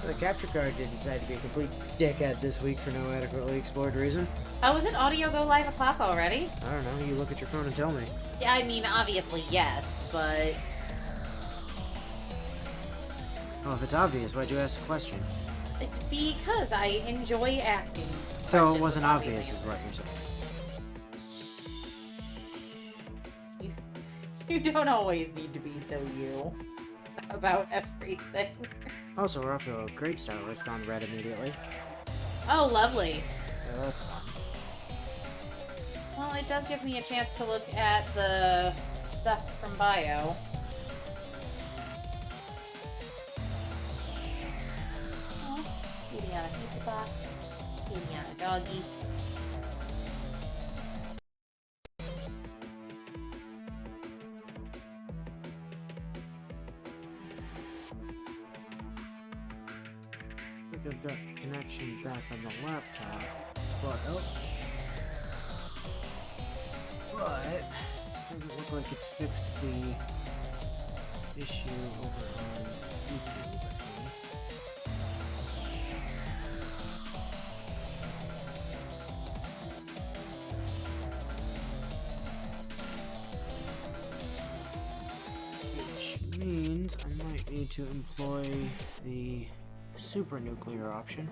The capture card did decide to be a complete dickhead this week for no adequately explored reason. Oh, is it audio go live o'clock already? I don't know. You look at your phone and tell me. Yeah, I mean, obviously, yes, but... Well, if it's obvious, why'd you ask the question? Because I enjoy asking So it wasn't without obvious, being is what you're saying. You don't always need to be so you about everything. Also, we're off to a great start where it's gone red immediately. Oh, lovely. So that's fun. Well, it does give me a chance to look at the stuff from bio. Oh, kitty on a pizza box. Kitty on a doggy. I think I've got connection back on the laptop, but doesn't look like it's fixed the issue over on YouTube. Which means I might need to employ the super nuclear option.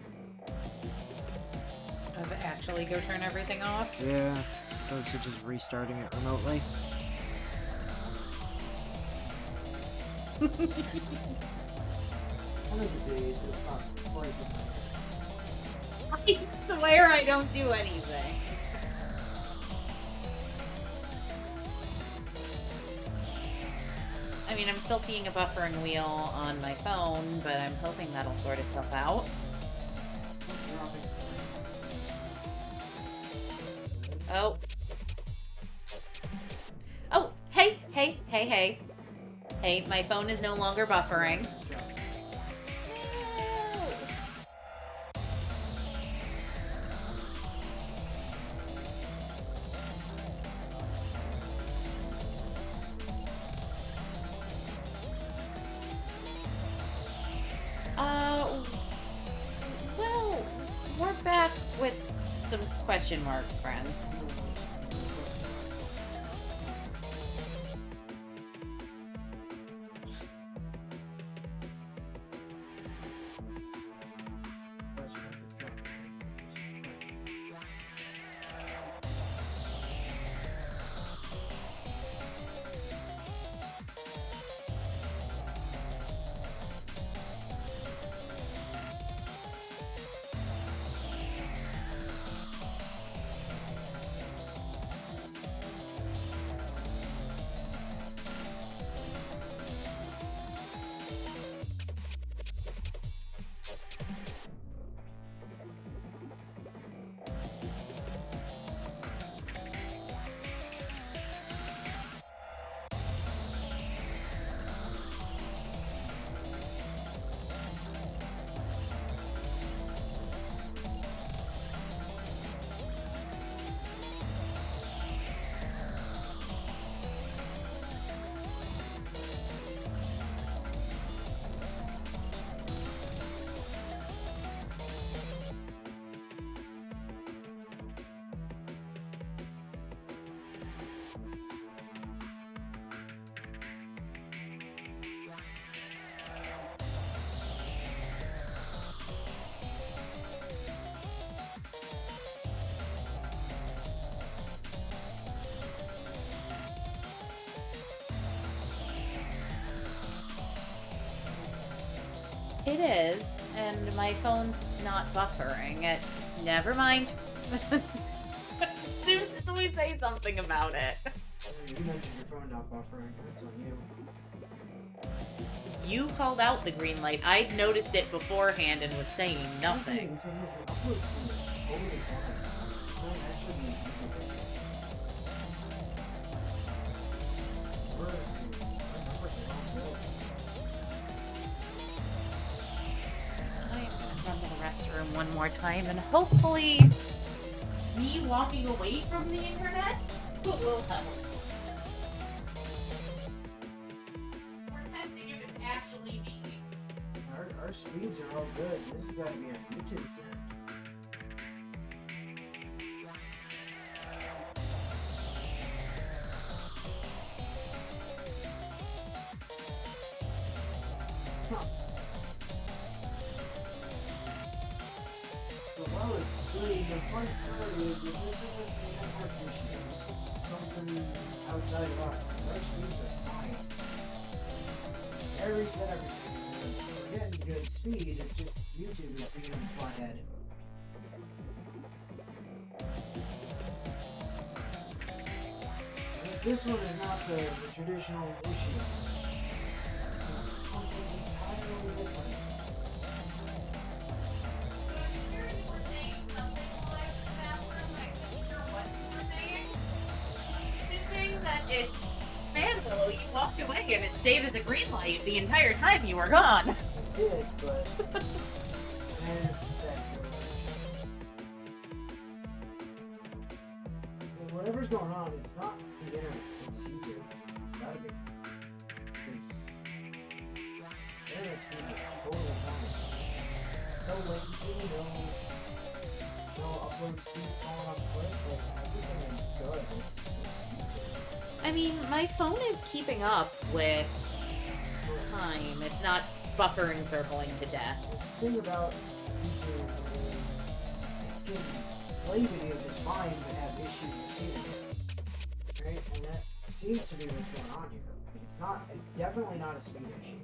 Of actually go turn everything off? Yeah, opposed to just restarting it remotely. One of the days it's not quite I swear I don't do anything. I mean, I'm still seeing a buffering wheel on my phone, but I'm hoping that'll sort itself out. Oh. Oh, hey. Hey, my phone is no longer buffering. Well, we're back with some question marks, friends. It is, and my phone's not buffering. Never mind. As soon as we say something about it. You mentioned your phone not buffering. That's on you. You called out the green light. I'd noticed it beforehand and was saying nothing. Restroom one more time, and hopefully me walking away from the internet will help. We're testing if it's actually me. our speeds are all good. This has got to be on YouTube then. Huh. So while it's free, the fun story is that this isn't a network issue. This is something outside of us. Our speeds are fine. I reset everything. We're getting good speed. It's just YouTube is being a butthead. This one is not the traditional issue. It's something entirely different. It's fan willow. You walked away and it stayed as a green light the entire time you were gone. It did, but and whatever's going on, it's not the internet, it's YouTube. It's gotta be. Because the internet speed is totally fine. No latency, no upload speed falling off cliff, like everything is good. It's YouTube. I mean, my phone is keeping up with time. It's not buffering circling to death. The thing about YouTube is it can play videos just fine but have issues receiving it. Right? And that seems to be what's going on here. It's definitely not a speed issue.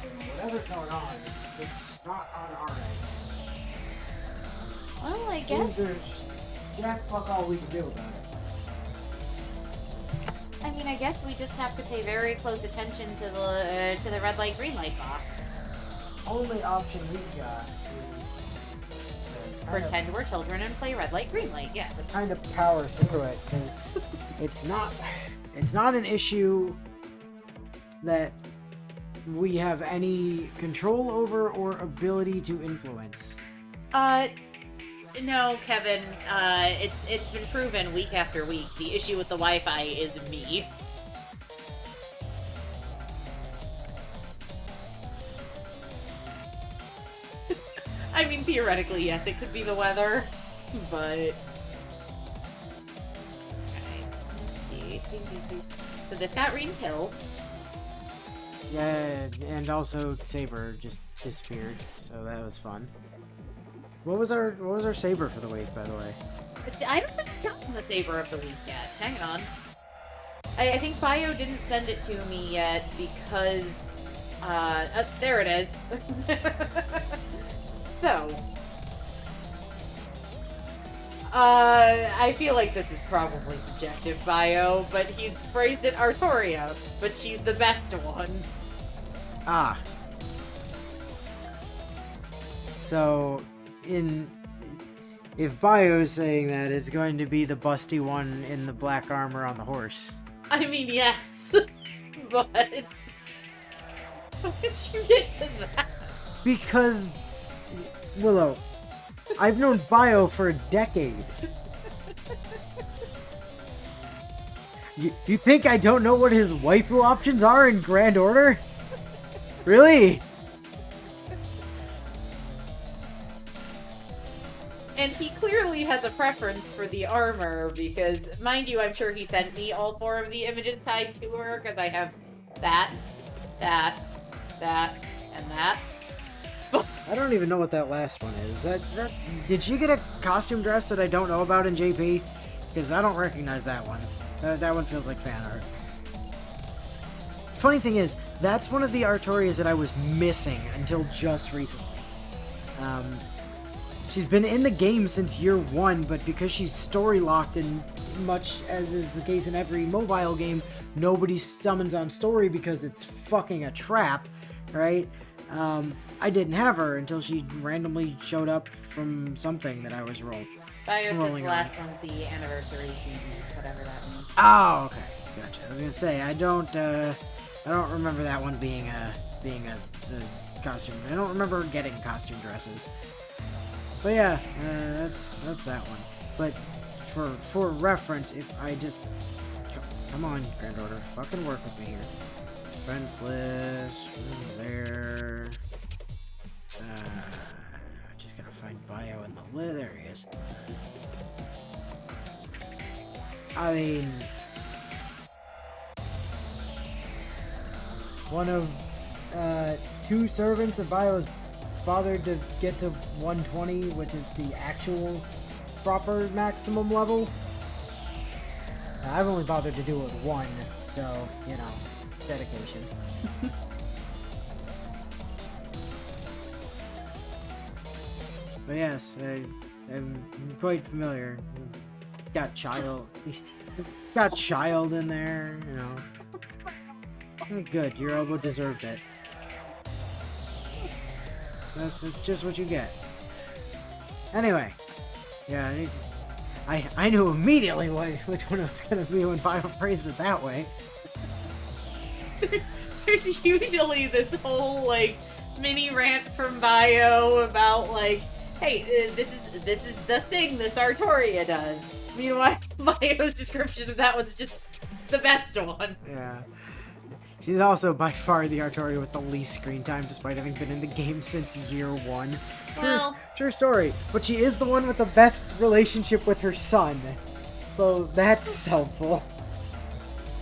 So whatever's going on, it's not on our end. Well, I guess. There's jack fuck all we can do about it. I mean, I guess we just have to pay very close attention to the red light, green light box. Only option we've got is to Pretend we're children and play red light, green light. Yes. to kind of power through it, because it's not an issue that we have any control over or ability to influence. No, Kevin. It's been proven week after week. The issue with the Wi-Fi is me. I mean, theoretically, yes, it could be the weather, but... Alright, let's see. So this got rekilled. Yeah, and also Saber just disappeared, so that was fun. What was our Saber for the week, by the way? I don't think I've gotten the Saber of the week yet. Hang on. I think Bio didn't send it to me yet because... there it is. So... I feel like this is probably subjective, Bio, but he's phrased it Artoria, but she's the best one. Ah. So... if Bio's saying that, it's going to be the busty one in the black armor on the horse. I mean, yes, but how did you get to that? Because, Willow, I've known Bio for a decade. You think I don't know what his waifu options are in Grand Order? Really? And he clearly has a preference for the armor because, mind you, I'm sure he sent me all 4 of the images tied to her because I have that, and that. I don't even know what that last one is. That did she get a costume dress that I don't know about in JP? Because I don't recognize that one. That one feels like fan art. Funny thing is, that's one of the Artorias that I was missing until just recently. She's been in the game since year 1, but because she's story locked, and much as is the case in every mobile game, nobody summons on story because it's fucking a trap, right? I didn't have her until she randomly showed up from something that I was rolling. Bio says the last one's the anniversary CD, whatever that means. Oh, okay, gotcha. I was gonna say I don't remember that one being a costume. I don't remember getting costume dresses. But yeah, that's that one. But for reference, if I just come on, Grand Order, fucking work with me here. Friends list. There. Just gotta find bio in the list. There he is. I mean, one of 2 servants of bio has bothered to get to 120, which is the actual proper maximum level. I've only bothered to do it 1, so, you know, dedication. But yes, I'm quite familiar. It's got child in there, you know. Good, your elbow deserved it. That's just what you get. Anyway, yeah, I knew immediately which one it was gonna be when Bio phrased it that way. There's usually this whole like mini rant from Bio about like, hey, this is the thing this Artoria does. Meanwhile, Bio's description of that one's just the best one. Yeah. She's also by far the Artoria with the least screen time, despite having been in the game since year 1. Well, True story. But she is the one with the best relationship with her son. So that's helpful.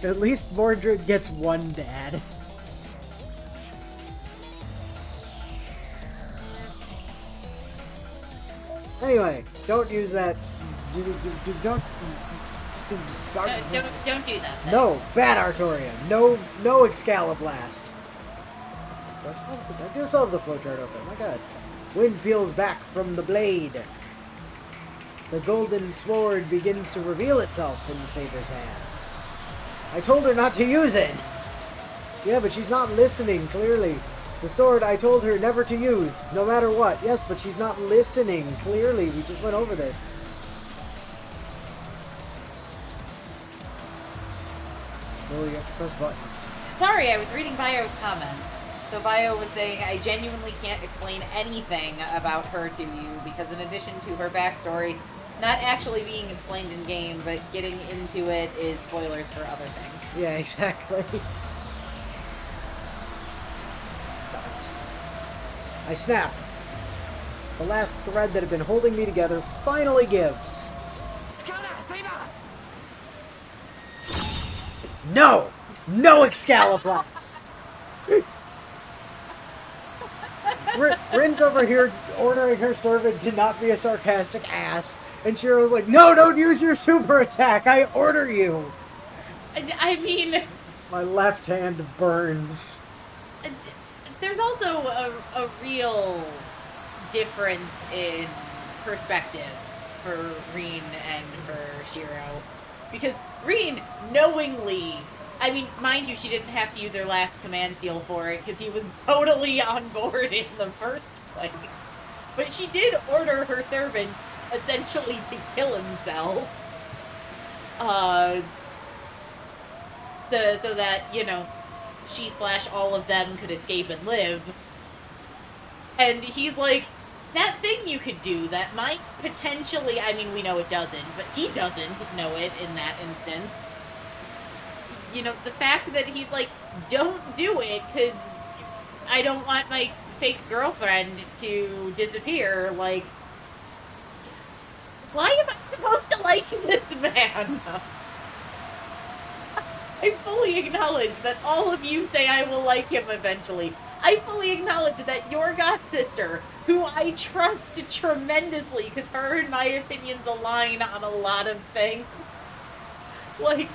At least Mordred gets one dad. Anyway, don't use that. Don't do that. Then. No, bad Artoria. No Excaliblast. I do still have the flowchart open. My god. Wind peels back from the blade. The golden sword begins to reveal itself in the Saber's hand. I told her not to use it. Yeah, but she's not listening, clearly. The sword I told her never to use, no matter what. Yes, but she's not listening, clearly. We just went over this. Oh, you have to press buttons. Sorry, I was reading Bio's comment. So Bio was saying, I genuinely can't explain anything about her to you because in addition to her backstory, not actually being explained in game, but getting into it is spoilers for other things. Yeah, exactly. I snap. The last thread that had been holding me together finally gives. No! No Excaliblast! Rin's over here ordering her servant to not be a sarcastic ass, and Shiro's like, no, don't use your super attack! I order you! I mean... My left hand burns. There's also a real difference in perspectives for Rin and for Shiro. Because Rin knowingly, I mean, mind you, she didn't have to use her last command seal for it because he was totally on board in the first place. But she did order her servant essentially to kill himself. So that, you know, she/all of them could escape and live. And he's like, that thing you could do that might potentially, I mean, we know it doesn't, but he doesn't know it in that instance. You know, the fact that he's like, don't do it because I don't want my fake girlfriend to disappear, like, why am I supposed to like this man? I fully acknowledge that all of you say I will like him eventually. I fully acknowledge that your god-sister, who I trust tremendously, because her and my opinions align on a lot of things, like,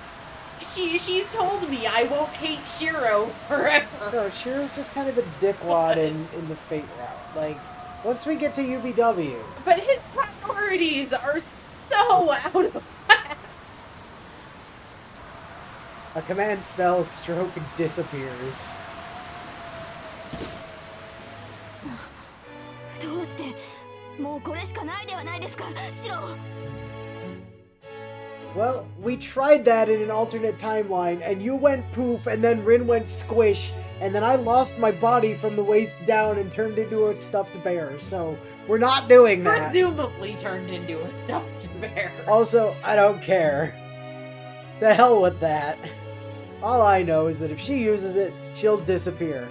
she's told me I won't hate Shiro forever. No, Shiro's just kind of a dickwad in the Fate route. Like, once we get to UBW. But his priorities are so out of whack. A command spell stroke disappears. Well, we tried that in an alternate timeline, and you went poof, and then Rin went squish, and then I lost my body from the waist down and turned into a stuffed bear, so we're not doing that. Presumably turned into a stuffed bear. Also, I don't care. The hell with that. All I know is that if she uses it, she'll disappear.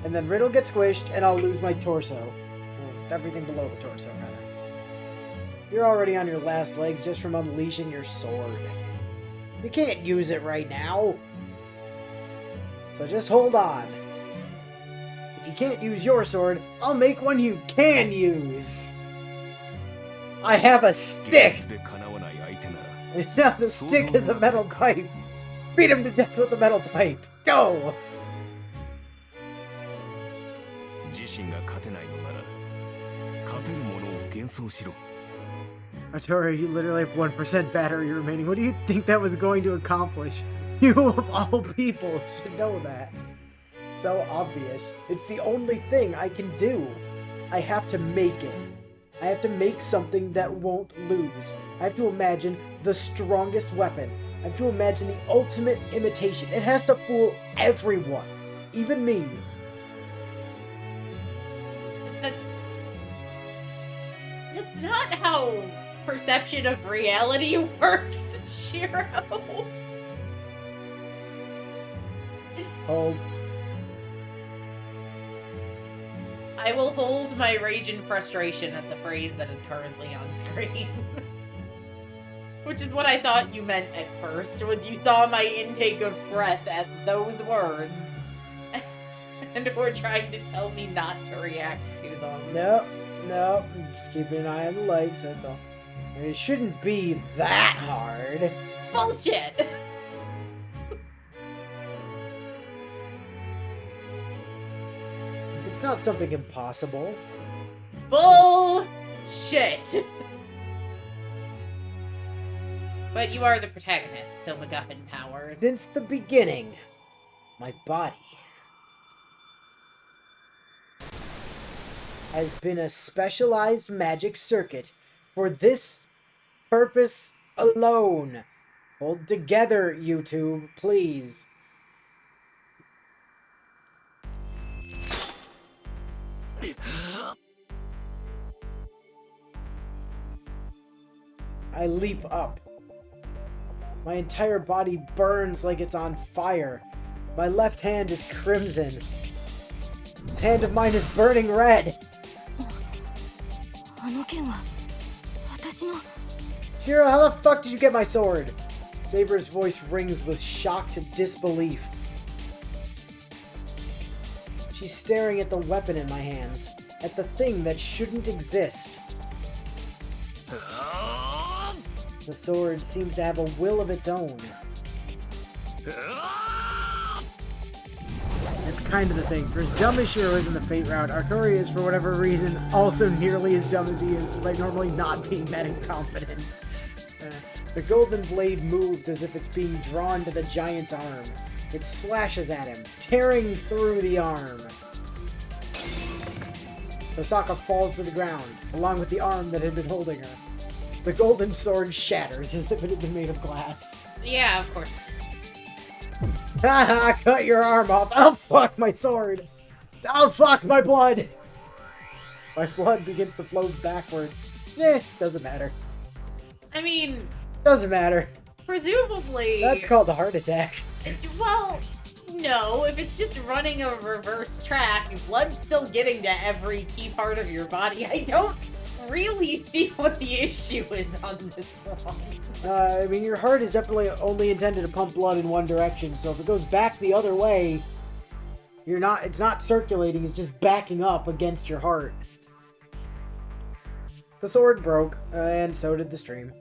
And then Rin will get squished, and I'll lose my torso. Or everything below the torso, rather. You're already on your last legs just from unleashing your sword. You can't use it right now. So just hold on. If you can't use your sword, I'll make one you can use. I have a stick! And now the stick is a metal pipe. Beat him to death with the metal pipe. Go! Arturo, you literally have 1% battery remaining. What do you think that was going to accomplish? You of all people should know that. So obvious. It's the only thing I can do. I have to make it. I have to make something that won't lose. I have to imagine the strongest weapon. I have to imagine the ultimate imitation. It has to fool everyone. Even me. That's not how perception of reality works, Shiro. Hold. I will hold my rage and frustration at the phrase that is currently on screen. Which is what I thought you meant at first, was you saw my intake of breath at those words. And were trying to tell me not to react to them. Nope. I'm just keeping an eye on the lights, that's all. I mean, it shouldn't be that hard. Bullshit! It's not something impossible. Bullshit! But you are the protagonist, so MacGuffin powered. Since the beginning, my body has been a specialized magic circuit for this purpose alone. Hold together, YouTube, please. I leap up. My entire body burns like it's on fire. My left hand is crimson. This hand of mine is burning red. Shiro, how the fuck did you get my sword? Saber's voice rings with shocked disbelief. She's staring at the weapon in my hands, at the thing that shouldn't exist. The sword seems to have a will of its own. That's kind of the thing. For as dumb as Shiro is in the Fate route, Arcuri is, for whatever reason, also nearly as dumb as he is, despite normally not being that incompetent. The golden blade moves as if it's being drawn to the giant's arm. It slashes at him, tearing through the arm. Osaka falls to the ground, along with the arm that had been holding her. The golden sword shatters as if it had been made of glass. Yeah, of course. Haha, cut your arm off. Oh, fuck my sword. Oh, fuck my blood. My blood begins to flow backwards. Doesn't matter. I mean... Doesn't matter. Presumably... That's called a heart attack. Well, no. If it's just running a reverse track, blood's still getting to every key part of your body. I don't really see what the issue is on this one. I mean, your heart is definitely only intended to pump blood in one direction, so if it goes back the other way, it's not circulating, it's just backing up against your heart. The sword broke, and so did the stream.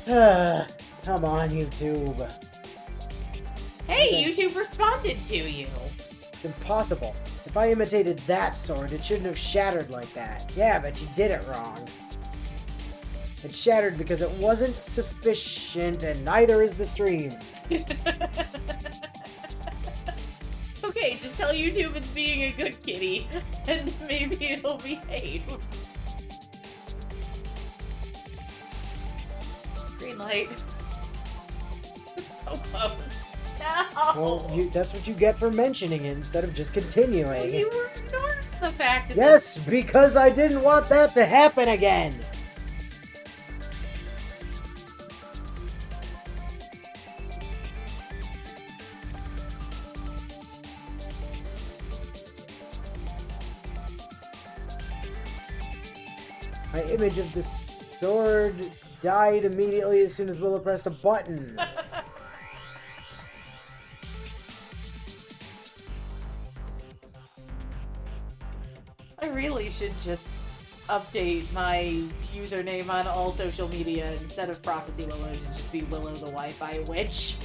Come on, YouTube. Hey, YouTube responded to you. It's impossible. If I imitated that sword, it shouldn't have shattered like that. Yeah, but you did it wrong. It shattered because it wasn't sufficient, and neither is the stream. Okay, just tell YouTube it's being a good kitty, and maybe it'll behave. Green light. So close. No! Well, that's what you get for mentioning it instead of just continuing. You were ignoring the fact that Yes, because I didn't want that to happen again. My image of the sword died immediately as soon as Willow pressed a button. I really should just update my username on all social media instead of Prophecy Willow to just be Willow the Wi-Fi Witch.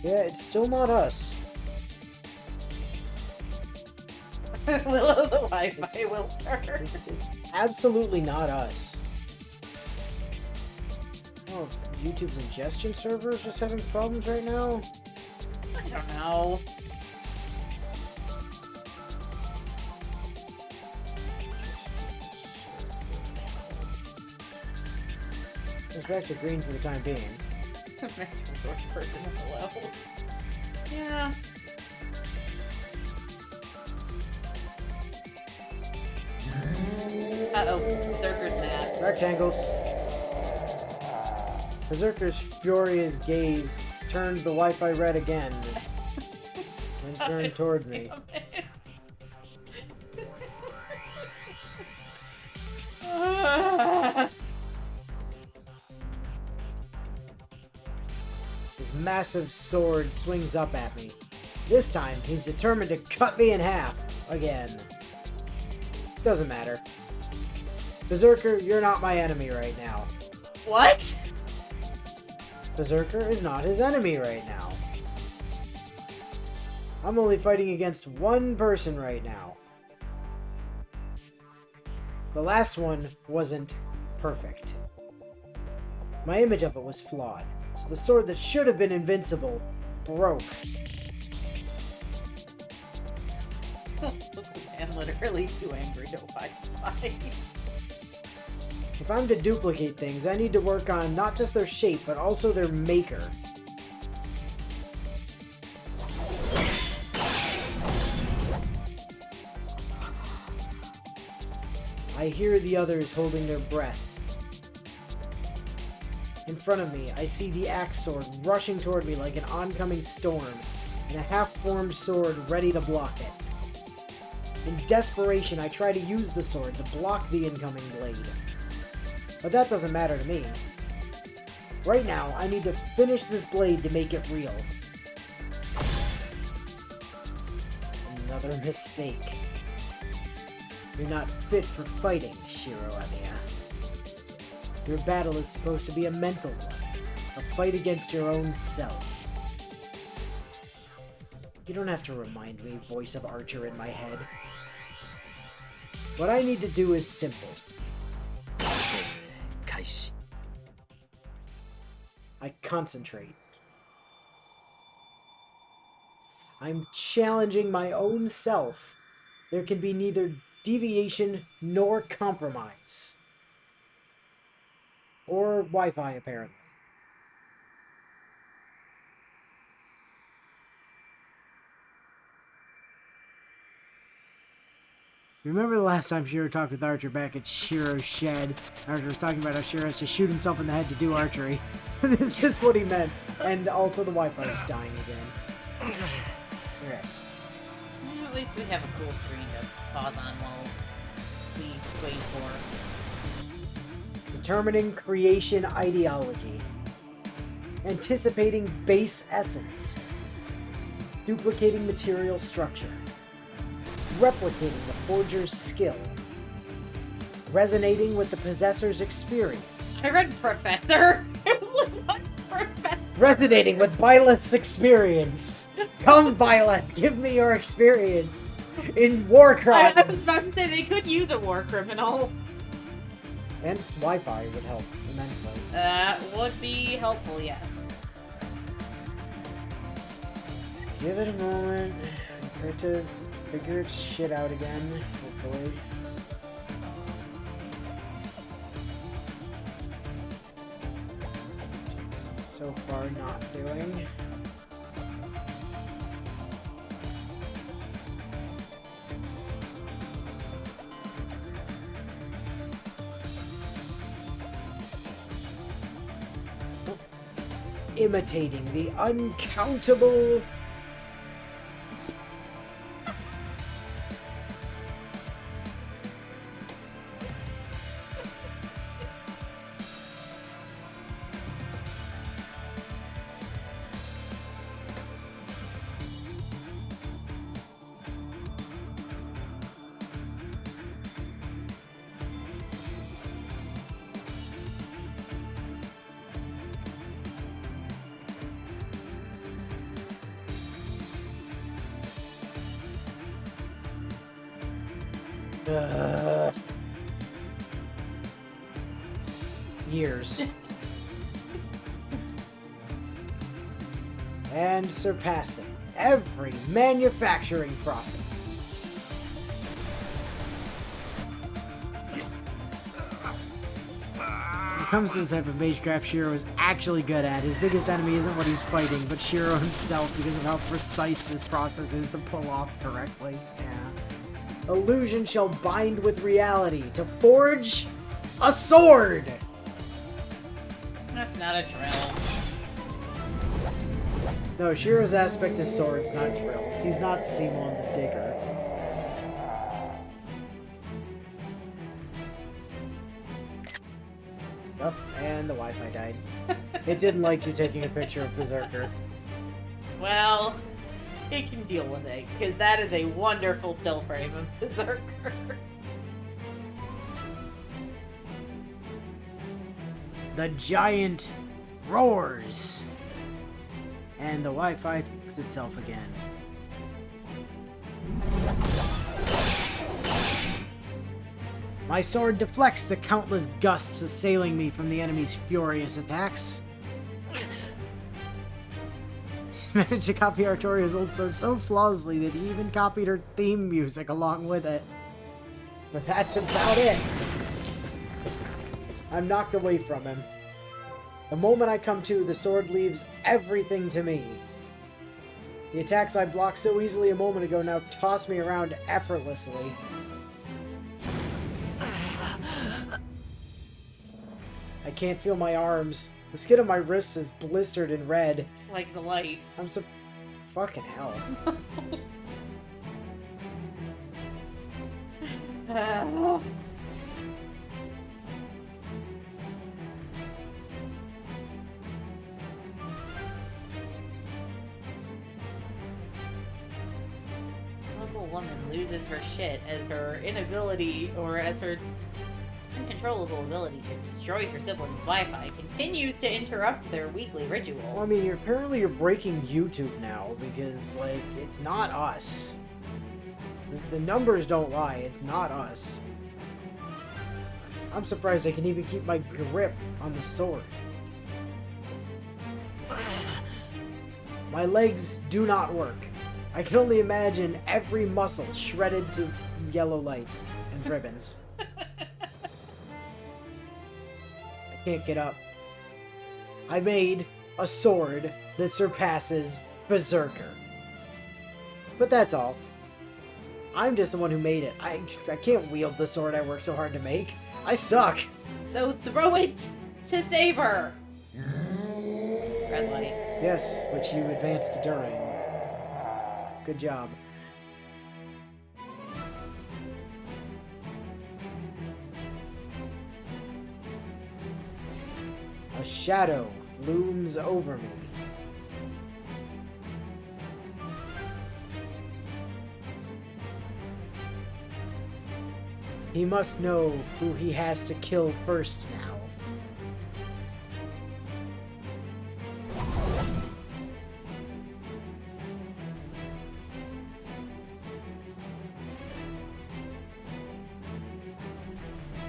Yeah, it's still not us. Willow the Wi-Fi Wilter. Absolutely not us. Oh, YouTube's ingestion server is just having problems right now? I don't know. Goes back to green for the time being. Magical source person hello. Yeah. Uh-oh. Berserker's mad. Rectangles. Berserker's furious gaze turned the Wi-Fi red again. And turned toward me. His massive sword swings up at me. This time, he's determined to cut me in half. Again. Doesn't matter. Berserker, you're not my enemy right now. What? Berserker is not his enemy right now. I'm only fighting against one person right now. The last one wasn't perfect. My image of it was flawed, so the sword that should have been invincible broke. I'm literally too angry to fight. If I'm to duplicate things, I need to work on not just their shape, but also their maker. I hear the others holding their breath. In front of me, I see the axe sword rushing toward me like an oncoming storm, and a half-formed sword ready to block it. In desperation, I try to use the sword to block the incoming blade. But that doesn't matter to me. Right now, I need to finish this blade to make it real. Another mistake. You're not fit for fighting, Shiro Amiya. Your battle is supposed to be a mental one. A fight against your own self. You don't have to remind me, voice of Archer in my head. What I need to do is simple. I concentrate. I'm challenging my own self. There can be neither deviation nor compromise. Or Wi-Fi, apparently. Remember the last time Shiro talked with Archer back at Shiro's shed? Archer was talking about how Shiro has to shoot himself in the head to do archery. This is what he meant. And also the Wi-Fi is dying again. Okay. Well, at least we have a cool screen to pause on while we wait for... Determining creation ideology. Anticipating base essence. Duplicating material structure. Replicating the forger's skill. Resonating with the possessor's experience. I read Professor. It was like, what Professor? Resonating with Byleth's experience. Come, Byleth, give me your experience in war crimes. I was about to say they could use a war criminal. And Wi-Fi would help immensely. That would be helpful, yes. Give it a moment for it to figure its shit out again, hopefully. It's so far not doing. Imitating the uncountable. Years. And surpassing every manufacturing process. When it comes to the type of magecraft Shiro is actually good at, his biggest enemy isn't what he's fighting, but Shiro himself because of how precise this process is to pull off correctly. Yeah. Illusion shall bind with reality to forge a sword! That's not a drill. No, Shiro's aspect is swords, not drills. He's not Simon the Digger. Oh, and the Wi-Fi died. It didn't like you taking a picture of Berserker. Well, it can deal with it, because that is a wonderful still frame of Berserker. The giant roars. And the Wi-Fi fixes itself again. My sword deflects the countless gusts assailing me from the enemy's furious attacks. He's managed to copy Artoria's old sword so flawlessly that he even copied her theme music along with it. But that's about it. I'm knocked away from him. The moment I come to, the sword leaves everything to me. The attacks I blocked so easily a moment ago now toss me around effortlessly. I can't feel my arms. The skin of my wrists is blistered and red. Like the light. I'm so... fucking hell. Local woman loses her shit as her inability, or as her uncontrollable ability to destroy her siblings' Wi-Fi continues to interrupt their weekly ritual. Well, I mean, apparently you're breaking YouTube now, because, like, it's not us. The numbers don't lie, it's not us. I'm surprised I can even keep my grip on the sword. My legs do not work. I can only imagine every muscle shredded to yellow lights and ribbons. I can't get up. I made a sword that surpasses Berserker. But that's all. I'm just the one who made it. I can't wield the sword I worked so hard to make. I suck. So throw it to Saber! Red light. Yes, which you advanced during. Good job. A shadow looms over me. He must know who he has to kill first now.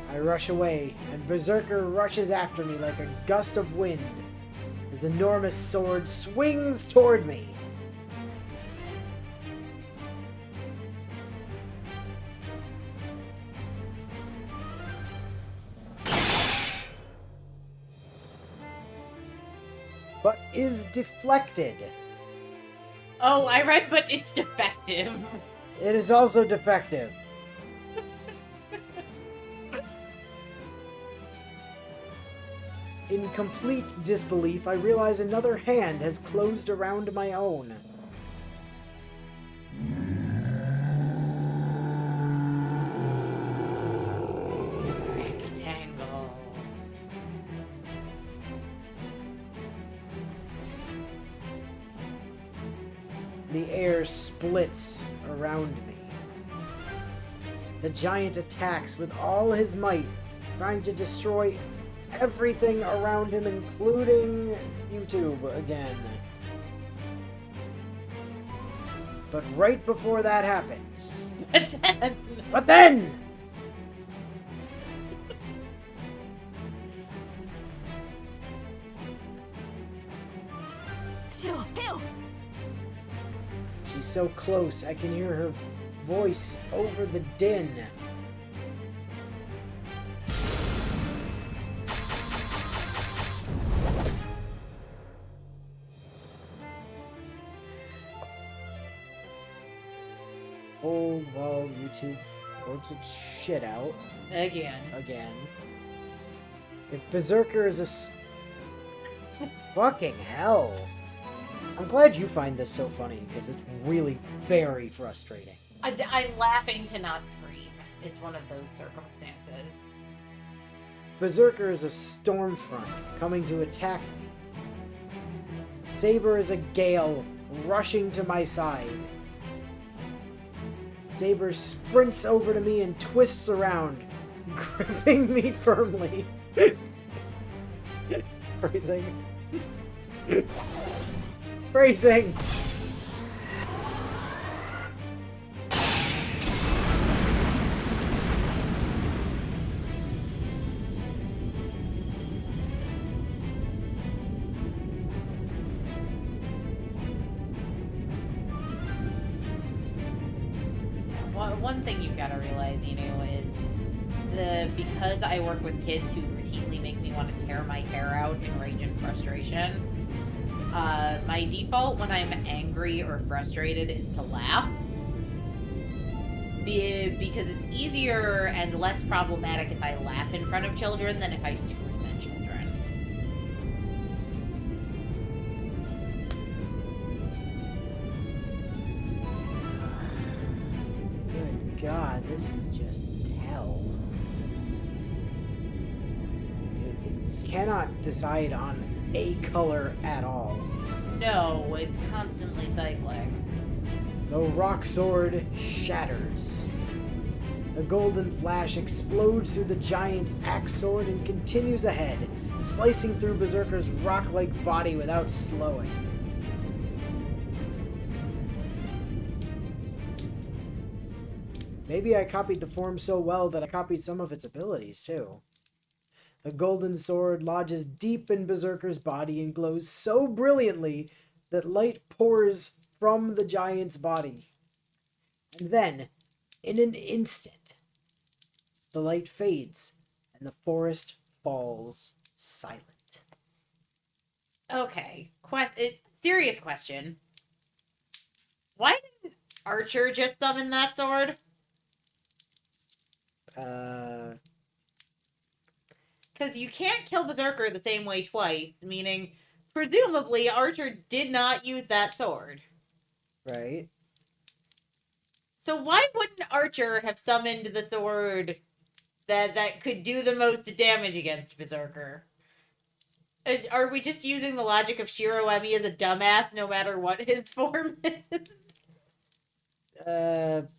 I rush away, and Berserker rushes after me like a gust of wind. His enormous sword swings toward me. but is deflected. Oh, I read, but it's defective. It is also defective. In complete disbelief, I realize another hand has closed around my own. Rectangles. The air splits around me. The giant attacks with all his might, trying to destroy everything around him, including YouTube again. But right before that happens... But then... She's so close, I can hear her voice over the din. Hold while YouTube sorts its shit out. Again. If Berserker is a fucking hell. I'm glad you find this so funny, because it's really very frustrating. I'm laughing to not scream. It's one of those circumstances. Berserker is a storm front coming to attack me. Saber is a gale rushing to my side. Saber sprints over to me and twists around, gripping me firmly. Phrasing. Phrasing. One thing you've got to realize, is because I work with kids who routinely make me want to tear my hair out in rage and frustration, my default when I'm angry or frustrated is to laugh. Because it's easier and less problematic if I laugh in front of children than if I scream at children. Good God, this is just hell. It cannot decide on a color at all. No, it's constantly cycling. The rock sword shatters. The golden flash explodes through the giant's axe sword and continues ahead, slicing through Berserker's rock-like body without slowing. Maybe I copied the form so well that I copied some of its abilities, too. The golden sword lodges deep in Berserker's body and glows so brilliantly that light pours from the giant's body. And then, in an instant, the light fades and the forest falls silent. Okay, serious question. Why didn't Archer just summon that sword? Because you can't kill Berserker the same way twice, meaning, presumably, Archer did not use that sword. Right. So why wouldn't Archer have summoned the sword that could do the most damage against Berserker? Are we just using the logic of Shiroemi as a dumbass no matter what his form is?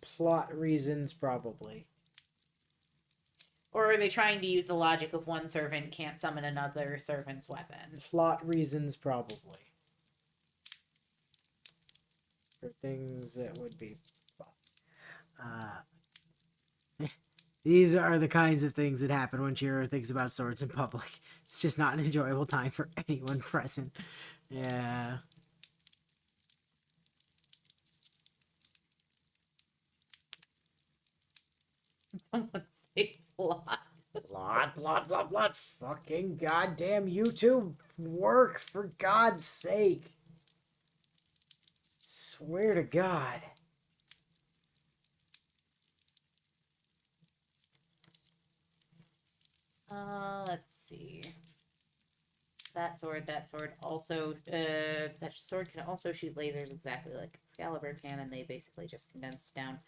Plot reasons, probably. Or are they trying to use the logic of one servant can't summon another servant's weapon? Plot reasons, probably. For things that would be... These are the kinds of things that happen when Shiro thinks about swords in public. It's just not an enjoyable time for anyone present. Yeah. Someone say plot. Plot. Fucking goddamn YouTube work, for God's sake. Swear to God. Let's see. That sword also, that sword can also shoot lasers exactly like Excalibur can, and they basically just condensed down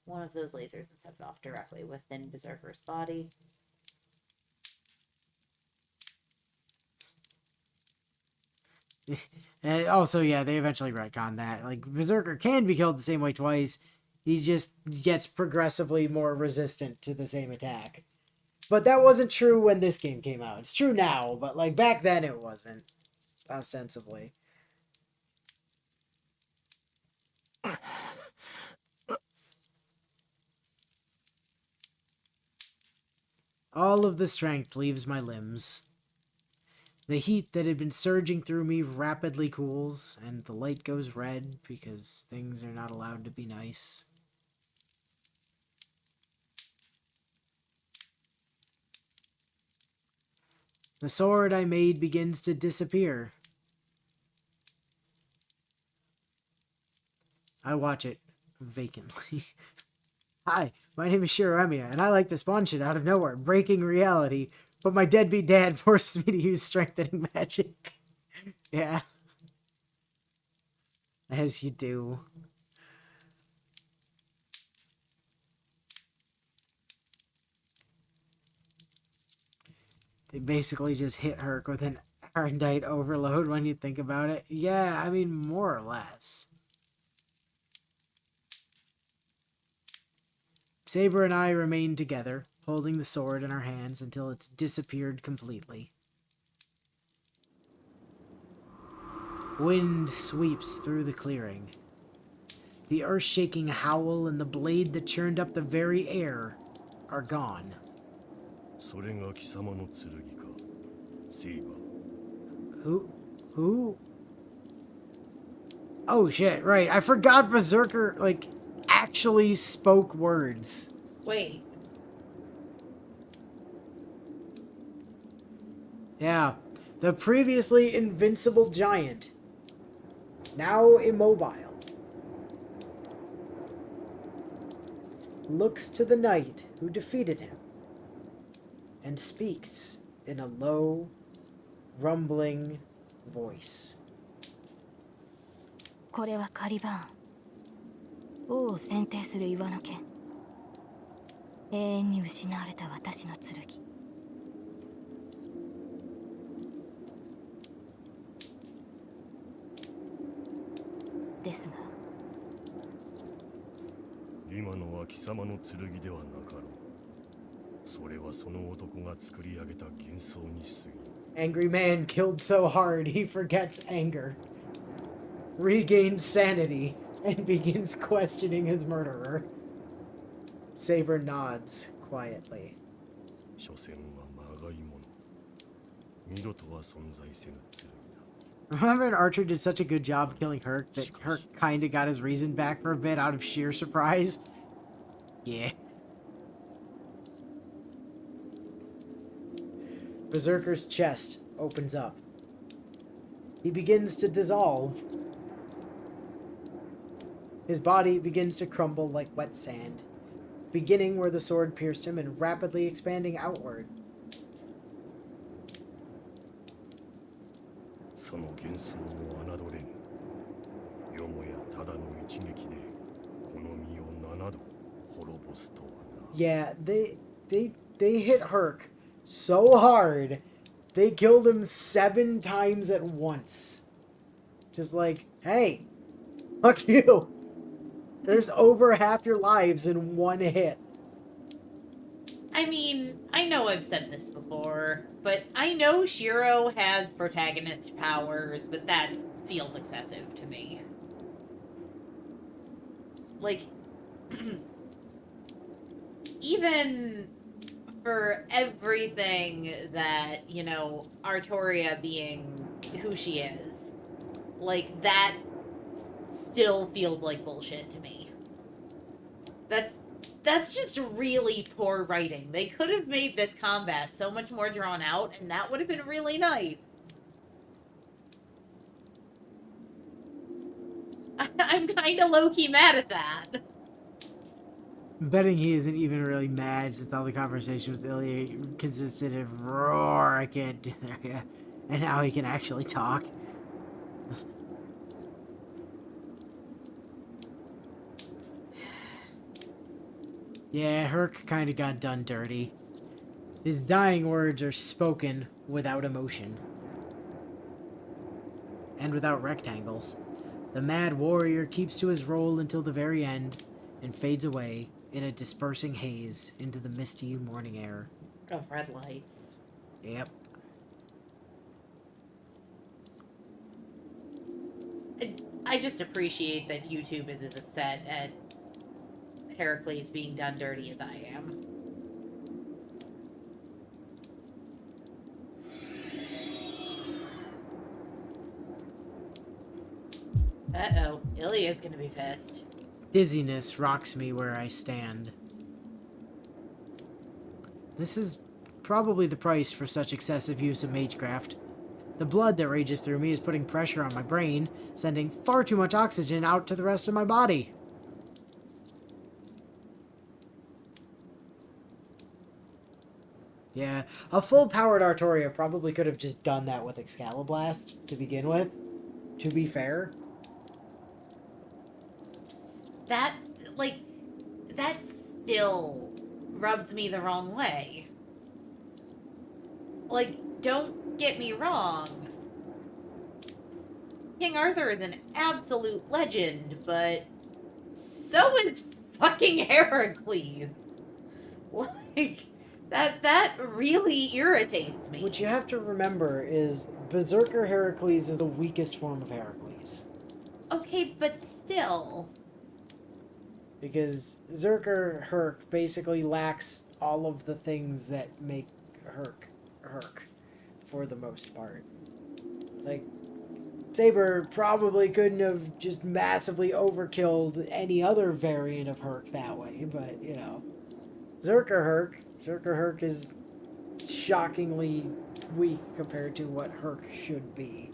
one of those lasers and set it off directly within Berserker's body. And also, yeah, they eventually retconned that. Like, Berserker can be killed the same way twice. He just gets progressively more resistant to the same attack. But that wasn't true when this game came out. It's true now, but, like, back then it wasn't. Ostensibly. All of the strength leaves my limbs. The heat that had been surging through me rapidly cools, and the light goes red because things are not allowed to be nice. The sword I made begins to disappear. I watch it vacantly. Hi, my name is Shiramiya, and I like to spawn shit out of nowhere, breaking reality, but my deadbeat dad forced me to use strengthening magic. Yeah. As you do. They basically just hit Herc with an Arendite overload when you think about it. Yeah, I mean, more or less. Saber and I remained together, holding the sword in our hands until it's disappeared completely. Wind sweeps through the clearing. The earth-shaking howl and the blade that churned up the very air are gone. Who? Oh shit, right. I forgot Berserker, like, actually spoke words. Wait. Yeah. The previously invincible giant. Now immobile. Looks to the knight who defeated him. And speaks in a low, rumbling voice. これはカリバーン。王を選定する岩の剣。永遠に失われた私の剣。ですが。今のは貴様の剣ではなかろう。それはその男が作り上げた幻想に過ぎ。Angry man killed so hard he forgets anger. Regains sanity and begins questioning his murderer. Saber nods quietly. 所詮はまがいもの。二度とは存在せぬ剣だ。Remember when Archer did such a good job killing Herc that Herc kinda got his reason back for a bit out of sheer surprise? Yeah. Berserker's chest opens up. He begins to dissolve. His body begins to crumble like wet sand, beginning where the sword pierced him and rapidly expanding outward. その幻想を侮れぬ。よもやただの一撃でこの身を7度滅ぼすとはな。Yeah, they hit Herc so hard, they killed him 7 times at once. Just like, hey, fuck you. There's over half your lives in one hit. I mean, I know I've said this before, but I know Shiro has protagonist powers, but that feels excessive to me. Like, even for everything that, you know, Artoria being who she is, like, that still feels like bullshit to me. That's just really poor writing. They could have made this combat so much more drawn out, and that would have been really nice. I'm kind of low-key mad at that. I'm betting he isn't even really mad since all the conversation with Ilya consisted of roar, I can't do that. Yeah. And now he can actually talk. Yeah, Herc kind of got done dirty. His dying words are spoken without emotion. And without rectangles. The mad warrior keeps to his role until the very end and fades away in a dispersing haze into the misty morning air. Of red lights. Yep. I just appreciate that YouTube is as upset at Heracles being done dirty as I am. Uh-oh. Ilya's gonna be pissed. Dizziness rocks me where I stand. This is probably the price for such excessive use of magecraft. The blood that rages through me is putting pressure on my brain, sending far too much oxygen out to the rest of my body. Yeah, a full-powered Artoria probably could have just done that with Excaliblast to begin with, to be fair. That, like, that still rubs me the wrong way. Like, don't get me wrong. King Arthur is an absolute legend, but so is fucking Heracles. Like, that really irritates me. What you have to remember is Berserker Heracles is the weakest form of Heracles. Okay, but still. Because Zerker Herc basically lacks all of the things that make Herc, for the most part. Like, Saber probably couldn't have just massively overkilled any other variant of Herc that way, but, you know. Zerker Herc is shockingly weak compared to what Herc should be.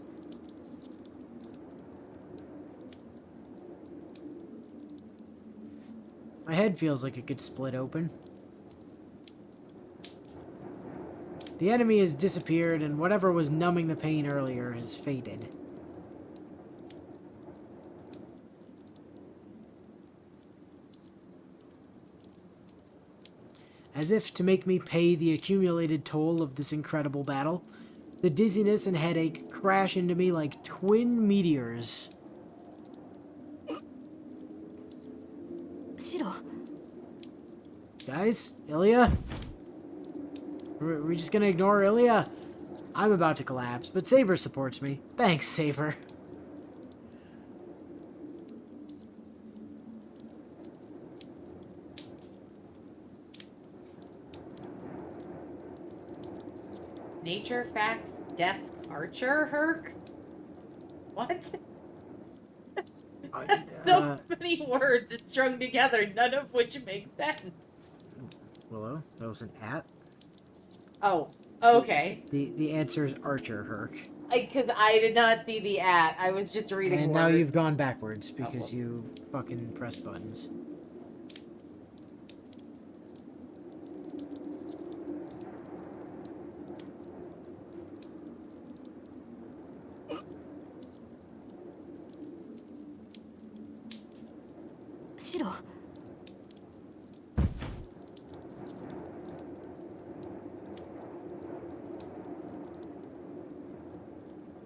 My head feels like it could split open. The enemy has disappeared, and whatever was numbing the pain earlier has faded. As if to make me pay the accumulated toll of this incredible battle, the dizziness and headache crash into me like twin meteors. Shiro. Guys, Ilya? Are we just gonna ignore Ilya? I'm about to collapse, but Saber supports me. Thanks, Saber. Nature Facts Desk Archer Herc? What? So many words strung together, none of which make sense. Willow, that was an at. Oh, okay. The answer is Archer Herc. Because I did not see the at. I was just reading And words. now you've gone backwards because Oh. you fucking pressed buttons. Shiro.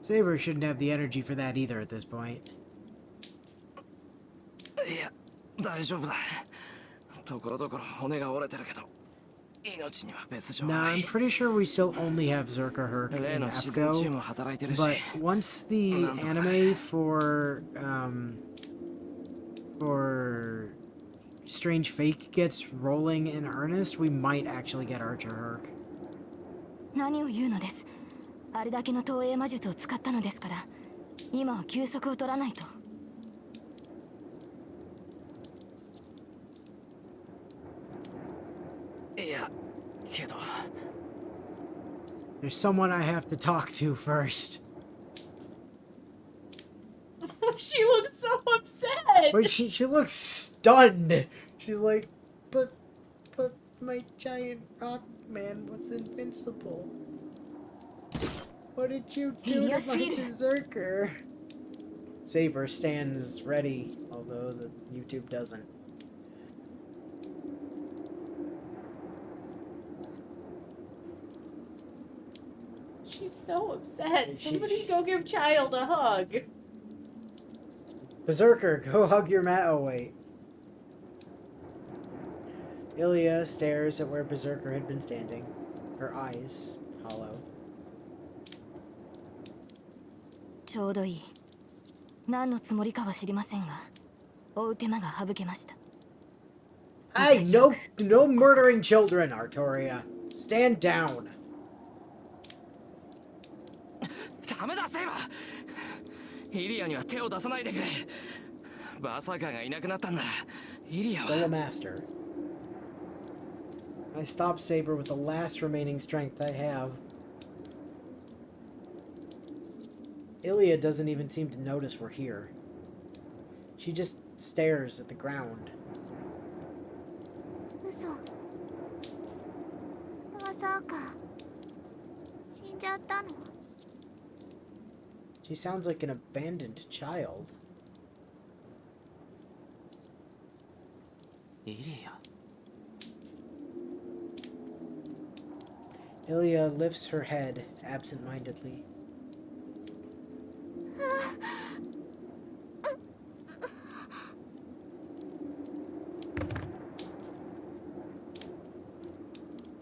Saber shouldn't have the energy for that either at this point. いや大丈夫だところどころ骨が折れてるけど命には別状 Nah, はな I'm い pretty sure we still only have Zerker Herc 例 in の自然治癒 EFCO, も働いてるし but once the anime for Strange Fake gets rolling in earnest, we might actually get Archer Herc. 何を言うのです。あれだけの投影魔術を使ったのですから、今は休息を取らないと。いやけど There's someone I have to talk to first. She looks so upset. dead. But she looks stunned. She's like, but my giant rock man was invincible. What did you do to my berserker? Saber stands ready, although the YouTube doesn't. She's so upset. Somebody go give Child a hug. Berserker, go hug your mat. Oh, wait. Ilya stares at where Berserker had been standing, her eyes hollow. ちょうどいい。何のつもりかは知りませんが、追う手間が省けました。Hey, no murdering children, Artoria. Stand down. ダメだセイバー。イリアには手を出さないでくれ。バーサーカーがいなくなったんなら、イリアは。Still a master. I stopped Saber with the last remaining strength I have. Ilya doesn't even seem to notice we're here. She just stares at the ground. 嘘。まさか死んじゃったの？ She sounds like an abandoned child. イリア。 Ilya lifts her head absent-mindedly.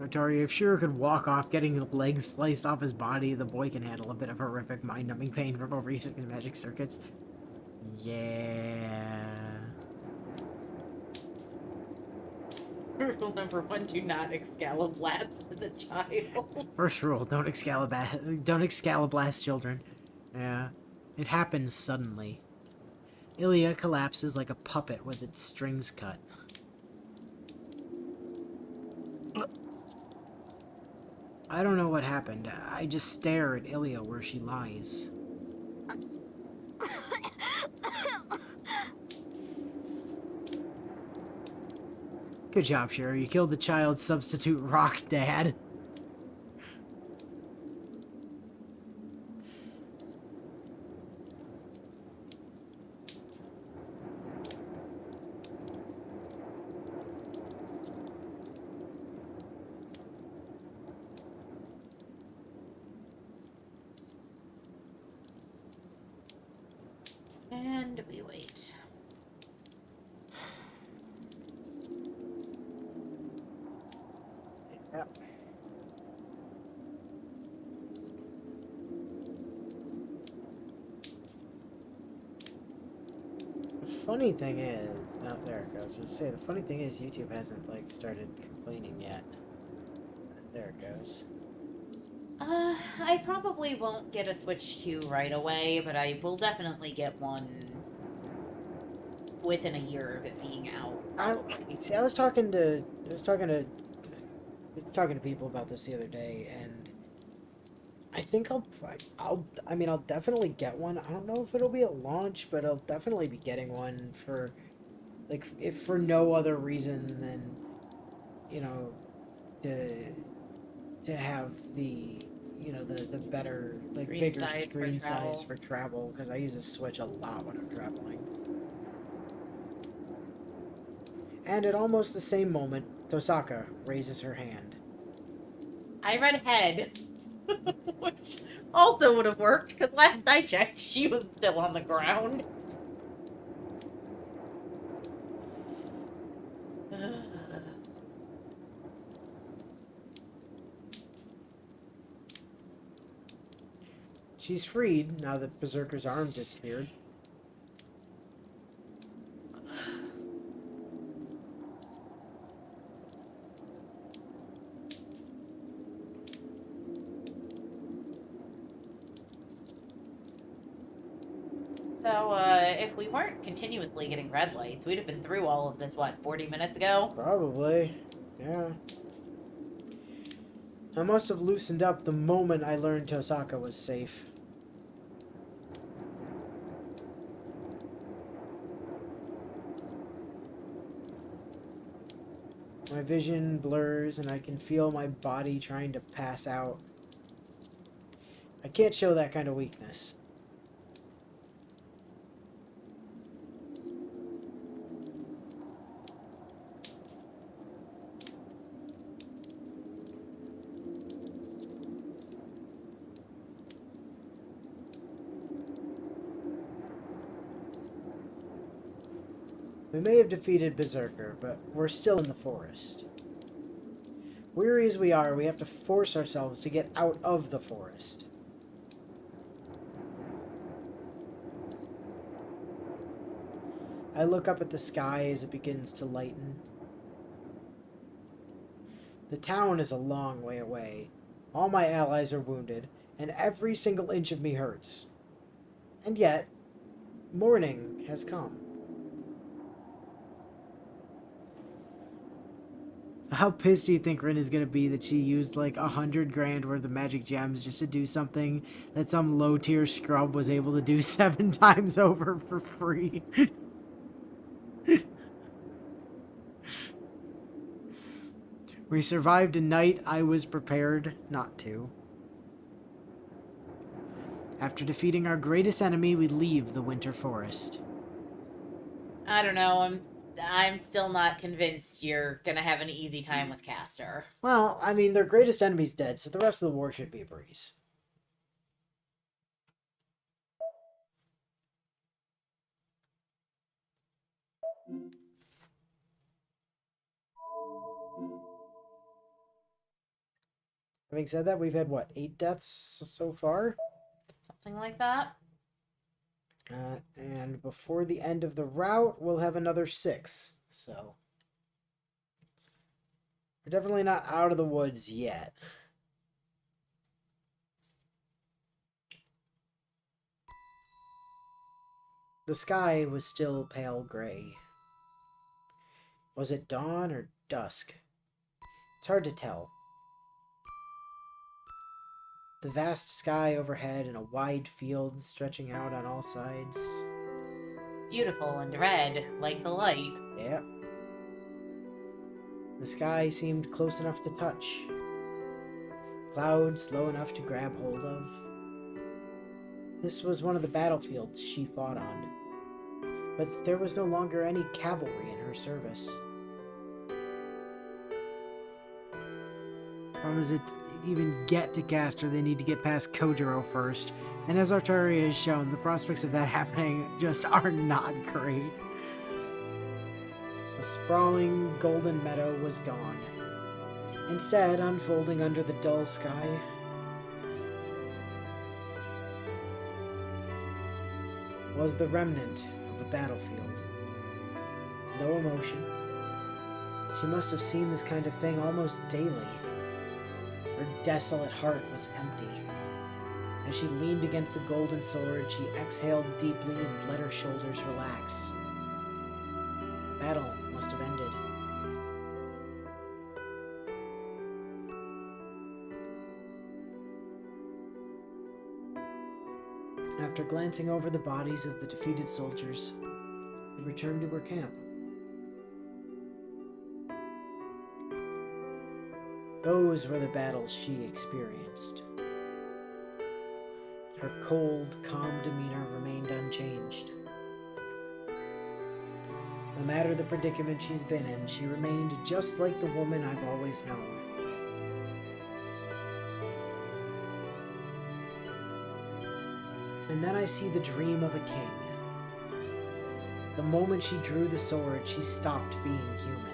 Atari, if Shiro could walk off getting the legs sliced off his body, the boy can handle a bit of horrific mind-numbing pain from overusing his magic circuits. Yeah. Rule number 1, do not Excaliblast the child. First rule, don't Excaliblast children. Yeah. It happens suddenly. Ilya collapses like a puppet with its strings cut. I don't know what happened. I just stare at Ilya where she lies. Good job, Shiro. You killed the child's substitute rock dad. And we wait. Yep. The funny thing is, oh, there it goes. I was gonna say, the funny thing is, YouTube hasn't like started complaining yet. There it goes. I probably won't get a Switch 2 right away, but I will definitely get one within a year of it being out. I was talking to people about this the other day, and I think I'll definitely get one. I don't know if it'll be at launch, but I'll definitely be getting one for, like, if for no other reason than, you know, to have the, you know, the better, like, Screen bigger size for screen travel. size for travel, because I use a Switch a lot when I'm traveling. And at almost the same moment, Tosaka raises her hand. I read head, which also would have worked, because last I checked, she was still on the ground. She's freed now that Berserker's arm disappeared. So, if we weren't continuously getting red lights, we'd have been through all of this, what, 40 minutes ago? Probably. Yeah. I must have loosened up the moment I learned Tosaka was safe. My vision blurs and I can feel my body trying to pass out. I can't show that kind of weakness. We may have defeated Berserker, but we're still in the forest. Weary as we are, we have to force ourselves to get out of the forest. I look up at the sky as it begins to lighten. The town is a long way away. All my allies are wounded, and every single inch of me hurts. And yet, morning has come. How pissed do you think Rin is going to be that she used like 100 grand worth of magic gems just to do something that some low tier scrub was able to do 7 times over for free? We survived a night I was prepared not to. After defeating our greatest enemy, we leave the winter forest. I don't know. I'm still not convinced you're gonna have an easy time with Castor. Well, I mean, their greatest enemy's dead, so the rest of the war should be a breeze. Having said that, we've had, what, 8 deaths so far? Something like that. And before the end of the route, we'll have another 6. So, we're definitely not out of the woods yet. The sky was still pale gray. Was it dawn or dusk? It's hard to tell. The vast sky overhead and a wide field stretching out on all sides. Beautiful and red, like the light. Yeah. The sky seemed close enough to touch. Clouds low enough to grab hold of. This was one of the battlefields she fought on. But there was no longer any cavalry in her service. Problem is, even get to Castor, they need to get past Kojiro first. And as Artaria has shown, the prospects of that happening just are not great. The sprawling golden meadow was gone. Instead, unfolding under the dull sky, was the remnant of a battlefield. No emotion. She must have seen this kind of thing almost daily. Her desolate heart was empty. As she leaned against the golden sword, she exhaled deeply and let her shoulders relax. The battle must have ended. After glancing over the bodies of the defeated soldiers, we returned to her camp. Those were the battles she experienced. Her cold, calm demeanor remained unchanged. No matter the predicament she's been in, she remained just like the woman I've always known. And then I see the dream of a king. The moment she drew the sword, she stopped being human.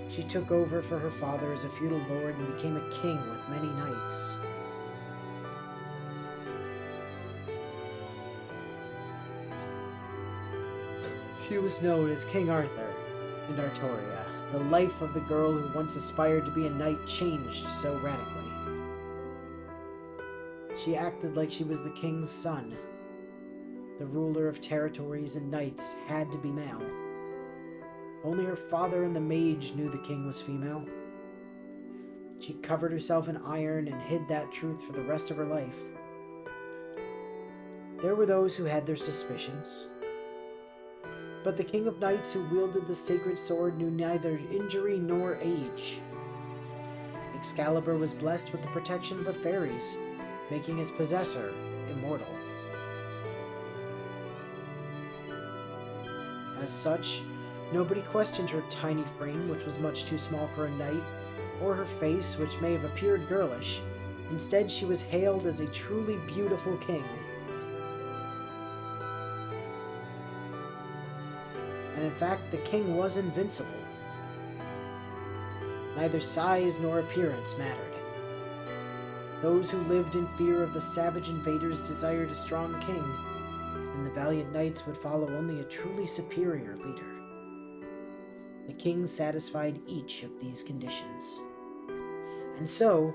She took over for her father as a feudal lord and became a king with many knights. She was known as King Arthur and Artoria. The life of the girl who once aspired to be a knight changed so radically. She acted like she was the king's son. The ruler of territories and knights had to be male. Only her father and the mage knew the king was female. She covered herself in iron and hid that truth for the rest of her life. There were those who had their suspicions. But the king of knights who wielded the sacred sword knew neither injury nor age. Excalibur was blessed with the protection of the fairies, making its possessor immortal. As such, nobody questioned her tiny frame, which was much too small for a knight, or her face, which may have appeared girlish. Instead, she was hailed as a truly beautiful king. And in fact, the king was invincible. Neither size nor appearance mattered. Those who lived in fear of the savage invaders desired a strong king, and the valiant knights would follow only a truly superior leader. The king satisfied each of these conditions. And so,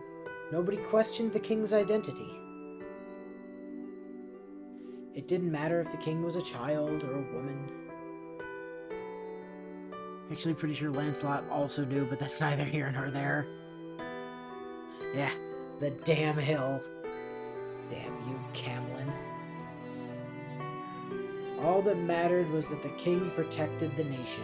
nobody questioned the king's identity. It didn't matter if the king was a child or a woman. Actually, pretty sure Lancelot also knew, but that's neither here nor there. Yeah, the damn hill. Damn you, Camlin. All that mattered was that the king protected the nation.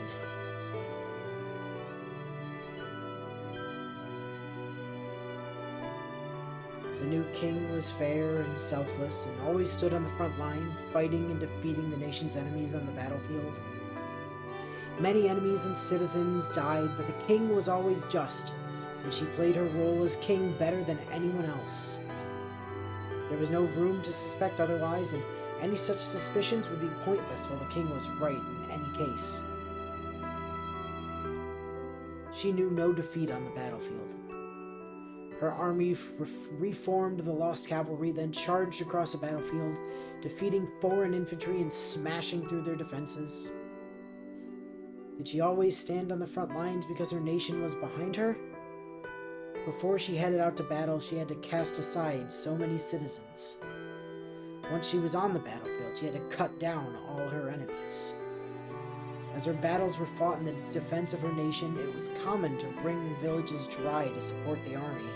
The new king was fair and selfless and always stood on the front line, fighting and defeating the nation's enemies on the battlefield. Many enemies and citizens died, but the king was always just, and she played her role as king better than anyone else. There was no room to suspect otherwise, and any such suspicions would be pointless while the king was right in any case. She knew no defeat on the battlefield. Her army reformed the lost cavalry, then charged across the battlefield, defeating foreign infantry and smashing through their defenses. Did she always stand on the front lines because her nation was behind her? Before she headed out to battle, she had to cast aside so many citizens. Once she was on the battlefield, she had to cut down all her enemies. As her battles were fought in the defense of her nation, it was common to wring villages dry to support the army.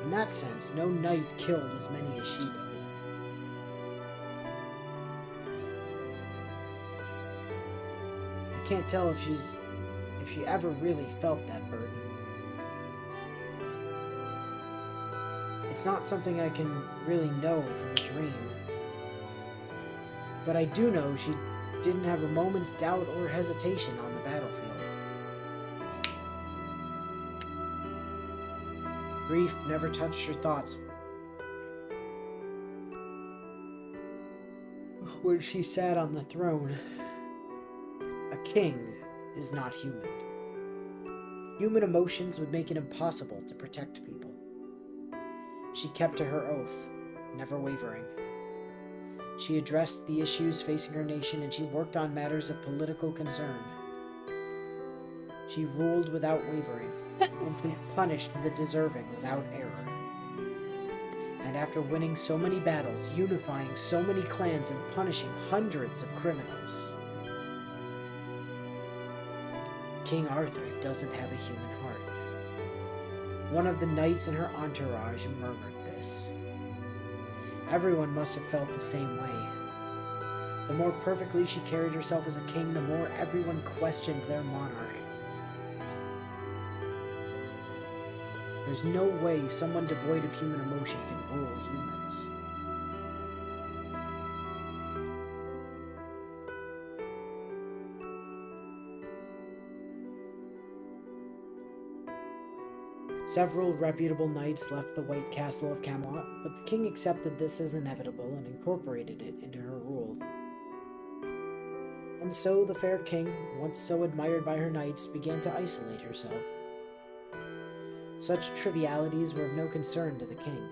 In that sense, no knight killed as many as she did. I can't tell if she ever really felt that burden. It's not something I can really know from a dream. But I do know she didn't have a moment's doubt or hesitation on the battlefield. Grief never touched her thoughts when she sat on the throne. A king is not human. Human emotions would make it impossible to protect people. She kept to her oath, never wavering. She addressed the issues facing her nation, and she worked on matters of political concern. She ruled without wavering, and punished the deserving without error. And after winning so many battles, unifying so many clans, and punishing hundreds of criminals, King Arthur doesn't have a human heart. One of the knights in her entourage murmured this. Everyone must have felt the same way. The more perfectly she carried herself as a king, the more everyone questioned their monarch. There's no way someone devoid of human emotion can rule humans. Several reputable knights left the White Castle of Camelot, but the king accepted this as inevitable and incorporated it into her rule. And so the fair king, once so admired by her knights, began to isolate herself. Such trivialities were of no concern to the king.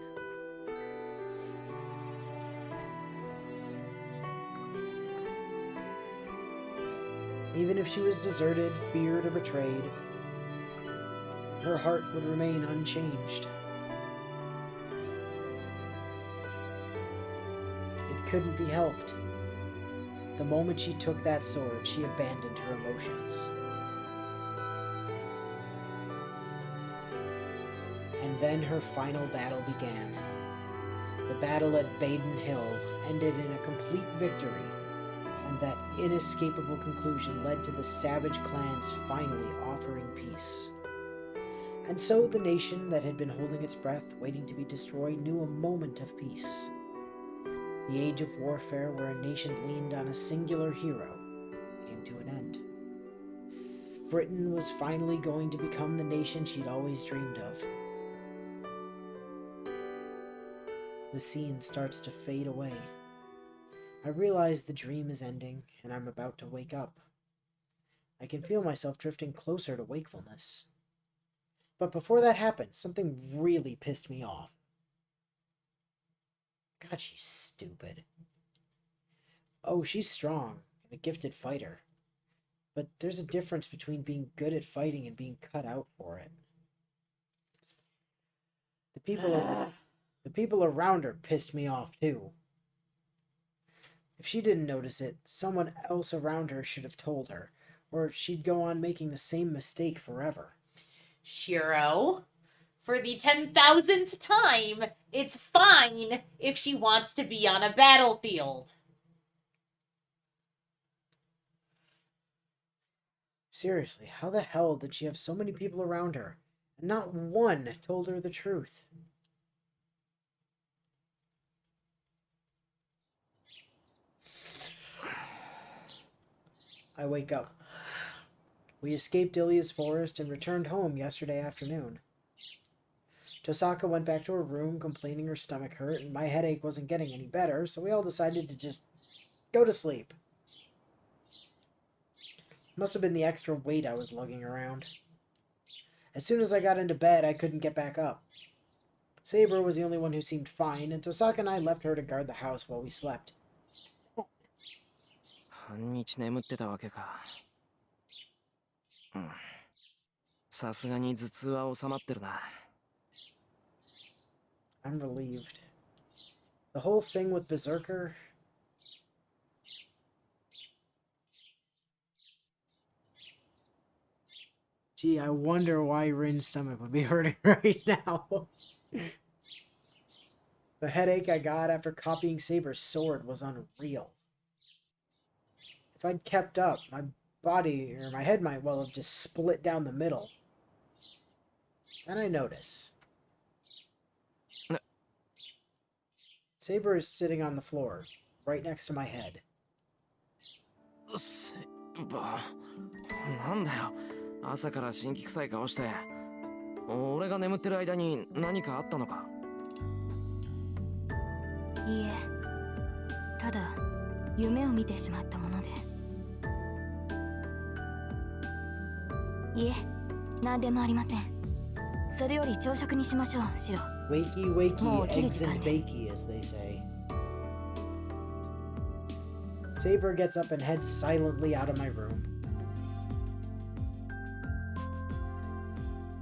Even if she was deserted, feared, or betrayed, her heart would remain unchanged. It couldn't be helped. The moment she took that sword, she abandoned her emotions. And then her final battle began. The battle at Baden Hill ended in a complete victory, a that inescapable conclusion led to the savage clans finally offering peace. And so the nation that had been holding its breath, waiting to be destroyed, knew a moment of peace. The age of warfare, where a nation leaned on a singular hero, came to an end. Britain was finally going to become the nation she'd always dreamed of. The scene starts to fade away. I realize the dream is ending, and I'm about to wake up. I can feel myself drifting closer to wakefulness. But before that happened, something really pissed me off. God, she's stupid. Oh, she's strong and a gifted fighter. But there's a difference between being good at fighting and being cut out for it. The people around her pissed me off too. If she didn't notice it, someone else around her should have told her, or she'd go on making the same mistake forever. Shiro, for the 10,000th time, it's fine if she wants to be on a battlefield. Seriously, how the hell did she have so many people around her, and not one told her the truth? I wake up. We escaped Ilia's forest and returned home yesterday afternoon. Tosaka went back to her room complaining her stomach hurt and my headache wasn't getting any better, so we all decided to just go to sleep. Must have been the extra weight I was lugging around. As soon as I got into bed, I couldn't get back up. Saber was the only one who seemed fine, and Tosaka and I left her to guard the house while we slept. 半日眠ってたわけか。さすがに頭痛は収まってるな。I'm relieved. The whole thing with Berserker... Gee, I wonder why Rin's stomach would be hurting right now. The headache I got after copying Saber's sword was unreal. If I'd kept up, my body, or my head might well have just split down the middle. Then I notice. Saber is sitting on the floor, right next to my head. なんだよ、朝から辛気臭い顔して。俺が眠ってる間に何かあったのか？いいえ、ただ夢を見てしまったもので。いえ、何でもありません。それより朝食にしましょう、シロ。Wakey, wakey, eggs and bakey, as they say. Saber gets up and heads silently out of my room.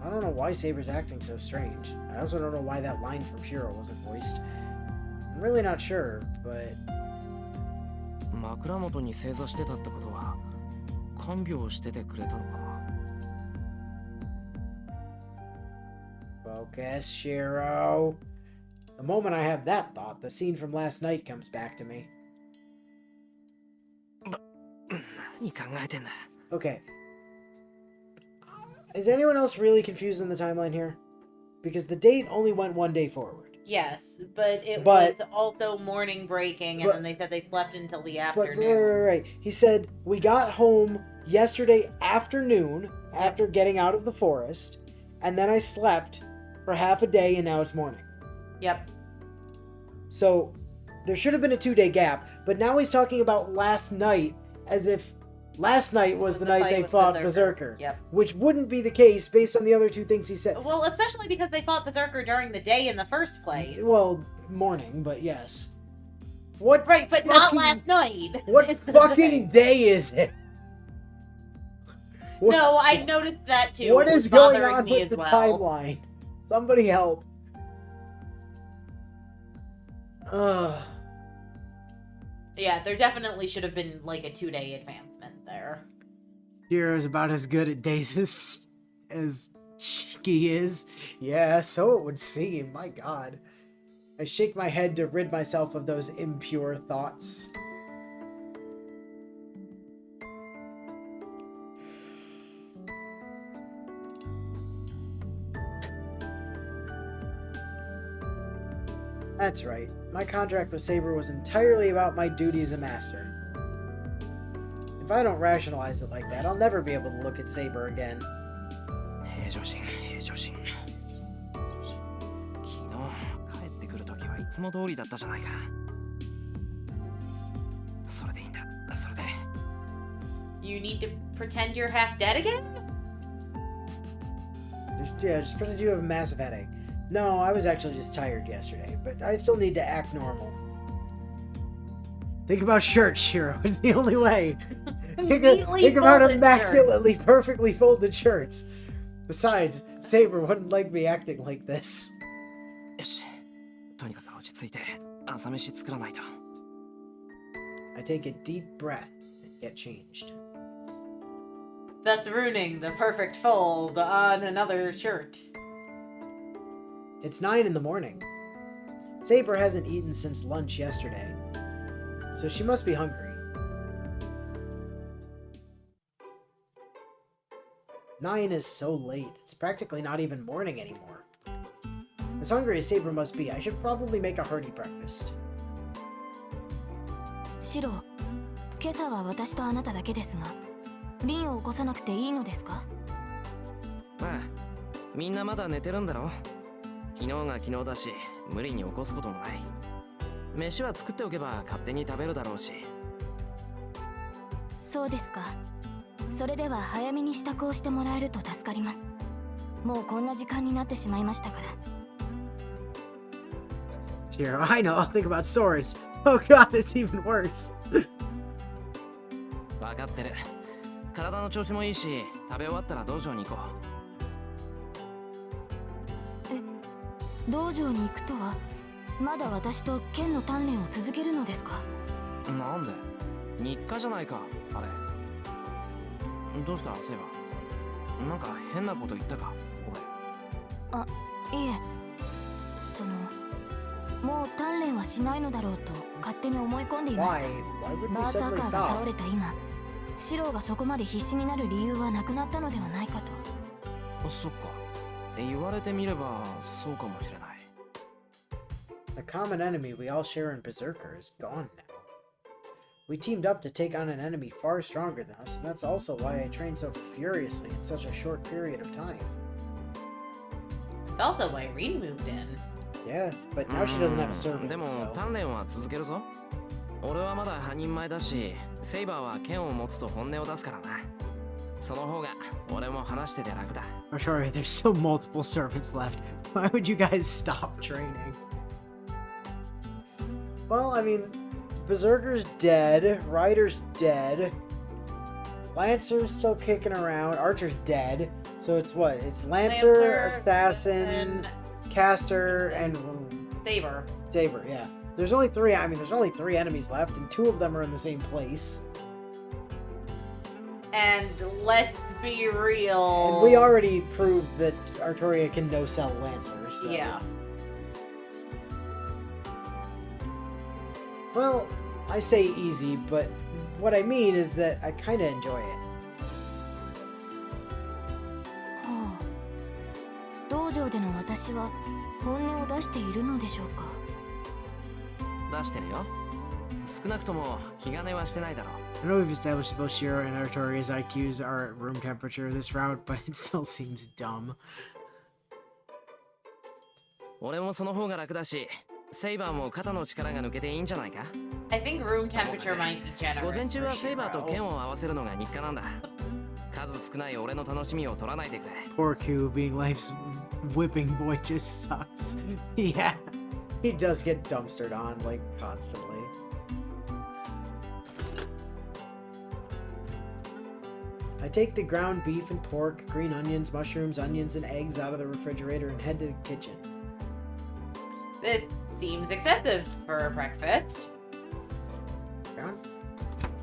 I don't know why Saber's acting so strange. I also don't know why that line from Shiro wasn't voiced. I'm really not sure, but... 枕元に正座してたってことは、看病しててくれたのかな？ Focus, Shiro. The moment I have that thought, the scene from last night comes back to me. 何考えてんだ？ Okay. Is anyone else really confused in the timeline here? Because the date only went one day forward. Yes, but it was also morning breaking, and then they said they slept until the afternoon. Right. He said, we got home yesterday afternoon after getting out of the forest, and then I slept for half a day, and now it's morning. Yep. So, there should have been a 2-day gap, but now he's talking about last night as if last night was the night they fought Berserker. Yep. Which wouldn't be the case based on the other two things he said. Well, especially because they fought Berserker during the day in the first place. Well, morning, but yes. What? Right, but not last night. What fucking day is it? What, no, I noticed that too. What is going on with the timeline? Somebody help. Ugh. Yeah, there definitely should have been like a 2-day advancement there. Shiro's about as good at days as Shiki is. Yeah, so it would seem. My god. I shake my head to rid myself of those impure thoughts. That's right. My contract with Saber was entirely about my duty as a master. If I don't rationalize it like that, I'll never be able to look at Saber again. 平常心平常心。昨日帰ってくる時はいつも通りだったじゃないか。それでいいんだ。それで。You need to pretend you're half dead again? Just pretend you have a massive headache. No, I was actually just tired yesterday, but I still need to act normal. Think about shirts, Shiro. It's the only way. Think about immaculately, perfectly folded shirts. Besides, Saber wouldn't like me acting like this. よし。とにかく落ち着いて朝飯作らないと。I take a deep breath and get changed. Thus ruining the perfect fold on another shirt. It's 9 in the morning. Saber hasn't eaten since lunch yesterday, so she must be hungry. 9 is so late. It's practically not even morning anymore. As hungry as Saber must be, I should probably make a hearty breakfast. シロ、今朝は私とあなただけですが、リンを起こさなくていいのですか？まあ、みんなまだ寝てるんだろ。昨日が昨日だし、無理に起こすこともない。飯は作っておけば勝手に食べるだろうし。そうですか。それでは早めに支度をしてもらえると助かります。もうこんな時間になってしまいましたから。Shiro, I know. I'll think about swords. Oh god, it's even worse. 分かってる。体の調子もいいし、食べ終わったら道場に行こう。道場に行くとは、まだ私と剣の鍛錬を続けるのですか？なんで？日課じゃないか、あれ。どうした、セイバ？なんか変なこと言ったか、俺。あ、いえ。もう鍛錬はしないのだろうと勝手に思い込んでいました。バーサーカーが倒れた今、シローがそこまで必死になる理由はなくなったのではないかと。そっか。言われてみればそうかもしれない。The common enemy we all share in Berserker is gone now. We teamed up to take on an enemy far stronger than us, and that's also why I trained so furiously in such a short period of time. It's also why Reed moved in. Yeah, but now she doesn't have a servant, でも so... 鍛錬は続けるぞ。俺はまだ半人前だし、セイバーは剣を持つと本音を出すからな。その方が俺も話してて楽だ。Oh, sorry, there's still multiple servants left. Why would you guys stop training? Well, I mean, Berserker's dead, Rider's dead, Lancer's still kicking around, Archer's dead. So it's what? It's Lancer, Assassin, Caster, and Saber. Saber, yeah. There's only three. I mean, there's only 3 enemies left, and 2 of them are in the same place. And let's be real. And we already proved that Artoria can no-sell Lancers. So. Yeah. Well, I say easy, but what I mean is that I kind of enjoy it. はあ、道場での私は本音を出しているのでしょうか。出してるよ。少なくとも気兼ねはしてないだろう。I know we've established both Shiro and Artoria's IQs are at room temperature this route, but it still seems dumb. 俺もその方が楽だし、セイバーも肩の力が抜けていいんじゃないか？ I think room temperature might be generous. 午前中は for セイバーと Shiro. 剣を合わせるのが日課なんだ。数少ない俺の楽しみを取らないでくれ。Poor Q being life's whipping boy just sucks. Yeah, he does get dumpstered on, like, constantly. I take the ground beef and pork, green onions, mushrooms, onions, and eggs out of the refrigerator and head to the kitchen. This seems excessive for a breakfast.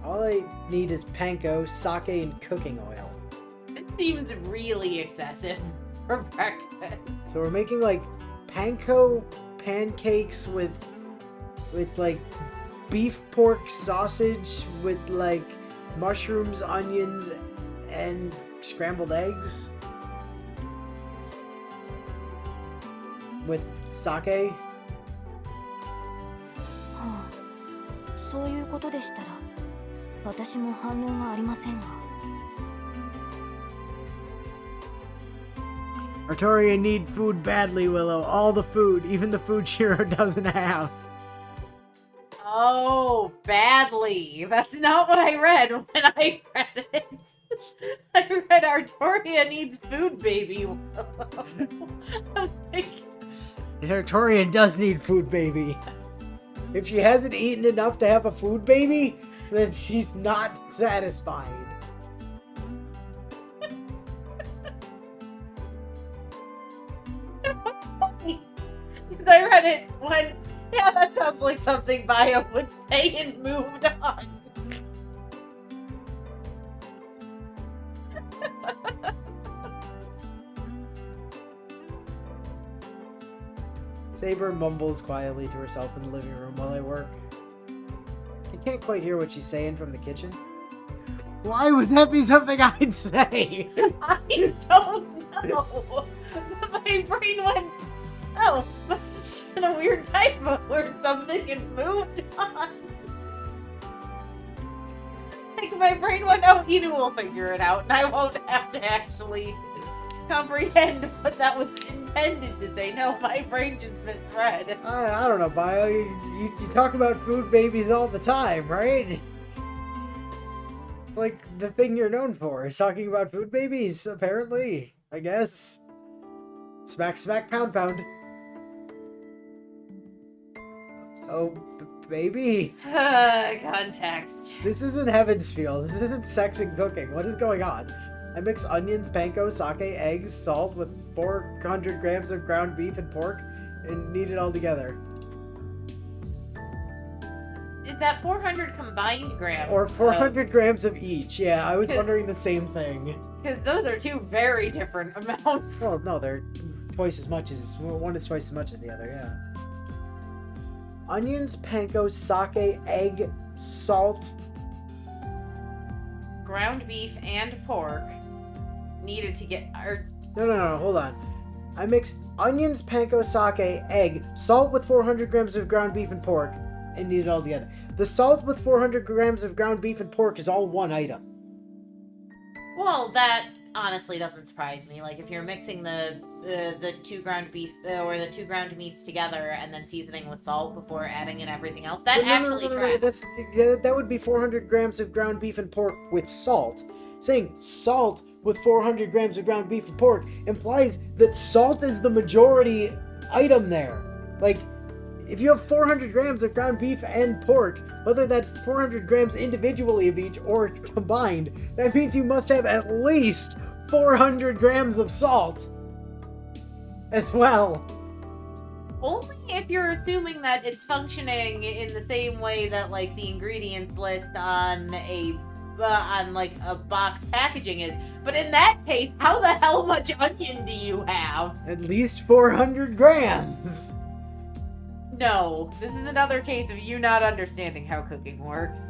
All I need is panko, sake, and cooking oil. It seems really excessive for breakfast. So we're making like panko pancakes with like beef pork sausage with like mushrooms, onions, and scrambled eggs with sake. そういうことでしたら私も反論はありませんが。 Artorian need food badly, Willow. All the food, even the food Shiro doesn't have. Oh, badly. That's not what I read when I read it. I read Artoria needs food, baby. I'm like, Artorian does need food baby. If she hasn't eaten enough to have a food baby, then she's not satisfied. because I read it when, yeah, that sounds like something Bio would say and moved on. Saber mumbles quietly to herself in the living room while I work. I can't quite hear what she's saying from the kitchen. Why would that be something I'd say? I don't know. My brain went, oh, must have just been a weird typo or something and moved on. Like, my brain went, oh, Inu will figure it out and I won't have to actually comprehend what that was intended to say. No, my brain just misread. I don't know, Bio. You talk about food babies all the time, right? It's like the thing you're known for is talking about food babies, apparently. I guess. Smack, smack, pound, pound. Oh, baby. Context. This isn't Heaven's Feel. This isn't sex and cooking. What is going on? I mix onions, panko, sake, eggs, salt with 400 grams of ground beef and pork and knead it all together. Is that 400 combined grams? Or 400 grams of each. Yeah, I was wondering the same thing. Because those are two very different amounts. Well, no, they're twice as much as... One is twice as much as the other, yeah. Onions, panko, sake, egg, salt. Ground beef and pork needed to get... No, hold on. I mix onions, panko, sake, egg, salt with 400 grams of ground beef and pork, and knead it all together. The salt with 400 grams of ground beef and pork is all one item. Well, that honestly doesn't surprise me. Like, if you're mixing the two ground beef or the two ground meats together and then seasoning with salt before adding in everything else, that tracks. That would be 400 grams of ground beef and pork with salt. Saying salt with 400 grams of ground beef and pork implies that salt is the majority item there. Like, if you have 400 grams of ground beef and pork, whether that's 400 grams individually of each or combined, that means you must have at least 400 grams of salt as well. Only if you're assuming that it's functioning in the same way that, like, the ingredients list on a box packaging is. But in that case, how the hell much onion do you have? At least 400 grams. No, this is another case of you not understanding how cooking works.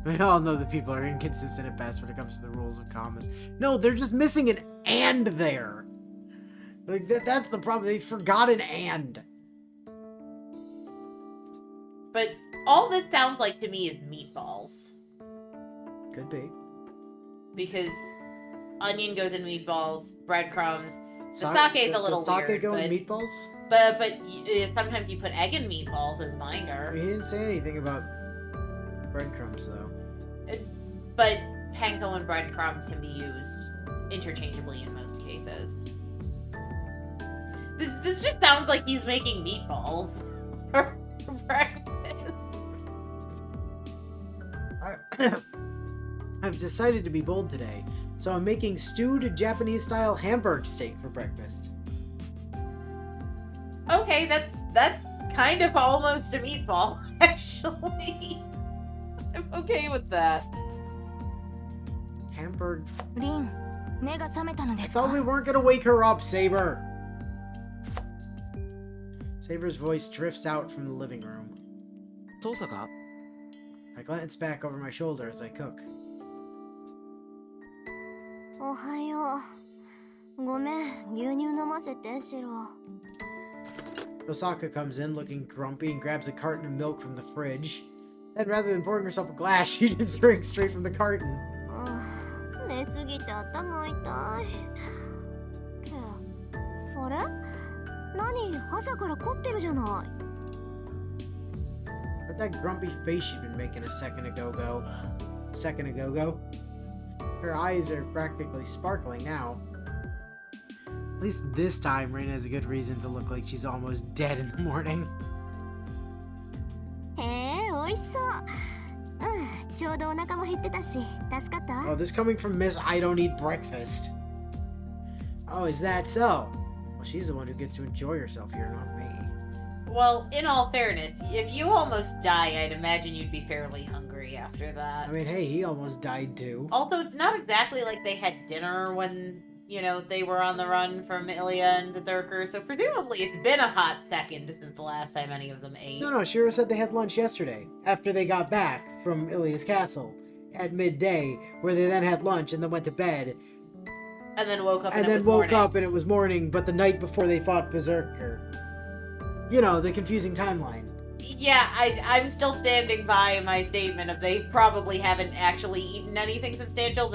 We all know that people are inconsistent at best when it comes to the rules of commas. No, they're just missing an and there. Like, that's the problem. They forgot an and. But all this sounds like to me is meatballs. Could be. Because onion goes in meatballs, breadcrumbs. The Sake is a little does sake weird, go but, in meatballs? but sometimes you put egg in meatballs as I binder. mean, he didn't say anything about breadcrumbs, though. But panko and breadcrumbs can be used interchangeably in most cases. This just sounds like he's making meatballs for breakfast. I've decided to be bold today, so I'm making stewed Japanese-style Hamburg steak for breakfast. Okay, that's kind of almost a meatball, actually. I'm okay with that. Hamburg. リン、目が覚めたので I すか? thought we weren't gonna wake her up, Saber. Saber's voice drifts out from the living room. 父さか? I glance back over my shoulder as I cook. おはよう。ごめん、牛乳飲ませて、シロ。Osaka comes in looking grumpy and grabs a carton of milk from the fridge. Then rather than pouring herself a glass, she just drinks straight from the carton. 寝すぎて頭痛い。あれ？何？朝から凝ってるじゃない。Where'd that grumpy face she'd been making a second ago go? Her eyes are practically sparkling now. At least this time, Raina has a good reason to look like she's almost dead in the morning. へえ、美味しそう。うん、ちょうどお腹も減ってたし、助かったわ。 Oh, this coming from Miss I don't eat breakfast. Oh, is that so? Well, she's the one who gets to enjoy herself here, not me. Well, in all fairness, if you almost die, I'd imagine you'd be fairly hungry after that. I mean, hey, he almost died too. Also, it's not exactly like they had dinner when, you know, they were on the run from Ilya and Berserker, so presumably it's been a hot second since the last time any of them ate. No, Shiro said they had lunch yesterday, after they got back from Ilya's castle, at midday, where they then had lunch and then went to bed. And then woke up and then woke up and it was morning, but the night before they fought Berserker. You know, the confusing timeline. Yeah, I'm still standing by my statement of they probably haven't actually eaten anything substantial,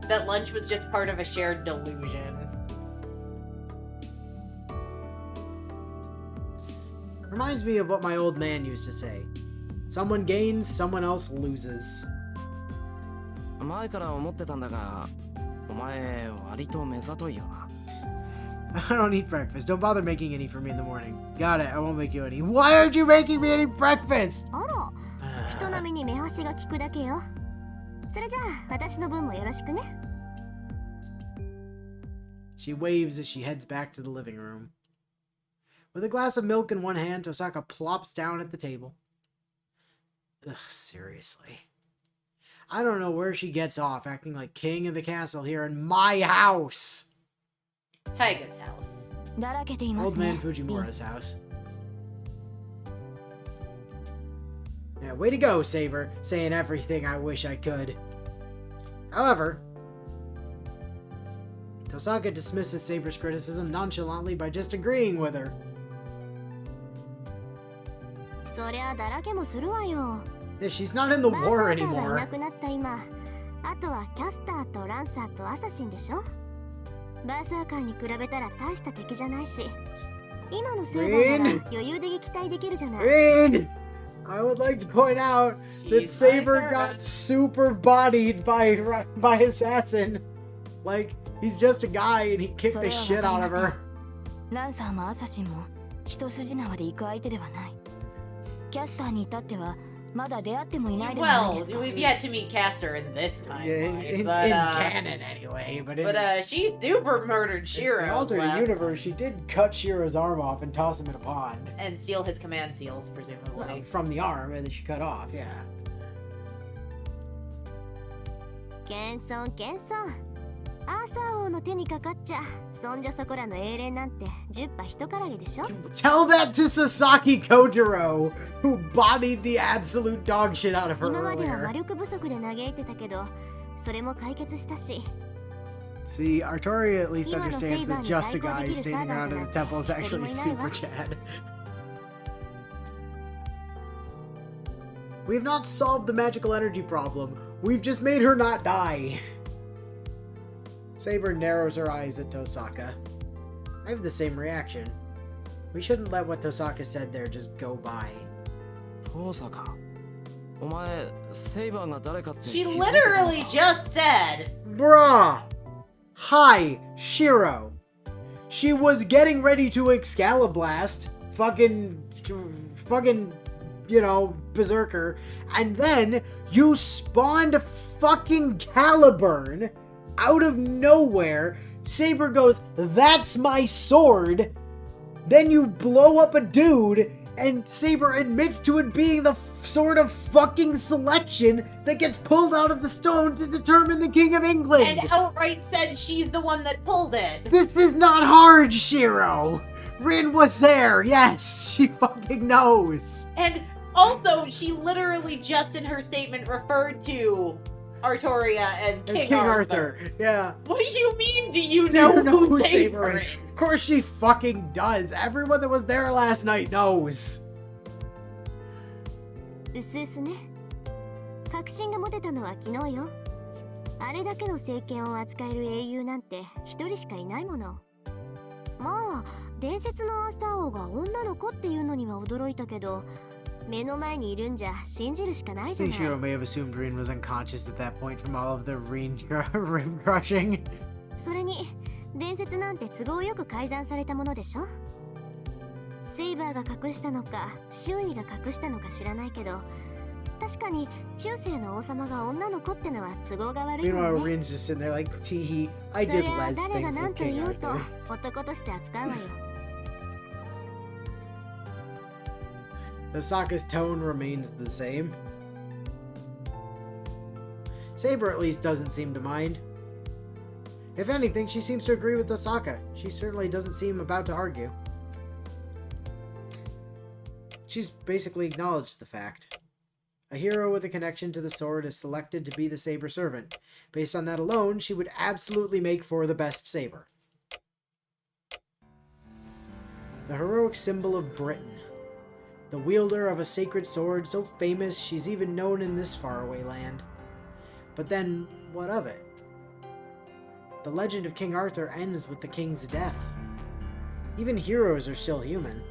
that lunch was just part of a shared delusion. Reminds me of what my old man used to say. Someone gains, someone else loses. 前から思ってたんだが、お前割と目ざといよな。I don't eat breakfast. Don't bother making any for me in the morning. Got it. I won't make you any. Why aren't you making me any breakfast? あら、人並みに目端が利くだけよ。それじゃあ、私の分もよろしくね。She waves as she heads back to the living room. With a glass of milk in one hand, Tosaka plops down at the table. Ugh, seriously. I don't know where she gets off acting like king of the castle here in my house. Taiga's house. Old man Fujimura's house. Yeah, way to go, Saber, saying everything I wish I could. However, Tosaka dismisses Saber's criticism nonchalantly by just agreeing with her. そりゃだらけもするわよ。 Yeah, she's not in the war バーサーカーがい anymore. なくなった今、あとはキャスターとランサーとアサシンでしょ。バーサーカーに比べたら大した敵じゃないし、今のセーバーなら余裕で撃退できるじゃない。Rain! I would like to point out that Saber got super bodied by Assassin. Like, he's just a guy and he kicked the shit out of her. ランサーもアサシンも一筋縄で行く相手ではない。キャスターに至ってはまだ出会ってもいないではないですか。 Well, we've yet to meet Caster in this timeline, in but canon anyway. But she super murdered Shiro. In the alternate universe, she did cut Shiro's arm off and toss him in a pond. And steal his command seals, presumably. Well, from the arm that she cut off, yeah. 謙遜謙遜。アーサー王の手にかかっちゃ、そんじょそこらの英霊なんて10羽一からげでしょ。 Tell that to Sasaki Kojiro, who bodied the absolute dog shit out of her 今までは earlier. 魔力不足で嘆いてたけど、それも解決したし。 See, Artori at least understands that just a guy standing around in the temple is actually super Chad. We have not solved the magical energy problem. We've just made her not die. Saber narrows her eyes at Tosaka. I have the same reaction. We shouldn't let what Tosaka said there just go by. Tosaka, お前セイバーが誰かって She literally just said, Bruh! Hi, Shiro. She was getting ready to Excaliblast. Fucking, you know, Berserker. And then you spawned fucking Caliburn out of nowhere. Saber goes, "That's my sword." Then you blow up a dude, and Saber admits to it being the sort of fucking selection that gets pulled out of the stone to determine the King of England. and outright said she's the one that pulled it. This is not hard, Shiro. Rin was there. Yes, she fucking knows. And also, she literally just in her statement referred to Artoria as King, Arthur. Yeah. What do you mean, do you know who Saber is? Of course she fucking does. Everyone that was there last night knows. うすうすね。確信が持てたのは昨日よ。あれだけの政権を扱える英雄なんて一人しかいないもの。まあ伝説のアーサー王が女の子っていうのには驚いたけど、目の前にいるんじゃ信じるしかないじゃない。 Hiro may have assumed Rin was unconscious at that point from all of the rim crushing. それに伝説なんて都合よく改ざんされたものでしょ。セイバーが隠したのか周囲が隠したのか知らないけど、確かに中世の王様が女の子ってのは都合が悪いも Meanwhile, んね。 Rin's just sitting there like, tee I そ did れは les 誰が things 何 with と King 言おうと Arthur. 男として扱うわよ。 Osaka's tone remains the same. Saber at least doesn't seem to mind. If anything, she seems to agree with Osaka. She certainly doesn't seem about to argue. She's basically acknowledged the fact. A hero with a connection to the sword is selected to be the saber servant. Based on that alone, she would absolutely make for the best saber. The heroic symbol of Britain. The wielder of a sacred sword so famous she's even known in this faraway land. But then, what of it? The legend of King Arthur ends with the king's death. Even heroes are still human.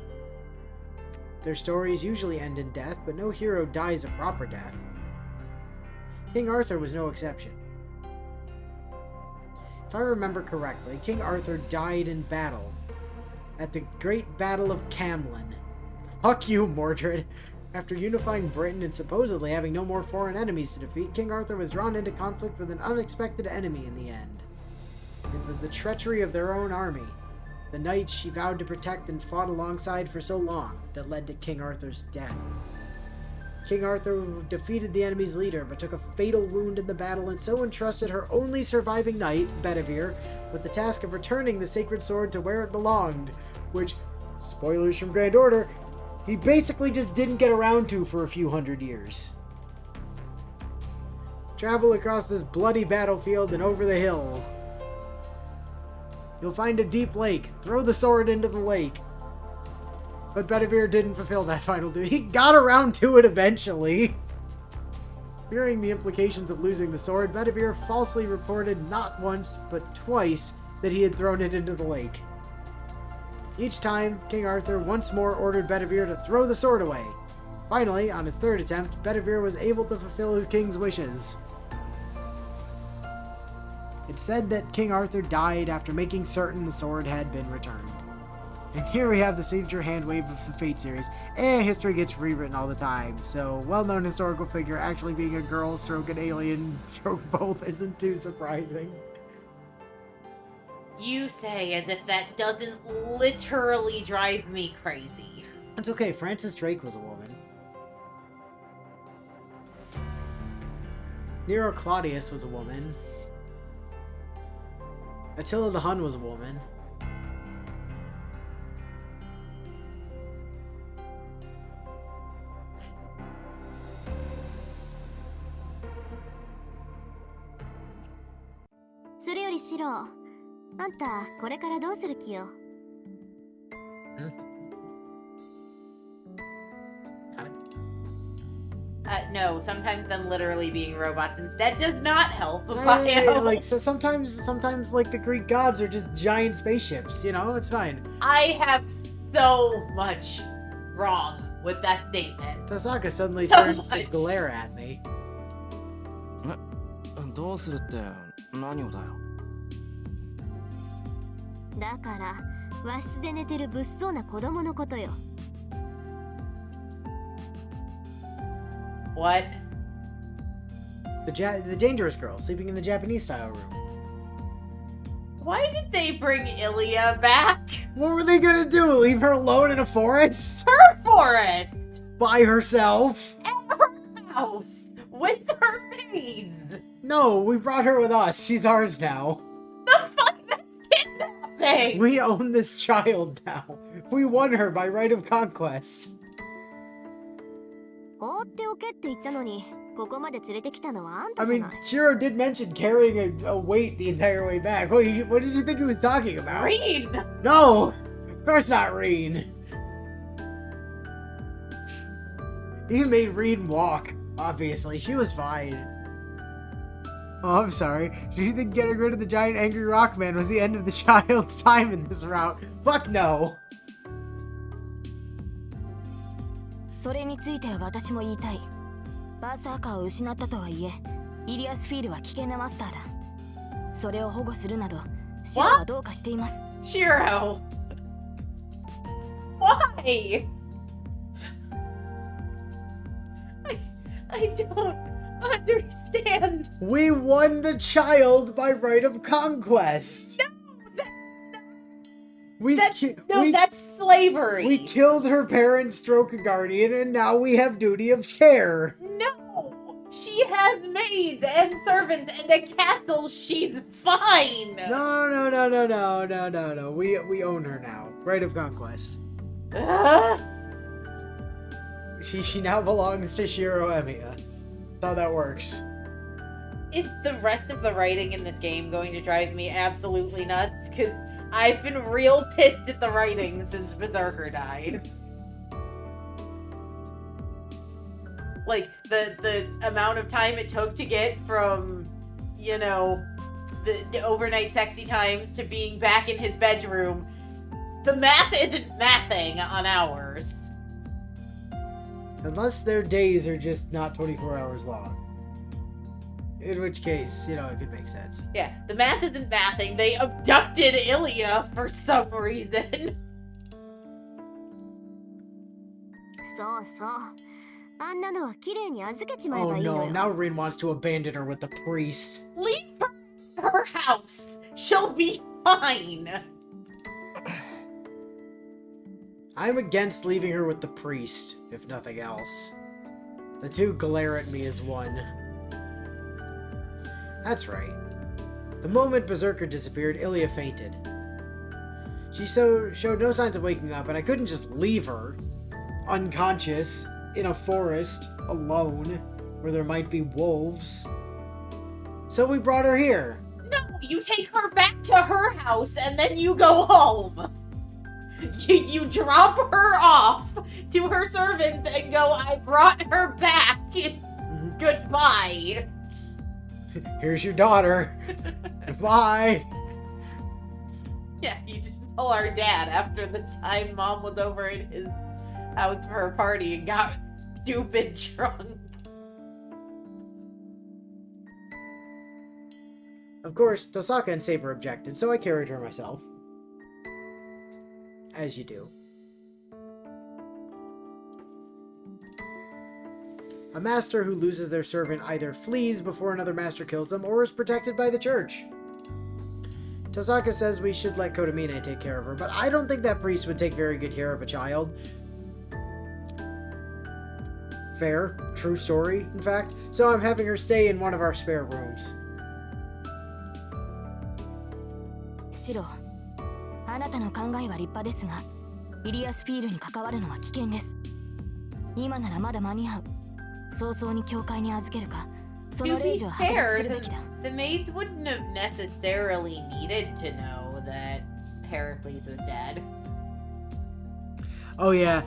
Their stories usually end in death, but no hero dies a proper death. King Arthur was no exception. If I remember correctly, King Arthur died in battle at the Great Battle of Camlin. Fuck you, Mordred. After unifying Britain and supposedly having no more foreign enemies to defeat, King Arthur was drawn into conflict with an unexpected enemy in the end. It was the treachery of their own army, the knights she vowed to protect and fought alongside for so long, that led to King Arthur's death. King Arthur defeated the enemy's leader, but took a fatal wound in the battle and so entrusted her only surviving knight, Bedivere, with the task of returning the sacred sword to where it belonged, which, spoilers from Grand Order, he basically just didn't get around to for a few hundred years. Travel across this bloody battlefield and over the hill. You'll find a deep lake. Throw the sword into the lake. But Bedivere didn't fulfill that final duty. He got around to it eventually. Fearing the implications of losing the sword, Bedivere falsely reported not once, but twice, that he had thrown it into the lake. Each time, King Arthur once more ordered Bedivere to throw the sword away. Finally, on his third attempt, Bedivere was able to fulfill his king's wishes. It's said that King Arthur died after making certain the sword had been returned. And here we have the signature handwave of the Fate series. History gets rewritten all the time, so well-known historical figure actually being a girl stroke an alien stroke both isn't too surprising. You say as if that doesn't literally drive me crazy. It's okay, Francis Drake was a woman. Nero Claudius was a woman. Attila the Hun was a woman. No, sometimes them literally being robots instead does not help. Like, so sometimes like the Greek gods are just giant spaceships, you know? It's fine. I have so much wrong with that statement. Tosaka suddenly So turns to much. glare at me. どうするって何をだよ。だから和室で寝てる物騒な子供のことよ。 What? The dangerous girl sleeping in the Japanese style room. Why did they bring Ilya back? What were they gonna do? Leave her alone in a forest? Her forest! By herself? At her house! With her maids! No, we brought her with us. She's ours now. The fuck? That's kidnapping! We own this child now. We won her by right of conquest. 放っておけって言ったのにここまで連れてきたのはあんた I じゃ mean, ない Shiro did mention carrying a weight the entire way back. What did you think he was talking about? Green! No! Of course not Reen. He made Reen walk, obviously. She was fine. Oh, I'm sorry. Do you think getting rid of the giant angry rock man was the end of the child's time in this route? Fuck no! それについては私も言いたい。バーサーカーを失ったとはいえ、イリアスフィールは危険なマスターだ。それを保護するなど、シロはどうかしています。 Shiro! Why? I don't understand. We won the child by right of conquest! That's slavery. We killed her parents, stroke a guardian, and now we have duty of care. No! She has maids and servants and a castle. She's fine. No. We own her now. Right of conquest. She now belongs to Shiro Emiya. That's how that works. Is the rest of the writing in this game going to drive me absolutely nuts? Because I've been real pissed at the writing since Berserker died. Like, the amount of time it took to get from, you know, the overnight sexy times to being back in his bedroom. The math isn't mathing on hours. Unless their days are just not 24 hours long. In which case, you know, it could make sense. Yeah, the math isn't mathing. They abducted Ilya for some reason. そうそう。あんなのは綺麗に預けちまえ Oh ばいいの no, よ。 now Rin wants to abandon her with the priest. Leave her in her house. She'll be fine. I'm against leaving her with the priest, if nothing else. The two glare at me as one. That's right. The moment Berserker disappeared, Ilya fainted. She showed no signs of waking up, and I couldn't just leave her, unconscious, in a forest, alone, where there might be wolves. So we brought her here. No, you take her back to her house and then you go home. You drop her off to her servant and go, I brought her back. Goodbye. Here's your daughter. Bye. Yeah, you just pull our dad after the time Mom was over at his house for a party and got stupid drunk. Of course, Tosaka and Saber objected, so I carried her myself. As you do. A master who loses their servant either flees before another master kills them or is protected by the church. Tosaka says we should let Kotomine take care of her, but I don't think that priest would take very good care of a child. Fair. True story, in fact. So I'm having her stay in one of our spare rooms. シロ、あなたの考えは立派ですが、イリアスフィールに関わるのは危険です。今ならまだ間に合う。早々に教会に預けるか、そ To の令 be 状を剥奪するべ fair, きだ。 the maids wouldn't have necessarily needed to know that Heracles was dead. Oh yeah,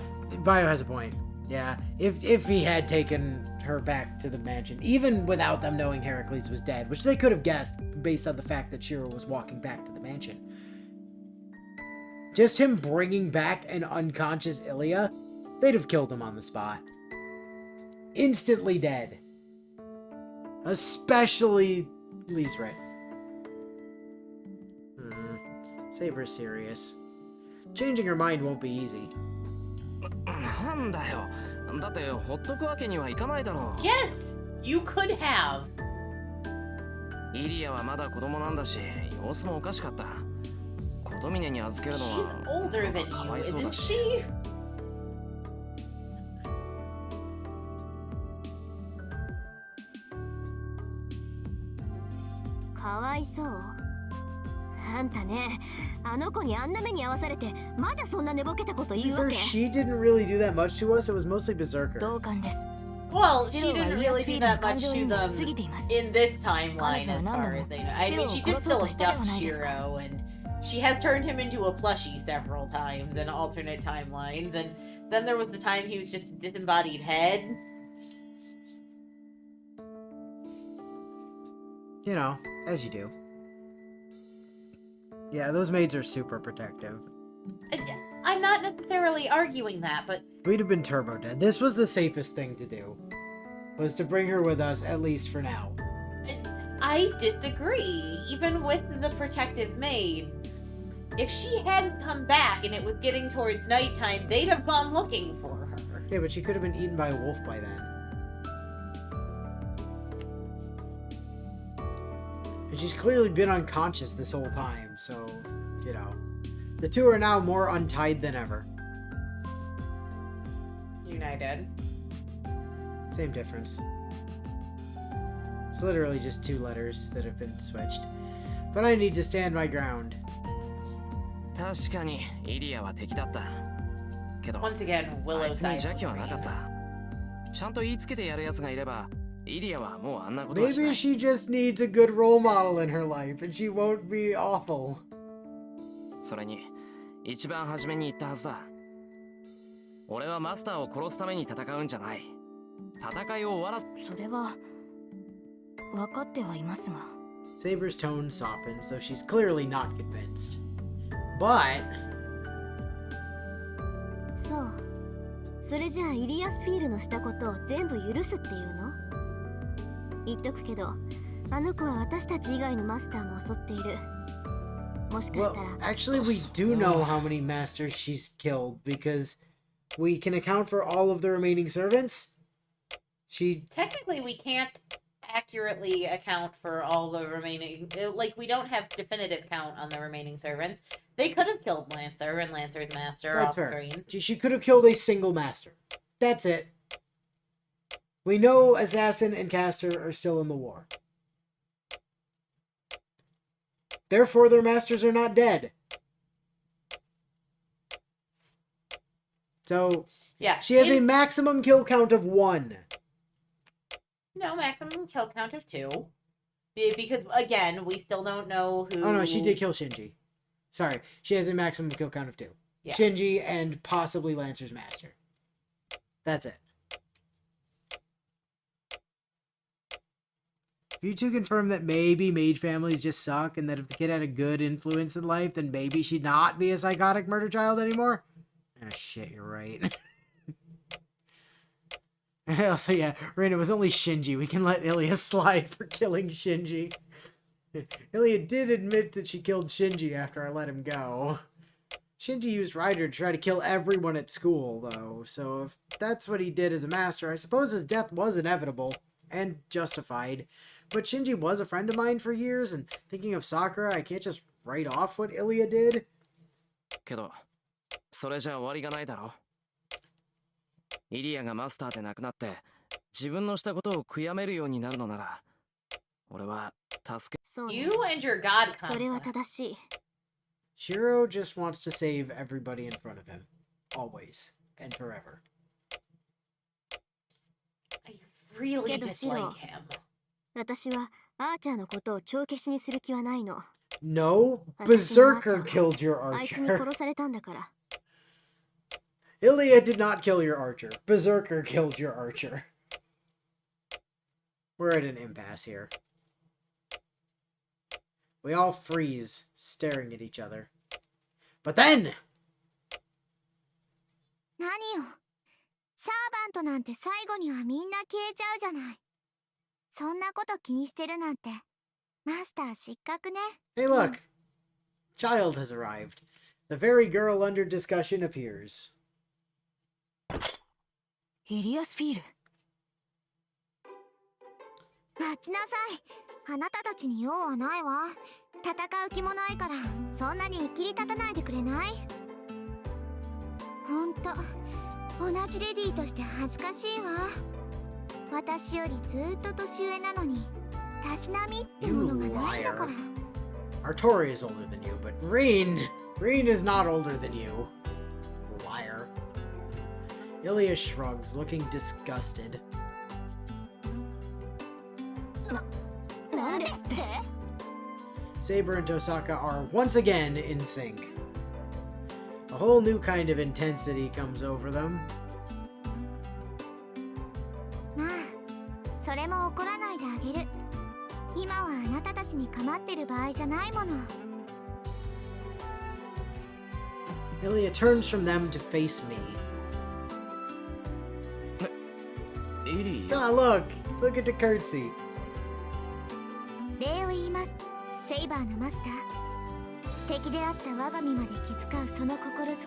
Bio has a point. Yeah, if he had taken her back to the mansion, even without them knowing Heracles was dead, which they could have guessed based on the fact that Shiro was walking back to the mansion. Just him bringing back an unconscious Ilya, they'd have killed him on the spot. Instantly dead. Especially Lisret. Saber's serious. Changing her mind won't be easy. なんだよ。だってほっとくわけにはいかないだろう。 Yes, you could have. イリアはまだ子供なんだし、様子もおかしかった。琴峰に預けるの She's は older than か you, わいそうだ isn't し。 she? かわいそう。あんたね、あの子にあんな目に遭わされて、まだそんな寝ぼけたこと言うわ For け。 she didn't really do that much to us, it was mostly Berserker. 同感です。Well, she シロは didn't イリア really スフィ do ールの that 感 much 情 to 移入し them すぎています in this timeline, 彼女は as 何度 far も as they know. I シロ mean, を she 殺 did そう still としたで adopt はないですか Shiro, and she has turned him into a plushie several times in alternate timelines, and then there was the time he was just a disembodied head. You know, as you do. Yeah, those maids are super protective. I'm not necessarily arguing that, but We'd have been turbo dead. This was the safest thing to do. Was to bring her with us, at least for now. I disagree. Even with the protective maids, if she hadn't come back and it was getting towards nighttime, they'd have gone looking for her. Yeah, but she could have been eaten by a wolf by then. And she's clearly been unconscious this whole time, so, you know. The two are now more untied than ever. United. Same difference. It's literally just 2 letters that have been switched. But I need to stand my ground. 確かにイリアは敵だったけど Once again, あい Willow's つに side 邪気はなかったちゃんと言いつけてやるやつがいればイリアはもうあんなことはしな Maybe い she just needs a good role model in her life and she won't be awful. それに一番初めに言ったはずだ俺はマスターを殺すために戦うんじゃない戦いを終わらすそれは分かってはいますが Saber's tone softens, though she's clearly not convinced. But そうそれじゃあイリアスフィールのしたことを全部許すっていうの言っとくけどあの子は私たち以外のマスターも襲っているもしかした well, ら actually, we do know how many masters she's killed because we can account for all of the remaining servants. She Technically, we can't accurately account for all the remaining. Like, we don't have definitive count on the remaining servants. They could have killed Lancer and Lancer's master That's off fair. screen. She could have killed a single master. That's it. We know Assassin and Caster are still in the war. Therefore, their masters are not dead. So, Yeah. she has a maximum kill count of 1. No, maximum kill count of 2. Because, again, we still don't know who... Oh no, she did kill Shinji. Sorry, she has a maximum kill count of 2. Yeah. Shinji and possibly Lancer's master. That's it. You two confirm that maybe mage families just suck, and that if the kid had a good influence in life, then maybe she'd not be a psychotic murder child anymore? Ah, shit, you're right. Also, yeah, Rain, it was only Shinji. We can let Ilya slide for killing Shinji. Ilya did admit that she killed Shinji after I let him go. Shinji used Ryder to try to kill everyone at school, though, so if that's what he did as a master, I suppose his death was inevitable and justified. But Shinji was a friend of mine for years, and thinking of Sakura, I can't just write off what Ilya did. けどそれじゃ終わりがないだろイリアがマスターで亡くなって自分のしたことを悔やめるようになるのなら俺は助けそうね You and your god それは concept. 正しい Shiro just wants to save everybody in front of him. Always. And forever. I really けどシロ dislike him. 私はアーチャーのことを帳消しにする気はないの No, 私のアーチャ Berserker ー killed your はあいつに archer. 殺されたんだから Ilya did not kill your archer. Berserker killed your archer. We're at an impasse here. We all freeze, staring at each other. But then! 何よサーバントなんて最後にはみんな消えちゃうじゃないそんなこと気にしてるなんてマスター失格ね Hey, look! Child has arrived. The very girl under discussion appears. イリアスフィール待ちなさいあなたたちに用はないわ戦う気もないからそんなにいきり立たないでくれないほんと同じレディーとして恥ずかしいわ私よりずっと年上なのにたしなみってものがないんだから Artori is older than you, but Reen is not older than you. Liar. Ilya shrugs, looking disgusted. Saber and Tosaka are once again in sync. A whole new kind of intensity comes over them. まあそれも怒らないであげる。今はあなたたちに構ってる場合じゃないもの。 Ilya turns from them to face me. イリー Ah, look! Look at the curtsy. 礼を言います。セイバーのマスター。敵であった我が身まで気遣うその心遣い。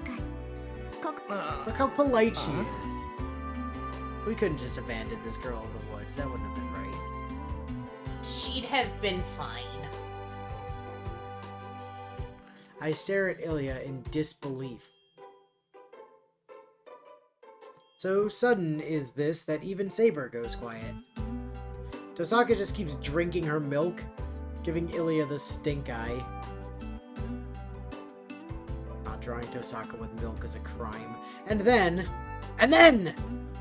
Look how polite she is. We couldn't just abandon this girl in the woods. That wouldn't have been right. She'd have been fine. I stare at Ilya in disbelief. So sudden is this that even Saber goes quiet. Tosaka just keeps drinking her milk, giving Ilya the stink eye. Not drawing Tosaka with milk is a crime. And then...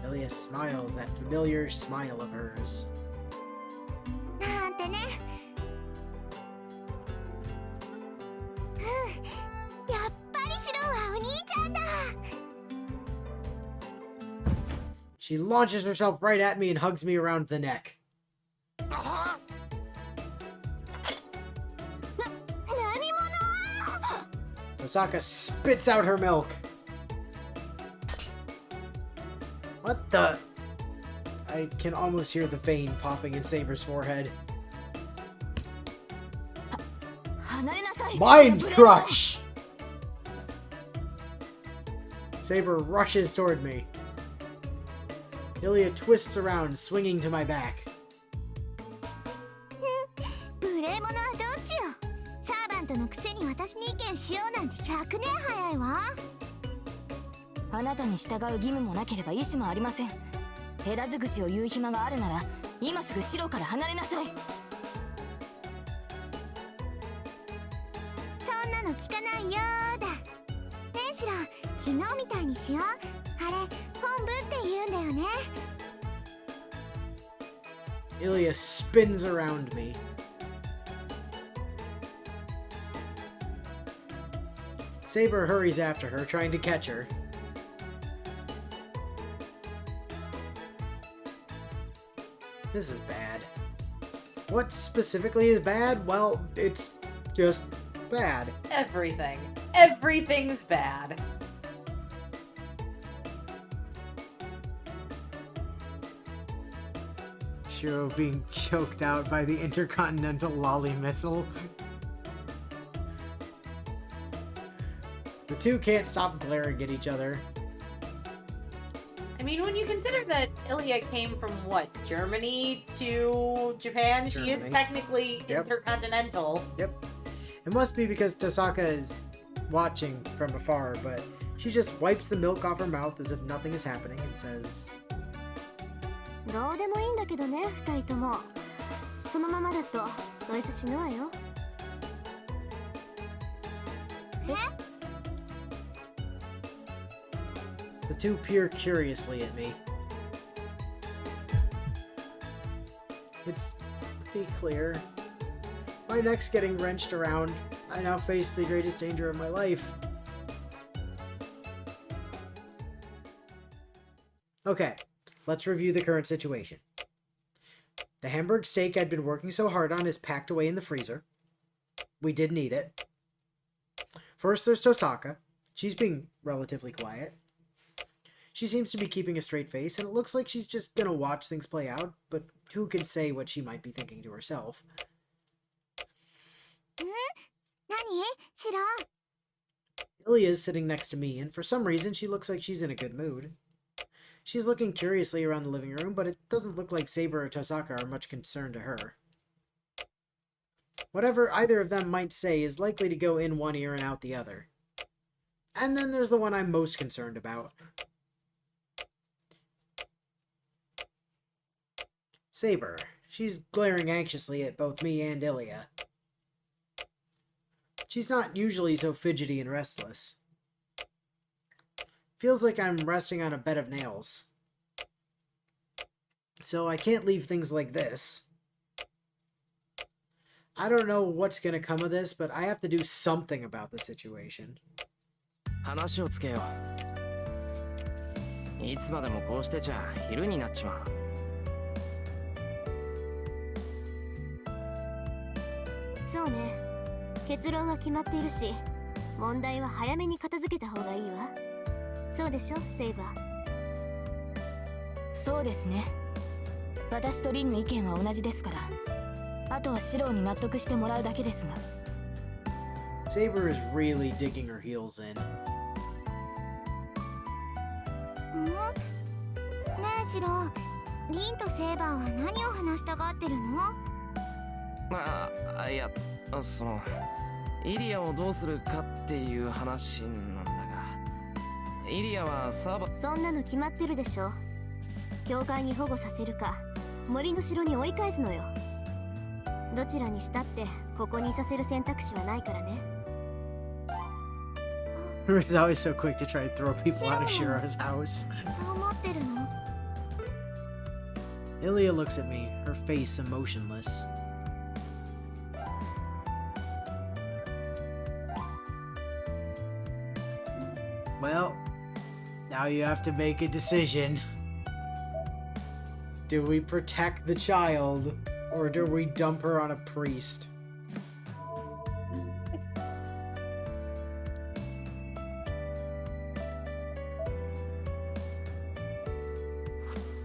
Ilya smiles that familiar smile of hers. なんてね。やっぱりシロはお兄ちゃんだ。 She launches herself right at me and hugs me around the neck. 何者？ Tosaka spits out her milk. What the? I can almost hear the vein popping in Saber's forehead. 離れなさい。 Mind crush! Saber rushes toward me. Ilya twists around, swinging to my back. 無礼者はどっちよ。サーバントのくせに私に意見しようなんて100年早いわ。あなたに従う義務もなければ意思もありません。減らず口を言う暇があるなら今すぐ城から離れなさい。そんなの聞かないよーだ。ねえシロ、昨日みたいにしよう。あれ、本部って言うんだよね。 Ilya spins around me. Saber hurries after her, trying to catch her. This is bad. What specifically is bad? Well, it's just bad. Everything. Everything's bad. Shiro being choked out by the intercontinental lolly missile. The two can't stop glaring at each other. I mean, when you consider that Ilya came from, what, Germany to Japan? She Germany. is technically Yep. intercontinental. Yep. It must be because Tosaka is watching from afar, but she just wipes the milk off her mouth as if nothing is happening and says, どうでもいいんだけどね、二人とも。そのままだとそいつ死ぬわよ。え？ The two peer curiously at me. It's pretty clear. My neck's getting wrenched around. I now face the greatest danger of my life. Okay, let's review the current situation. The Hamburg steak I'd been working so hard on is packed away in the freezer. We didn't eat it. First, there's Tosaka. She's being relatively quiet. She seems to be keeping a straight face, and it looks like she's just gonna watch things play out, but who can say what she might be thinking to herself? 何？シロ？ Ilya's sitting next to me, and for some reason she looks like she's in a good mood. She's looking curiously around the living room, but it doesn't look like Saber or Tosaka are much concerned to her. Whatever either of them might say is likely to go in one ear and out the other. And then there's the one I'm most concerned about. Saber. She's glaring anxiously at both me and Ilya. She's not usually so fidgety and restless. Feels like I'm resting on a bed of nails. So I can't leave things like this. I don't know what's gonna come of this, but I have to do something about the situation. 話をつけよう。いつまでもこうしてちゃ昼になっちまう。そうね。結論は決まっているし、問題は早めに片付けた方がいいわ。そうでしょ、セイバー。そうですね。私とリンの意見は同じですから、あとはシローに納得してもらうだけですが。Saber is really digging her heels in. ねえシロー、リンとセイバーは何を話したがってるの？いや、そのイリアをどうするかっていう話なんだが、イリアはサーバー。そんなの決まってるでしょ。教会に保護させるか、森の城に追い返すのよ。どちらにしたってここにいさせる選択肢はないからね。He's always so quick to try to throw people out of Shiro's house. そう思ってるの？ Ilya looks at me, her face emotionless. Well, now you have to make a decision. Do we protect the child, or do we dump her on a priest?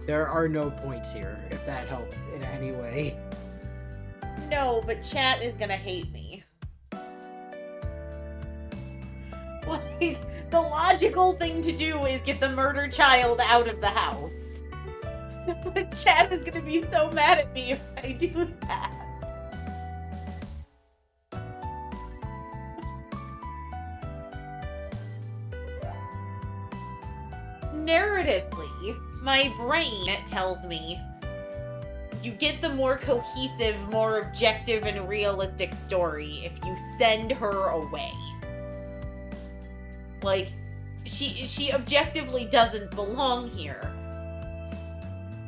There are no points here, if that helps in any way. No, but chat is gonna hate me. Like, the logical thing to do is get the murdered child out of the house. But chat is gonna be so mad at me if I do that. Narratively, my brain tells me you get the more cohesive, more objective, and realistic story if you send her away. Like, she objectively doesn't belong here.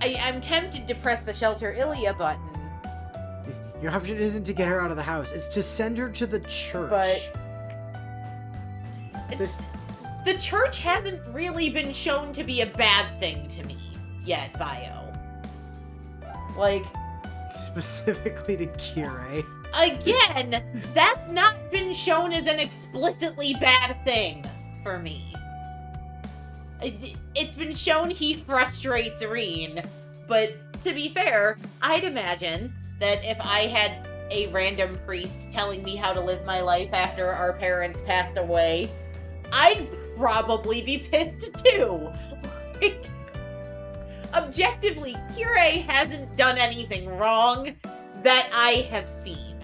I'm tempted to press the Shelter Ilya button. Your option isn't to get her out of the house, it's to send her to the church. But This... the church hasn't really been shown to be a bad thing to me yet, Bio. Like, Specifically to Kirei. again, that's not been shown as an explicitly bad thing for me. It's been shown he frustrates Reen, but to be fair, I'd imagine that if I had a random priest telling me how to live my life after our parents passed away, I'd probably be pissed too. Like, objectively, Kirei hasn't done anything wrong that I have seen.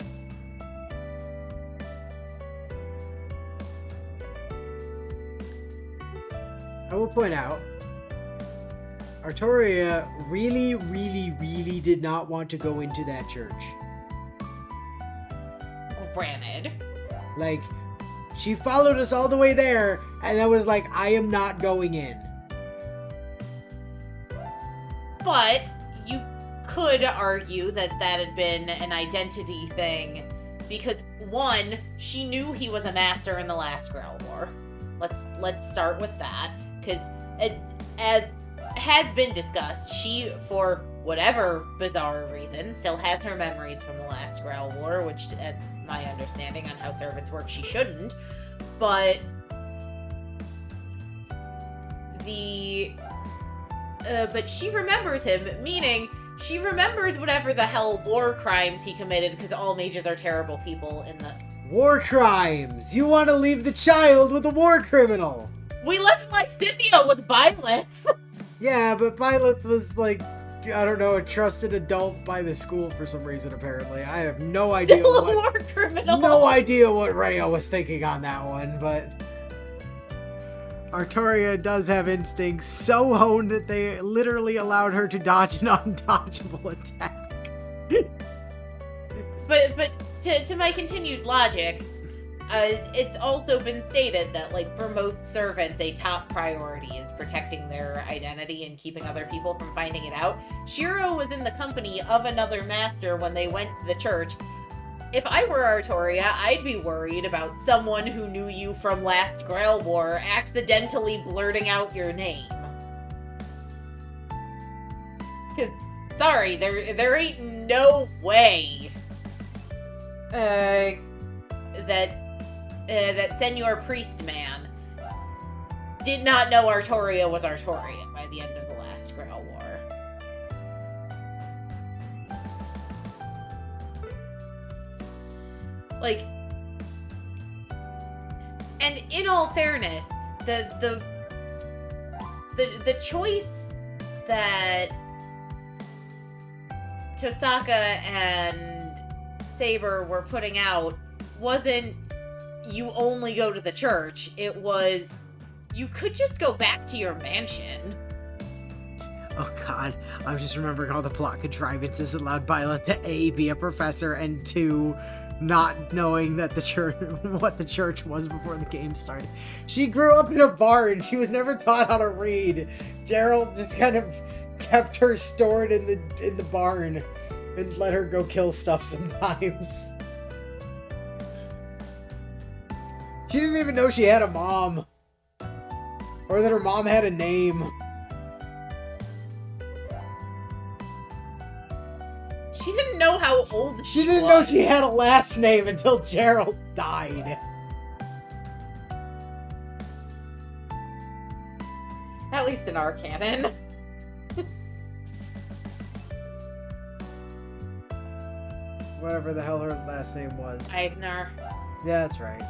I will point out, Artoria really did not want to go into that church. Granted. Like, she followed us all the way there, and then was like, I am not going in. But you could argue that that had been an identity thing, because one, she knew he was a master in the last Growl War. Let's start with that, because as has been discussed, she, for whatever bizarre reason, still has her memories from the last Growl War, which, as my understanding on how servants work, she shouldn't. But but she remembers him, meaning she remembers whatever the hell war crimes he committed, because all mages are terrible people in the... War crimes! You want to leave the child with a war criminal! We left Lysithia with Byleth! Yeah, but Byleth was like, I don't know, a trusted adult by the school for some reason, apparently. I have no idea Still a what... war criminal! No idea what Rhea was thinking on that one, but... Artoria does have instincts so honed that they literally allowed her to dodge an undodgeable attack. But to my continued logic, it's also been stated that, like, for most servants, a top priority is protecting their identity and keeping other people from finding it out. Shiro was in the company of another master when they went to the church. if I were Artoria, I'd be worried about someone who knew you from last Grail War accidentally blurting out your name. Because, sorry, there ain't no way that Senor Priestman did not know Artoria was Artoria by the end of the last Grail War. Like, and in all fairness, the choice that Tosaka and Saber were putting out wasn't you only go to the church. It was you could just go back to your mansion. Oh god, I'm just remembering all the plot contrivances that allowed Violet to A, be a professor, and 2, not knowing that the church, what the church was before the game started. She grew up in a barn. She was never taught how to read. Gerald just kind of kept her stored in the barn and let her go kill stuff sometimes. She didn't even know she had a mom. Or that her mom had a name. She didn't know how old she She didn't was. know she had a last name until Gerald died. At least in our canon. Whatever the hell her last name was. Eisner. Yeah, that's right.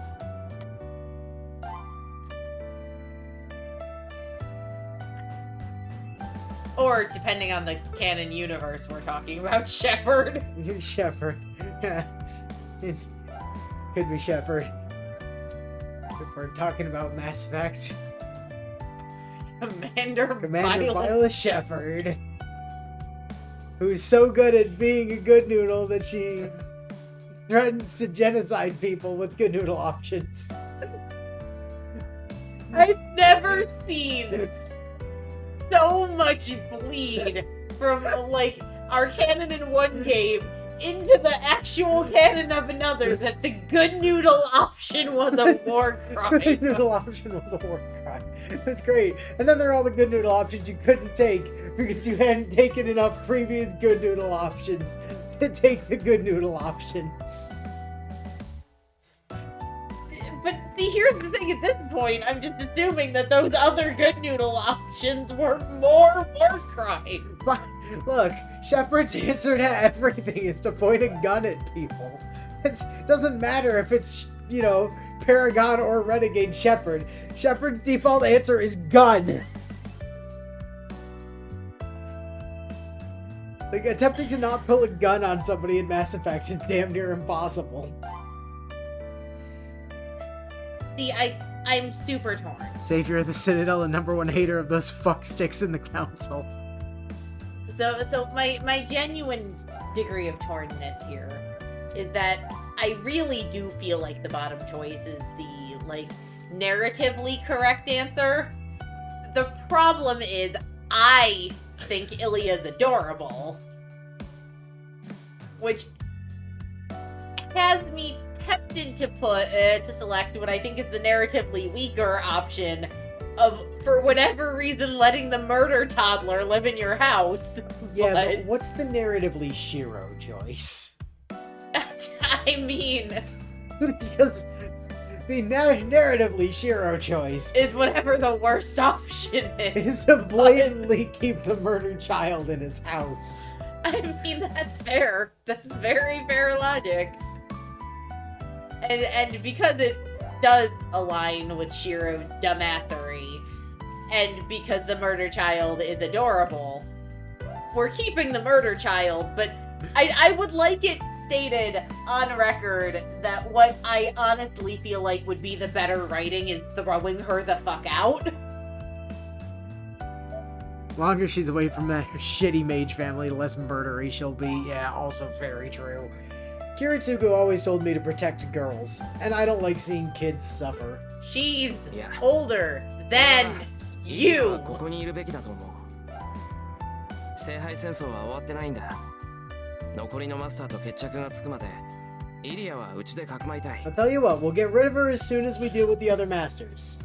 Or, depending on the canon universe we're talking about, Shepard. Shepard. It could be Shepard. If we're talking about Mass Effect. Commander Violet Shepard. Who's so good at being a good noodle that she threatens to genocide people with good noodle options. I've never seen so much bleed from, like, our canon in one game into the actual canon of another that the good noodle option was a war crime. Good noodle option was a war crime. It was great. And then there are all the good noodle options you couldn't take because you hadn't taken enough previous good noodle options to take the good noodle options. But see, here's the thing, at this point, I'm just assuming that those other good noodle options were more war crimes. But look, Shepard's answer to everything is to point a gun at people. It doesn't matter if it's, you know, Paragon or Renegade Shepard. Shepard's default answer is gun. Like, attempting to not pull a gun on somebody in Mass Effect is damn near impossible. See, I'm super torn. Savior of the Citadel and #1 hater of those fucksticks in the council. So my genuine degree of tornness here is that I really do feel like the bottom choice is the, like, narratively correct answer. The problem is I think Ilya's adorable, which has me tempted to select what I think is the narratively weaker option of, for whatever reason, letting the murder toddler live in your house. Yeah, but what's the narratively Shiro choice? I mean, Because the narratively Shiro choice is whatever the worst option is. is to blatantly keep the murdered child in his house. I mean, that's fair. That's very fair logic. And because it does align with Shiro's dumbassery, and because the murder child is adorable, we're keeping the murder child, but I would like it stated on record that what I honestly feel like would be the better writing is throwing her the fuck out. Longer she's away from that shitty mage family, the less murdery she'll be. Yeah, also very true. Kiritsugu always told me to protect girls, and I don't like seeing kids suffer. She's Yeah. older than 今 you. はここにいるべきだと思う。聖杯戦争は終わってないんだ。残りのマスターと決着がつくまでイリアはうちでかくまいたい。 I'll tell you what, we'll get rid of her as soon as we deal with the other masters.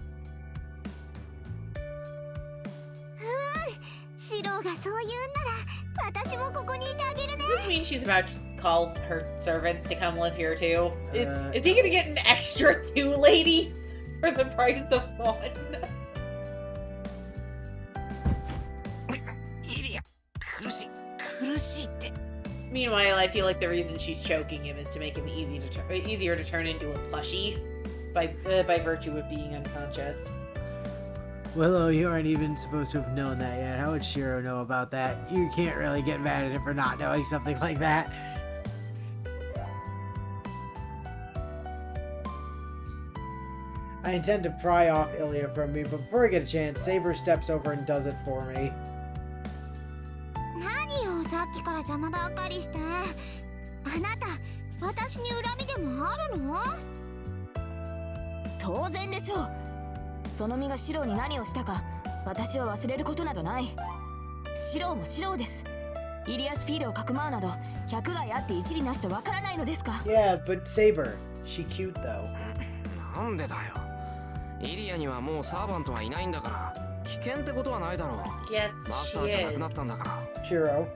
シロがそう言うんなら私もここにいてあげるね。 Does this mean she's about to call her servants to come live here too? Uh, Is he gonna get an extra 2 ladies for the price of 1? イリア、苦しいって。 Meanwhile, I feel like the reason she's choking him is to make him easier to turn into a plushie by virtue of being unconscious. Willow, you aren't even supposed to have known that yet. How would Shiro know about that? You can't really get mad at him for not knowing something like that. I intend to pry off Ilya from me, but before I get a chance, Saber steps over and does it for me. 何よさっきから邪魔ばっかりして。あなた私に恨みでもあるの？当然でしょう。その身がシローに何をしたか私は忘れることなどない。シローもシローです。イリアスフィールをかくまうなど百害あって一理なしとわからないのですか。 Yeah, but Saber, she cute though. なんでだよ。イリアにはもうサーバントはいないんだから、危険ってことはないだろう。 Yes, マスタ she ーじゃなくなっ is. たんだから。 Shiro,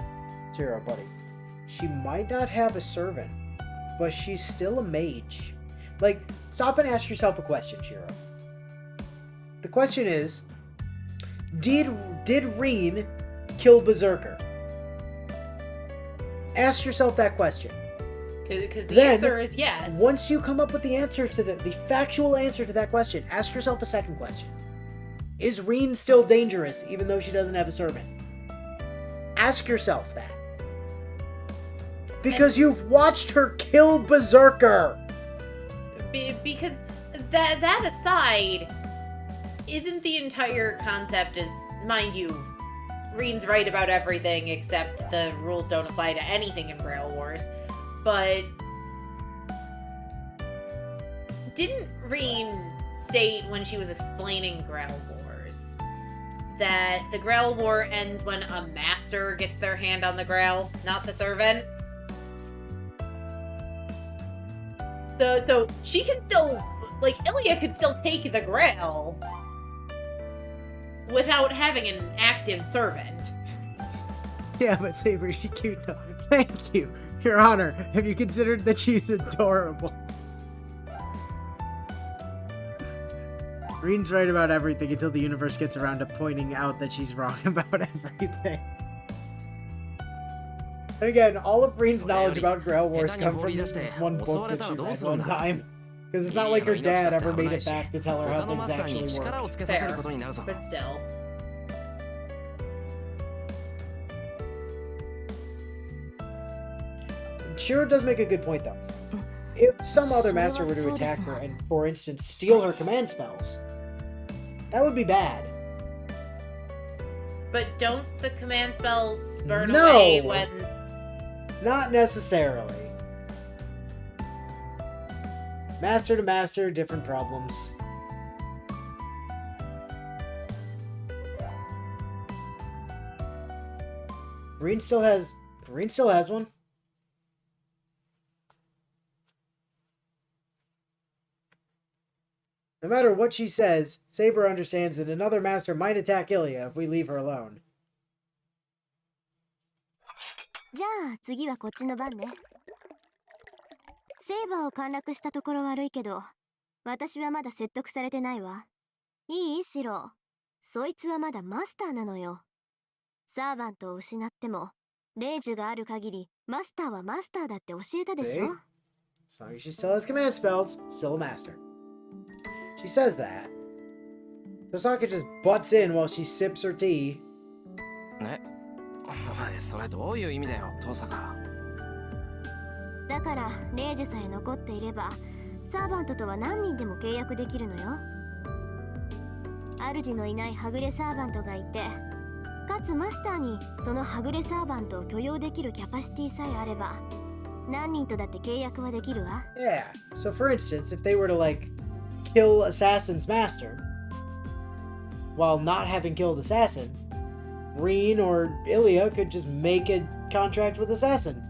buddy. She might not have a servant, but she's still a mage. Like, stop and ask yourself a question, Shiro. The question is, did Reen kill Berserker? Ask yourself that question. Because the Then, answer is yes. Once you come up with the answer to the factual answer to that question, ask yourself a second question. Is Reen still dangerous even though she doesn't have a servant? Ask yourself that. Because you've watched her kill Berserker! Because that aside, isn't the entire concept is, mind you, Reen's right about everything except the rules don't apply to anything in Grail Wars, but didn't Reen state when she was explaining Grail Wars that the Grail War ends when a master gets their hand on the Grail, not the servant? So she can still, like, Ilya could still take the Grail without having an active servant. Yeah, but Saber, she's cute though. Thank you. Your Honor, have you considered that she's adorable? Reen's right about everything until the universe gets around to pointing out that she's wrong about everything. And again, all of Reen's knowledge about Grail Wars come from this one book that she read one time. Because it's not like her dad ever made it back to tell her how things actually work. Fair, but still. Shiro does make a good point though. If some other master were to attack her and, for instance, steal her command spells, that would be bad. But don't the command spells burn No. away when... Not necessarily. Master to master, different problems. Reen still has one. No matter what she says, Saber understands that another master might attack Ilya if we leave her alone. じゃあ次はこっちの番ね。セイバーを陥落したところ悪いけど、私はまだ説得されてないわ。いいシロ。そいつはまだマスターなのよ。サーバントを失っても、霊樹がある限り、マスターはマスターだって教えたでしょ。 As long as she still has command spells, still a master. She says that. Tosaka just butts in while she sips her tea. ね、お前それどういう意味だよ、登坂。だから、霊樹さえ残っていれば、サーバントとは何人でも契約できるのよ。主のいないはぐれサーバントがいて、かつマスターにそのはぐれサーバントを許容できるキャパシティさえあれば、何人とだって契約はできるわ。Yeah. So for instance, if they were to like kill Assassin's master while not having killed Assassin, Reen or Ilya could just make a contract with Assassin.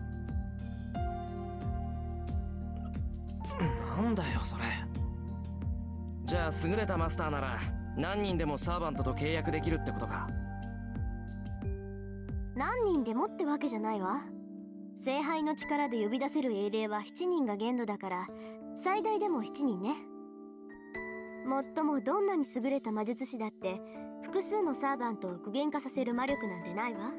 じゃあ優れたマスターなら何人でもサーバントと契約できるってことか。何人でもってわけじゃないわ。聖杯の力で呼び出せる英霊は7人が限度だから、最大でも7人ね。もっともどんなに優れた魔術師だって複数のサーバントを具現化させる魔力なんてないわ。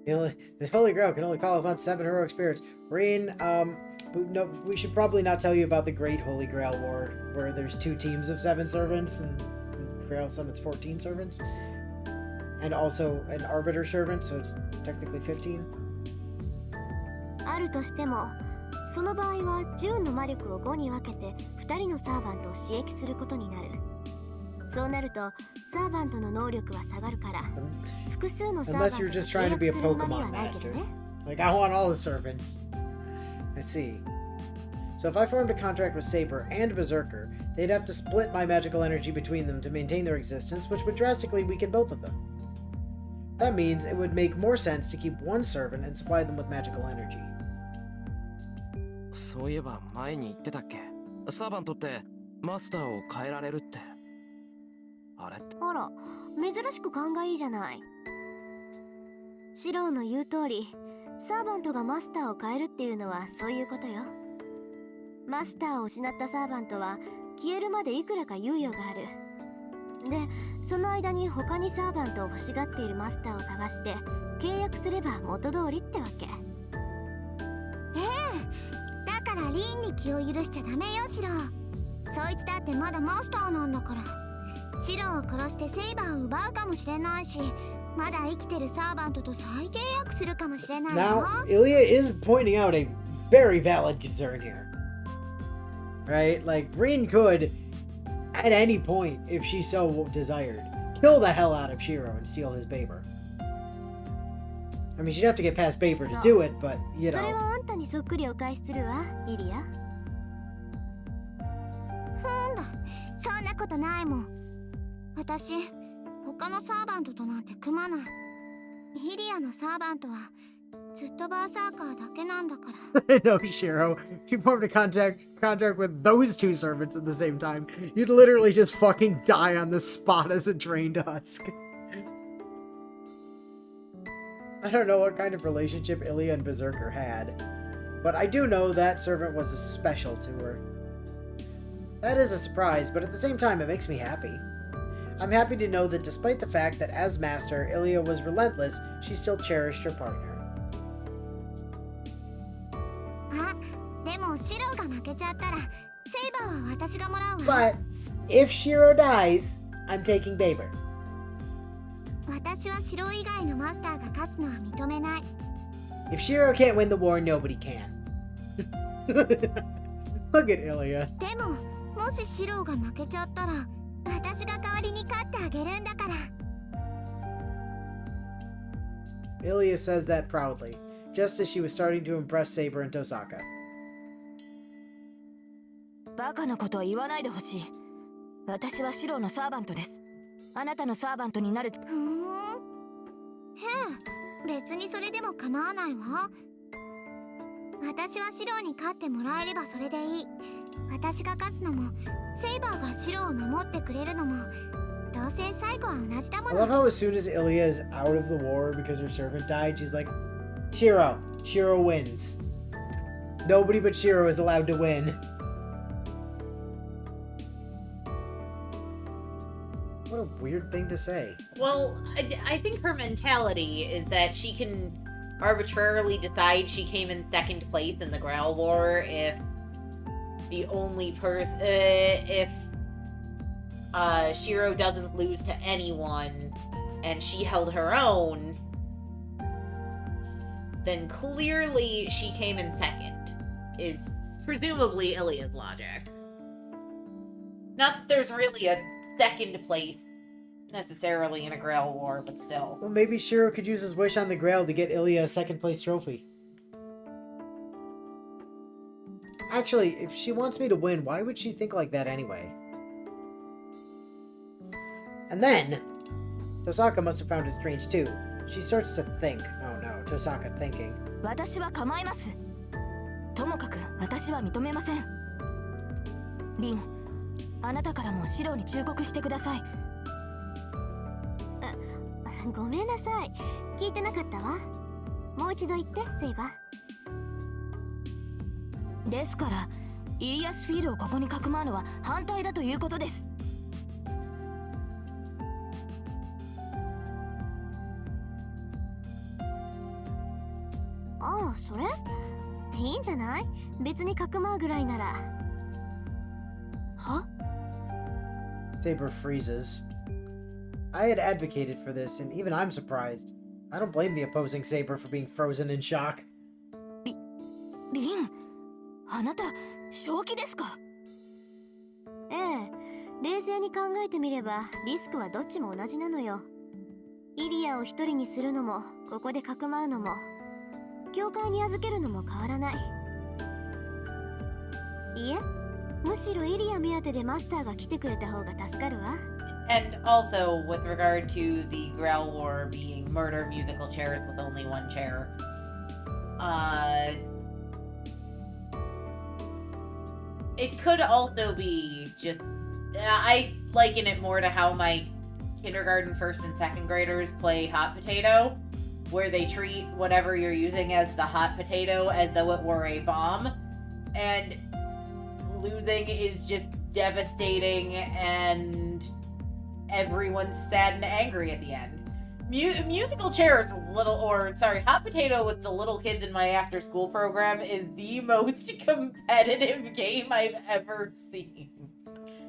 The Holy Grail can only call upon 7 heroic spirits. Rain, no, we should probably not tell you about the Great Holy Grail War, where there's 2 teams of 7 servants, and Grail summons 14 servants. And also an Arbiter servant, so it's technically 15. あるとしても、その場合は10の魔力を5に分けて2人のサーバントを刺激することになる。そうなるとサーバントの能力は下がるから、複数のサーバント Unless you're just trying to be a Pokemon master. Like, I want all the servants. I see. So if I formed a contract with Saber and Berserker, they'd have to split my magical energy between them to maintain their existence, which would drastically weaken both of them. That means it would make more sense to keep one servant and supply them with magical energy. そういえば前に言ってたっけ、サーバントってマスターを変えられるって。あれって。あら、珍しく勘がいいじゃない。シローの言う通り、サーバントがマスターを変えるっていうのはそういうことよ。マスターを失ったサーバントは消えるまでいくらか猶予がある。で、その間に他にサーバントを欲しがっているマスターを探して契約すれば元通りってわけ。だからリンに気を許しちゃダメよ、シロー。そいつだってまだマスターなんだから。シローを殺してセイバーを奪うかもしれないし、まだ生きてるサーバントと再契約するかもしれないよ。 Now, Ilya is pointing out a very valid concern here. Right? Like, Green could, at any point, if she so desired, kill the hell out of Shiro and steal his Baber. I mean, she'd have to get past Baber to do it, but, you それ know. はあんたにそっくりお返しするわ、イリア。そんなことないもん。私、他のサーバントとなんて組まない。イリアのサーバントはずっとバーサーカーだけなんだから。No, Shiro. If you formed a contract with those 2 servants at the same time, you'd literally just fucking die on the spot as a trained husk. I don't know what kind of relationship Ilya and Berserker had, but I do know that servant was special to her. That is a surprise, but at the same time, it makes me happy. I'm happy to know that despite the fact that as master, Ilya was relentless, she still cherished her partner. あ、でもシローが負けちゃったら、セイバーは私がもらうわ。 But if Shiro dies, I'm taking Baber. 私はシロー以外のマスターが勝つのは認めない。 If Shiro can't win the war, nobody can. Look at Ilya. でも、もしシローが負けちゃったら、私が代わりに勝ってあげるんだから。 Ilya says that proudly, just as she was starting to impress Saber and Tosaka. バカなことは言わないでほしい。私はシローのサーバントです。あなたのサーバントになる。へえ、別にそれでも構わないわ。私はシローに勝ってもらえればそれでいい。私が勝つのも、セイバーがシローを守ってくれるのも、どうせ最後は同じだも I の。 love how as soon as Ilya is out of the war because her servant died, she's like, Shiro. Shiro wins. Nobody but Shiro is allowed to win. What a weird thing to say. Well, I think her mentality is that she can arbitrarily decide she came in second place in the Grail War if the only person, if Shiro doesn't lose to anyone and she held her own, then clearly she came in second, is presumably Ilya's logic. Not that there's really a second place necessarily in a Grail War, but still. Well, maybe Shiro could use his wish on the Grail to get Ilya a second place trophy. Actually, if she wants me to win, why would she think like that anyway? And then, Tosaka must have found it strange too. She starts to think. Oh no, Tosaka thinking. 私は構います。ともかく私は認めません。リン、あなたからもシロに忠告してください。ごめんなさい、聞いてなかったわ。もう一度言って、セイバ。ですからイリアスフィールをここにかくまうのは反対だということです。ああ、それいいんじゃない？別にかくまうぐらいなら。は？ Saber freezes. I had advocated for this, and even I'm surprised. I don't blame the opposing Saber for being frozen in shock. リン、あなた正気ですか？ええ、冷静に考えてみればリスクはどっちも同じなのよ。イリアを一人にするのもここでかくまうのも教会に預けるのも変わらない。いえ、むしろイリア目当てでマスターが来てくれた方が助かるわ。And also, with regard to the Growl War being murder musical chairs with only one chair, it could also be just. I liken it more to how my kindergarten, first, and second graders play hot potato, where they treat whatever you're using as the hot potato as though it were a bomb, and losing is just devastating and everyone's sad and angry at the end. Musical chairs hot potato with the little kids in my after school program is the most competitive game I've ever seen.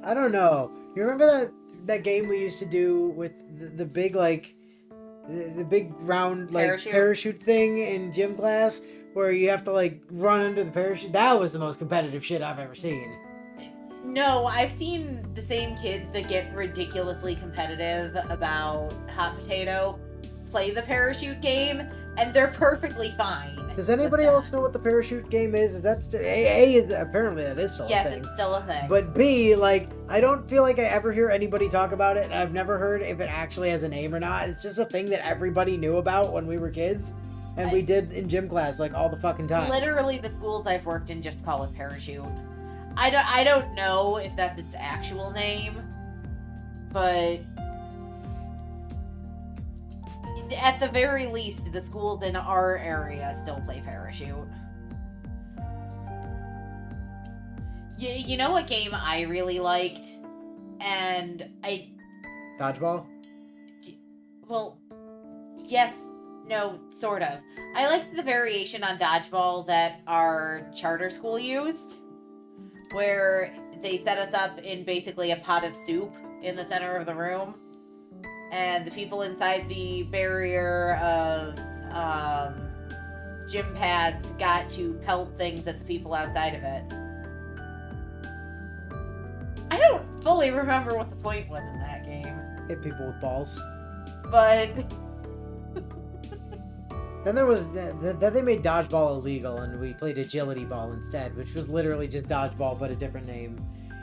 I don't know. You remember that game we used to do with the big, like, the big round, like, parachute thing in gym class, where you have to, like, run under the parachute? That was the most competitive shit I've ever seen. No, I've seen the same kids that get ridiculously competitive about hot potato play the parachute game, and they're perfectly fine. Does anybody else know what the parachute game is? That's A is apparently that is still a thing. Yes, it's still a thing. But B, like, I don't feel like I ever hear anybody talk about it. I've never heard if it actually has a name or not. It's just a thing that everybody knew about when we were kids, and we did in gym class like all the fucking time. Literally, the schools I've worked in just call it parachute. I don't know if that's its actual name, but at the very least, the schools in our area still play parachute. You know what game I really liked? And Dodgeball? Well, yes, no, sort of. I liked the variation on Dodgeball that our charter school used, where they set us up in basically a pot of soup in the center of the room, and the people inside the barrier of gym pads got to pelt things at the people outside of it. I don't fully remember what the point was in that game. Hit people with balls. But then there was then they made dodgeball illegal, and we played agility ball instead, which was literally just dodgeball but a different name.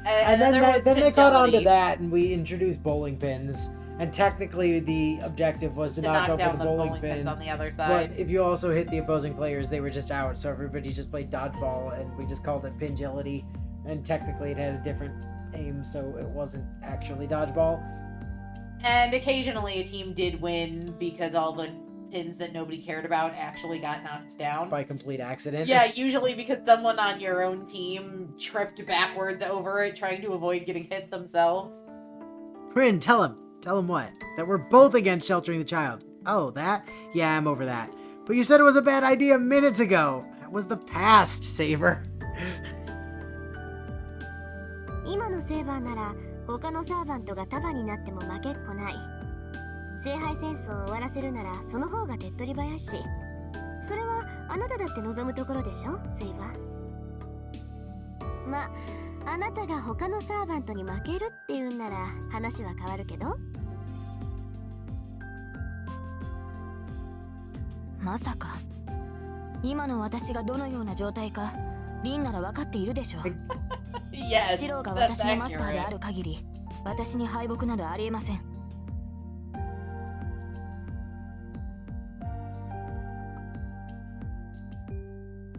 And then they caught on to that, and we introduced bowling pins. And technically, the objective was to knock over the bowling pins on the other side. But if you also hit the opposing players, they were just out. So everybody just played dodgeball, and we just called it pingility. And technically, it had a different aim, so it wasn't actually dodgeball. And occasionally, a team did win because all the pins that nobody cared about actually got knocked down. By complete accident. Yeah, usually because someone on your own team tripped backwards over it, trying to avoid getting hit themselves. Rin, tell him. Tell him what? That we're both against sheltering the child. Oh, that? Yeah, I'm over that. But you said it was a bad idea minutes ago. That was the past, Saber. 今のセーバーなら他のサーバントが束になっても負けっこない。聖杯戦争を終わらせるならその方が手っ取り早いし、それはあなただって望むところでしょ、セイバー。ま、あなたが他のサーバントに負けるっていうんなら話は変わるけど。まさか今の私がどのような状態かリンなら分かっているでしょう。Yes, シローが私のマスターである限り私に敗北などありえません。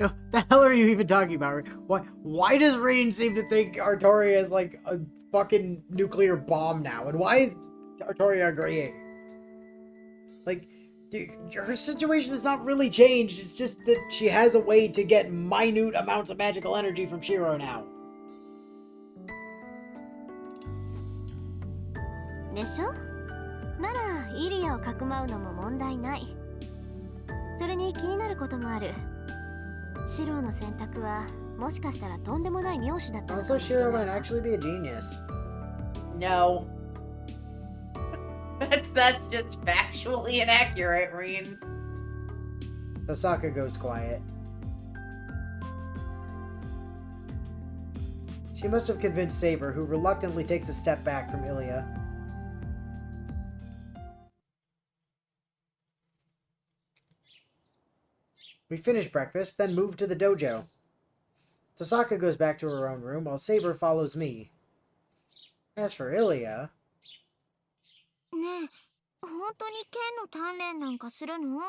What the hell are you even talking about? Why does Rain seem to think Artoria is like a fucking nuclear bomb now? And why is Artoria agreeing? Like, her situation has not really changed. It's just that she has a way to get minute amounts of magical energy from Shiro now. でしょ？ならイリアをかくまうのも問題ない。それに気になることもある。シロの選択はもしかしたらとんでもない妙手だったのか Also, もしれ Shiro ない might actually be a genius. No. That's just factually inaccurate, Reen. Tosaka goes quiet. She must have convinced Saber, who reluctantly takes a step back from Ilya. We finish breakfast, then move to the dojo. Tosaka goes back to her own room, while Saber follows me. As for Ilya... ねえ、本当に剣の鍛錬なんかするの？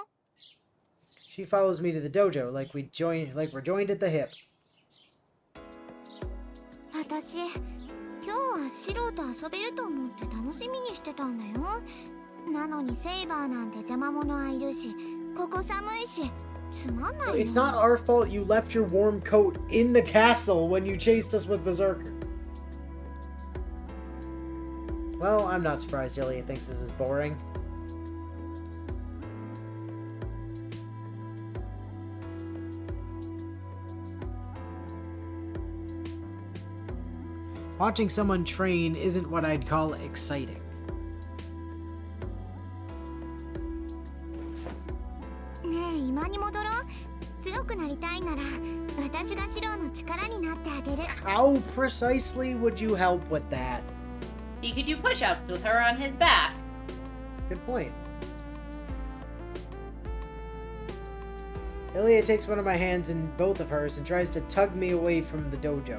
She follows me to the dojo like we're joined at the hip. 私、今日はシロと遊べると思って楽しみにしてたんだよ。なのにセイバーなんて邪魔者はいるし、ここ寒いし、つまんないよ。 It's not our fault you left your warm coat in the castle when you chased us with Berserker. Well, I'm not surprised Ilya thinks this is boring. Watching someone train isn't what I'd call exciting. ねえ、今に戻ろう。強くなりたいなら、私がシロの力になってあげる。 How precisely would you help with that? He could do push-ups with her on his back. Good point. Ilya takes one of my hands in both of hers and tries to tug me away from the dojo.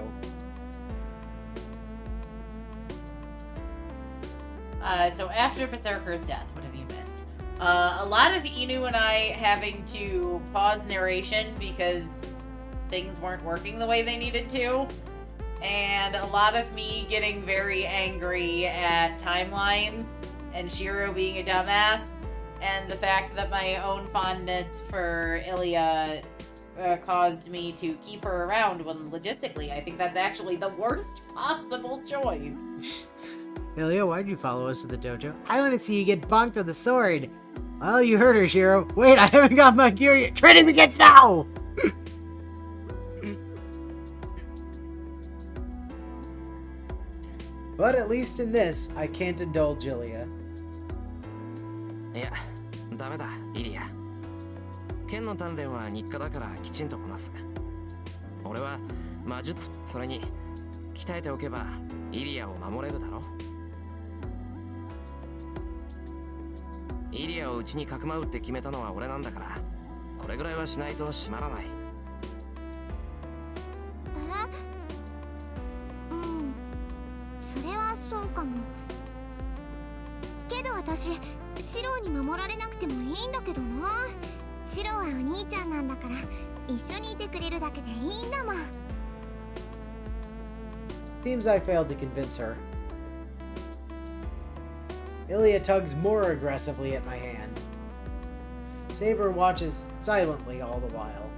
So after Berserker's death, what have you missed? A lot of Inu and I having to pause narration because things weren't working the way they needed to. And a lot of me getting very angry at timelines and Shiro being a dumbass. And the fact that my own fondness for Ilya caused me to keep her around when logistically I think that's actually the worst possible choice. Ilya, why'd you follow us to the dojo? I want to see you get bonked with a sword. Well, you heard her, Shiro. Wait, I haven't got my gear yet. Training begins now! But at least in this, I can't indulge Ilya. いや、ダメだ、イリア。剣の鍛錬は日課だからきちんとこなす。俺は魔術、それに鍛えておけばイリアを守れるだろ。イリアをうちにかくまうって決めたのは俺なんだから、これぐらいはしないと締まらない。うん、それはそうかも。けど私、シロに守られなくてもいいんだけどな。シロはお兄ちゃんなんだから、一緒にいてくれるだけでいいんだもん。Seems I failed to convince her. Ilya tugs more aggressively at my hand. Saber watches silently all the while.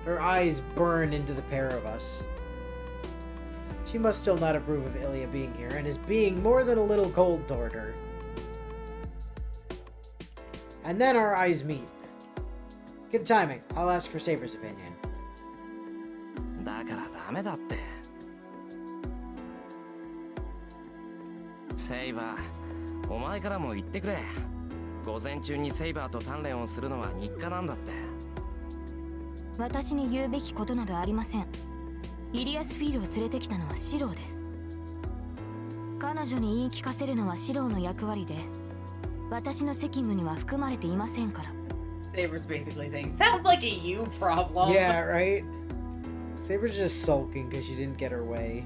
Her eyes burn into the pair of us. She must still not approve of Ilya being here and is being more than a little cold toward her. And then our eyes meet. Good timing. I'll ask for Saber's opinion. だからダメだって。セイバー、お前からも言ってくれ。午前中にセイバーと鍛錬をするのは日課なんだって。私に言うべきことなどありません。イリアスフィールを連れてきたのはシローです。彼女に言い聞かせるのはシローの役割で、私の責務には含まれていませんから。Saber's basically saying, sounds like a you problem. Yeah, right? Saber's just sulking because she didn't get her way.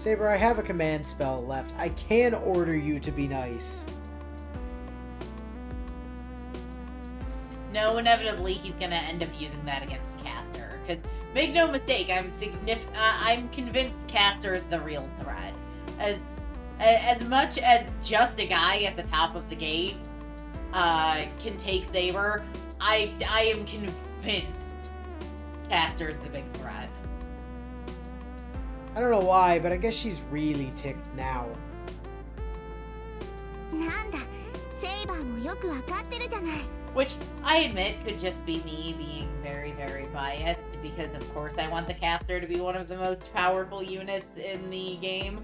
Saber, I have a command spell left. I can order you to be nice. No, inevitably he's gonna end up using that against Caster. Because make no mistake, I'm convinced Caster is the real threat. As much as just a guy at the top of the gate can take Saber, I am convinced Caster is the big threat. I don't know why, but I guess she's really ticked now. なんだセイバーもよくわかってるじゃない Which I admit could just be me being very, very biased because, of course, I want the Caster to be one of the most powerful units in the game.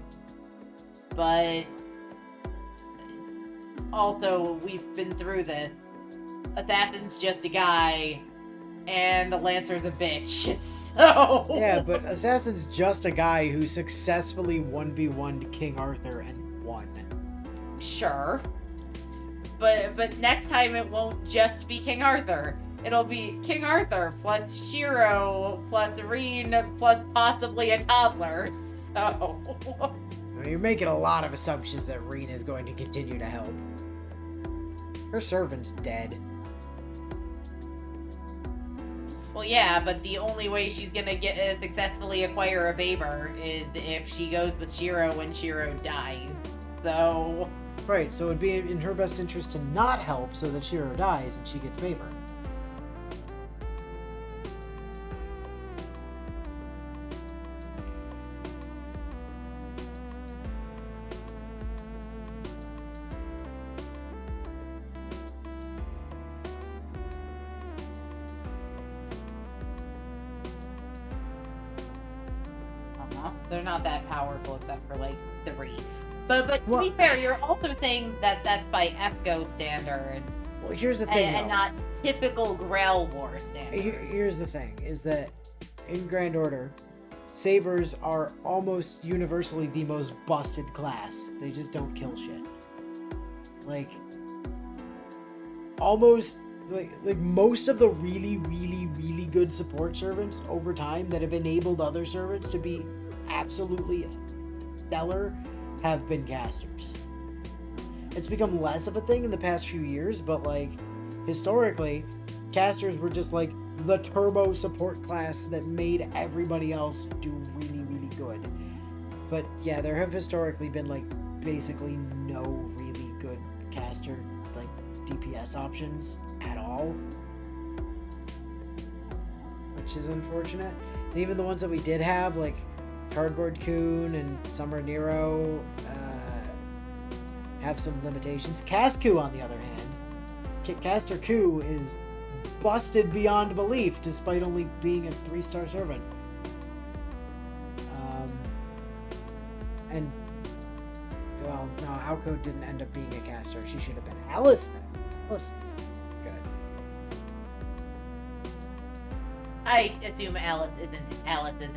But also, we've been through this. Assassin's just a guy, and a Lancer's a bitch. So Yeah, but Assassin's just a guy who successfully 1v1'd King Arthur and won. sure. But next time it won't just be King Arthur. It'll be King Arthur plus Shiro plus Reen plus possibly a toddler. So I mean, you're making a lot of assumptions that Reen is going to continue to help. Her servant's dead. well, yeah, but the only way she's gonna get successfully acquire a Baber is if she goes with Shiro when Shiro dies. So Right, so it'd be in her best interest to not help so that Shiro dies and she gets Baber. they're not that powerful except for like 3. But to Well- be fair, you're also saying that that's by EFGO standards Well, here's the thing, and though. not typical Grail War standards. Here's the thing, is that in Grand Order, Sabers are almost universally the most busted class. They just don't kill shit. Like, almost, like most of the really, really, really good support servants over time that have enabled other servants to be absolutely stellar have been casters. It's become less of a thing in the past few years, but like, historically, casters were just like the turbo support class that made everybody else do really, really good. But yeah, there have historically been like basically no really good caster like DPS options at all, which is unfortunate. And even the ones that we did have, like Cardboard Coon and Summer Nero, have some limitations. Casku, on the other hand, Caster Ku is busted beyond belief despite only being a 3-star servant. And well, no, Aoko didn't end up being a caster. She should have been Alice then. Alice is good. I assume Alice is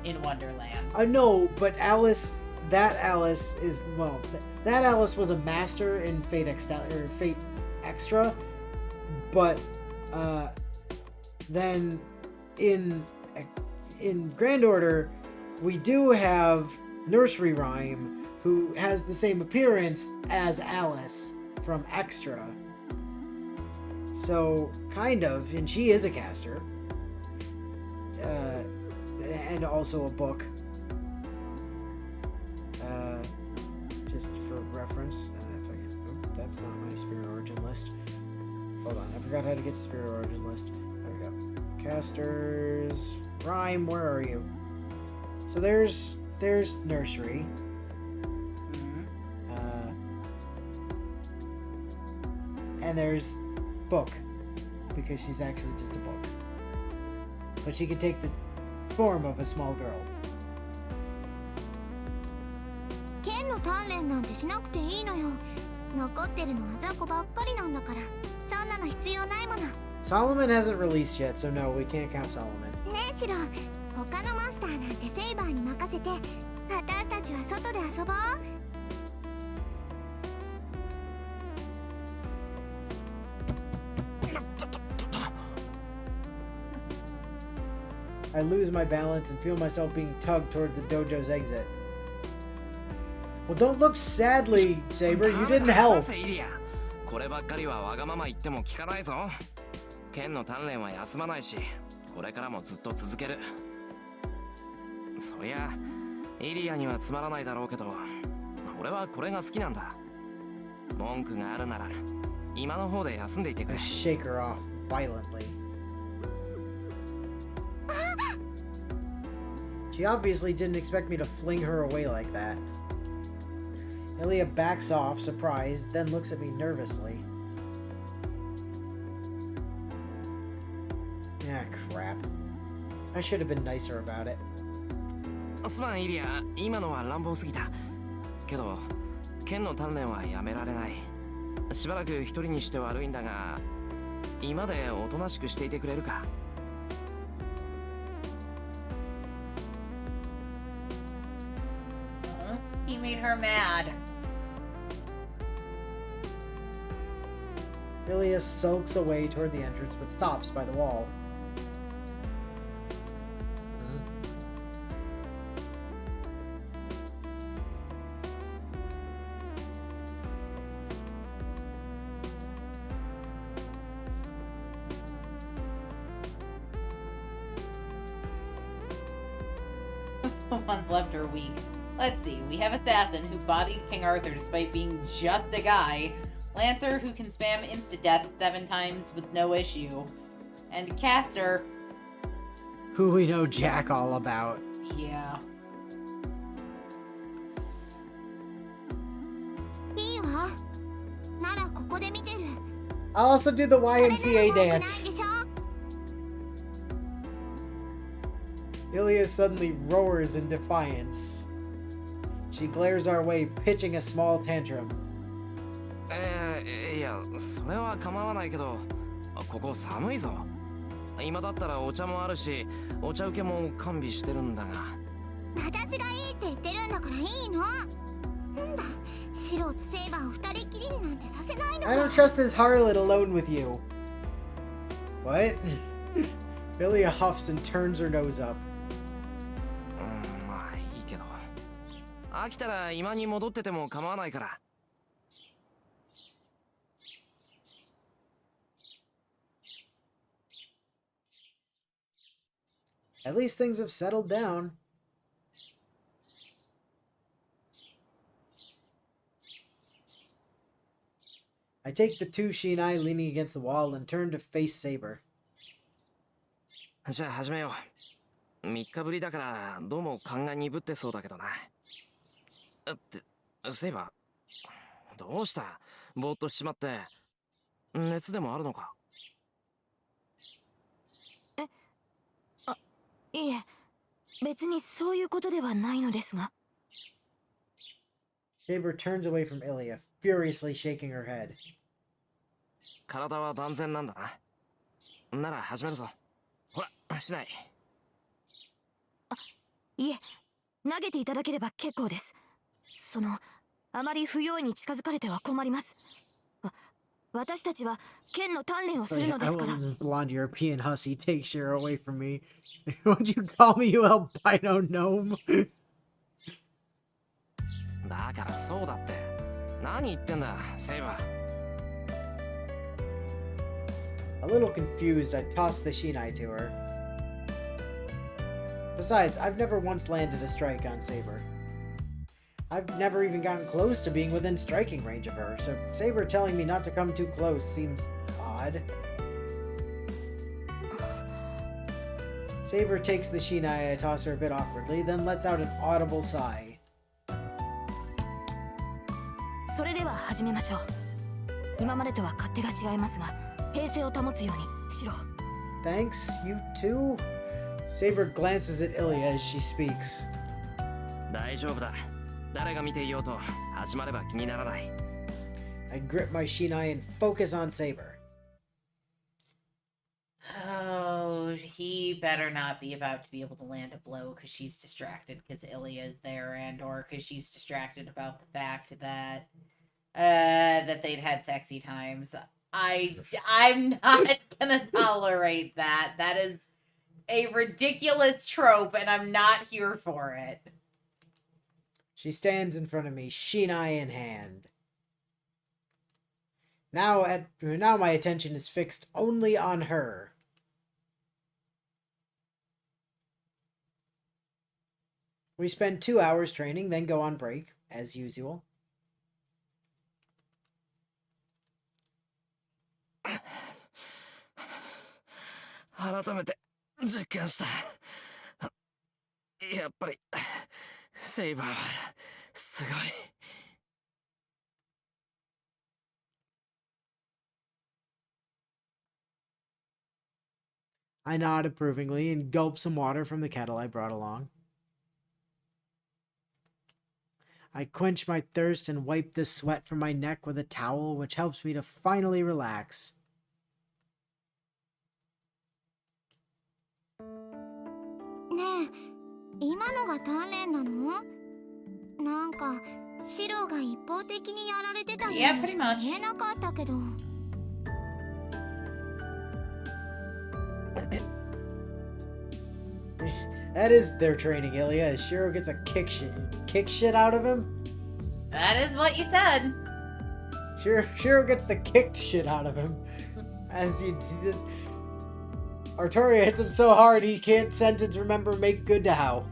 in Wonderland. I know, but that Alice is, well, that Alice was a master in Fate Extra, but then in Grand Order, we do have Nursery Rhyme, who has the same appearance as Alice from Extra. So, kind of, and she is a caster. And also a book. Just for reference, if I can, oh, that's not my Spirit Origin list. Hold on, I forgot how to get to Spirit Origin list. There we go. Casters, Rhyme, where are you? So there's Nursery. And there's Book, because she's actually just a book. But she could take the form of a small girl. 剣の鍛錬なんてしなくていいのよ残ってるのは雑魚ばっかりなんだからそんなの必要ないものね Solomon hasn't released yet, so no, we can't count Solomon. えシロ他のマスターなんてセイバーに任せて私たちは外で遊ぼう I lose my balance and feel myself being tugged toward the dojo's exit. Well, don't look sadly, Saber. You didn't help. イリア。こればっかりはわがまま言っても聞かないぞ。剣の鍛錬は休まないし、これからもずっと続ける。そりゃ、イリアにはつまらないだろうけど、俺はこれが好きなんだ。文句があるなら、今の方で休んでいてく I れ。 shake her off violently. She obviously didn't expect me to fling her away like that. Ilya backs off, surprised, then looks at me nervously. Ah, crap. I should have been nicer about it. すまん、イリア。今のは乱暴すぎた。けど、剣の鍛錬はやめられない。しばらく一人にして悪いんだが、今でおとなしくしていてくれるか。He made her mad. Ilya sulks away toward the entrance, but stops by the wall. The ones left are weak. Let's see, we have Assassin, who bodied King Arthur despite being just a guy. Lancer, who can spam insta-death 7 times with no issue. And Caster... Who we know jack all about. Yeah. いいわ。ならここで見てる。 I'll also do the それなら YMCA 文句ないで dance. しょ。 Ilya suddenly roars in defiance. She glares our way, pitching a small tantrum. いや、それは構わないけど、ここ寒いぞ。今だったらお茶もあるし、お茶受けも完備してるんだが。私がいいって言ってるんだからいいの。なんだ、シロとセイバーを二人っきりになんてさせないの I か。 don't trust this harlot alone with you. What? Ilya huffs and turns her nose up. まあいいけど。飽きたら今に戻ってても構わないから。At least things have settled down. I take the two Shinai leaning against the wall and turn to face Saber. じゃあ始めよう。3日ぶりだからどうも勘が鈍ってそうだけどな。そういえば、どうした？ぼーっとしちまって。熱でもあるのか？いえ、別にそういうことではないのですが。Saber turns away from Ilya, furiously shaking her head. 体は万全なんだな。なら始めるぞ。ほら、しない。いえ、投げていただければ結構です。あまり不用意に近づかれては困ります。私たちは剣の鍛錬をするのですから。 I let this blonde European hussy take Shiro away from me. What'd you call me, you albino gnome? だからそうだって。何言ってんだ、セイバー。A little confused, I toss the Shinai to her. Besides, I've never once landed a strike on Saber. I've never even gotten close to being within striking range of her, so Saber telling me not to come too close seems odd. Saber takes the Shinai, I toss her a bit awkwardly, then lets out an audible sigh. それでは始めましょう。今までとは勝手が違いますが、平静を保つようにしろ。 Thanks, you too? Saber glances at Ilya as she speaks. 大丈夫だ。誰が見ていようと始まれば気にならない。I grip my Shinai and focus on Saber. Oh, he better not be about to be able to land a blow because she's distracted because Ilya's there, and or because she's distracted about the fact that that they'd had sexy times. I'm not gonna tolerate that. That is a ridiculous trope, and I'm not here for it. She stands in front of me, shinai in hand. Now my attention is fixed only on her. We spend 2 hours training, then go on break, as usual. 改めて実感した。やっぱりセイバーはすごい。I nod approvingly and gulp some water from the kettle I brought along. I quench my thirst and wipe the sweat from my neck with a towel, which helps me to finally relax. ねえ、今のが鍛錬なの？なんかシロが一方的にやられてたよう Yeah, にし pretty か much. 見えなかったけど。That is their training, Ilya. As Shiro gets a kick shit out of him. That is what you said. Shiro gets the kicked shit out of him. As Arturia hits him so hard he can't sentence remember make good to how.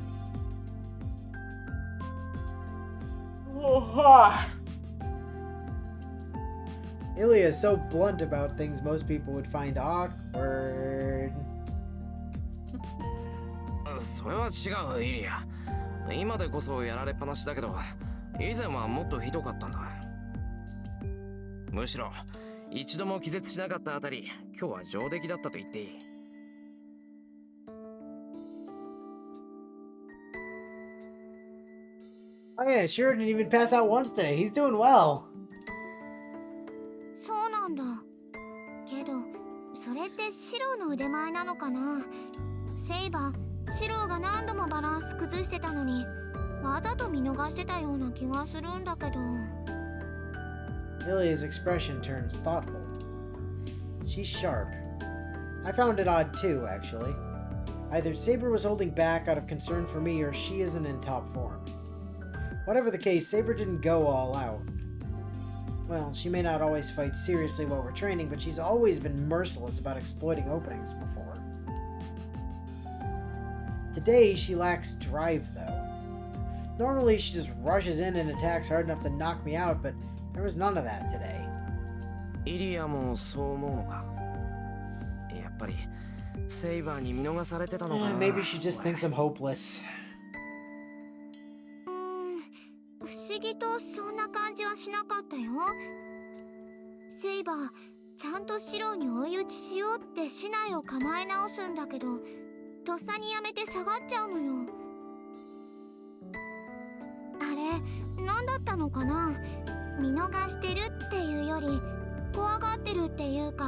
Ilya is so blunt about things most people would find awkward. それは違う、イリア。今でこそやられっぱなしだけど、以前はもっとひどかったんだ。むしろ一度も気絶しなかったあたり、今日は上出来だったと言っていい。Oh yeah, Shiro didn't even pass out once today. He's doing well. そうなんだ。けどそれってシロの腕前なのかな？セイバー、シロが何度もバランス崩してたのにわざと見逃してたような気がするんだけど。Ilya's expression turns thoughtful. She's sharp. I found it odd too, actually. Either Saber was holding back out of concern for me or she isn't in top form. Whatever the case, Saber didn't go all out. Well, she may not always fight seriously while we're training, but she's always been merciless about exploiting openings before. Today, she lacks drive, though. Normally, she just rushes in and attacks hard enough to knock me out, but there was none of that today. イリアもそう思うのか。やっぱりセイバーに見逃されてたのかな。Maybe she just thinks I'm hopeless. 不思議とそんな感じはしなかったよ。セイバー、ちゃんとシロに追い打ちしようって竹刀を構え直すんだけど、とっさにやめて下がっちゃうのよ。あれ、何だったのかな？見逃してるっていうより、怖がってるっていうか、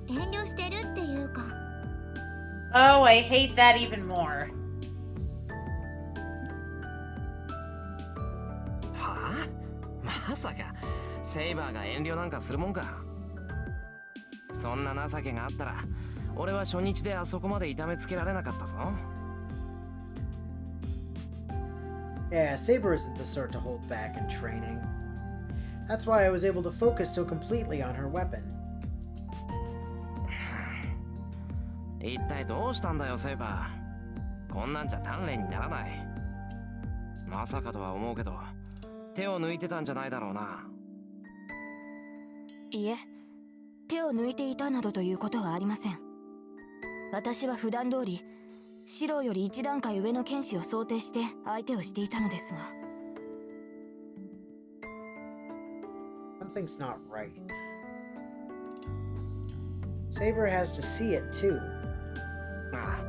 遠慮してるっていうか。Oh, I hate that even more. はあ？まさかセイバーが遠慮なんかするもんか。そんな情けがあったら俺は初日であそこまで痛めつけられなかったぞ。Yeah, Saber isn't the sort to hold back in training. That's why I was able to focus so completely on her weapon. 一体どうしたんだよセイバー。こんなんじゃ鍛錬にならない。まさかとは思うけど手を抜いてたんじゃないだろうな。いえ、手を抜いていたなどということはありません。私は普段通りシロより一段階上の剣士を想定して相手をしていたのですが。Something's not right. Saber has to see it too. あ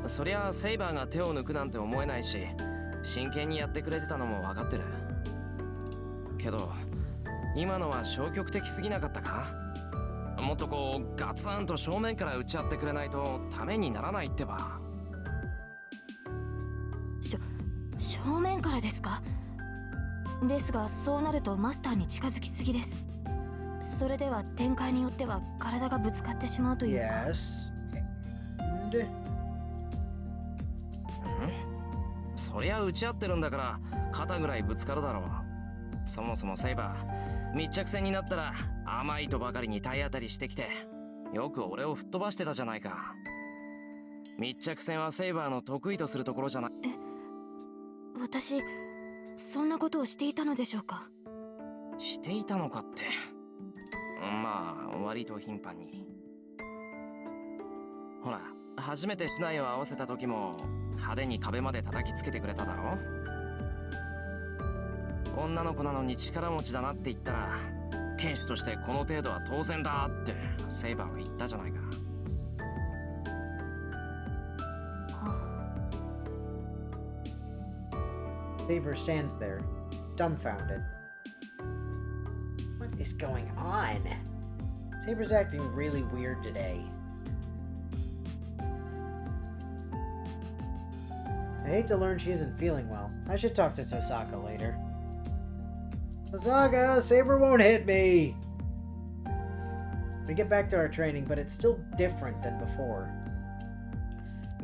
あ、そりゃセイバーが手を抜くなんて思えないし、真剣にやってくれてたのも分かってる。けど今のは消極的すぎなかったか？もっとこうガツンと正面から打ち合ってくれないとためにならないってば。正面からですか？ですがそうなるとマスターに近づきすぎです。それでは展開によっては体がぶつかってしまうというか。Yes. And... そそりゃ打ち合ってるんだから肩ぐらいぶつかるだろう。そもそもセイバー密着戦になったら甘いとばかりに体当たりしてきてよく俺を吹っ飛ばしてたじゃないか。密着戦はセイバーの得意とするところじゃない。私そんなことをしていたのでしょうか。していたのかって。まあ割と頻繁に。ほら初めて竹刀を合わせた時も派手に壁まで叩きつけてくれただろ。女の子なのに力持ちだなって言ったら剣士としてこの程度は当然だってセイバーは言ったじゃないか。Saber stands there, dumbfounded. What is going on? Saber's acting really weird today. I hate to learn she isn't feeling well. I should talk to Tosaka later. Tosaka, Saber won't hit me! We get back to our training, but it's still different than before.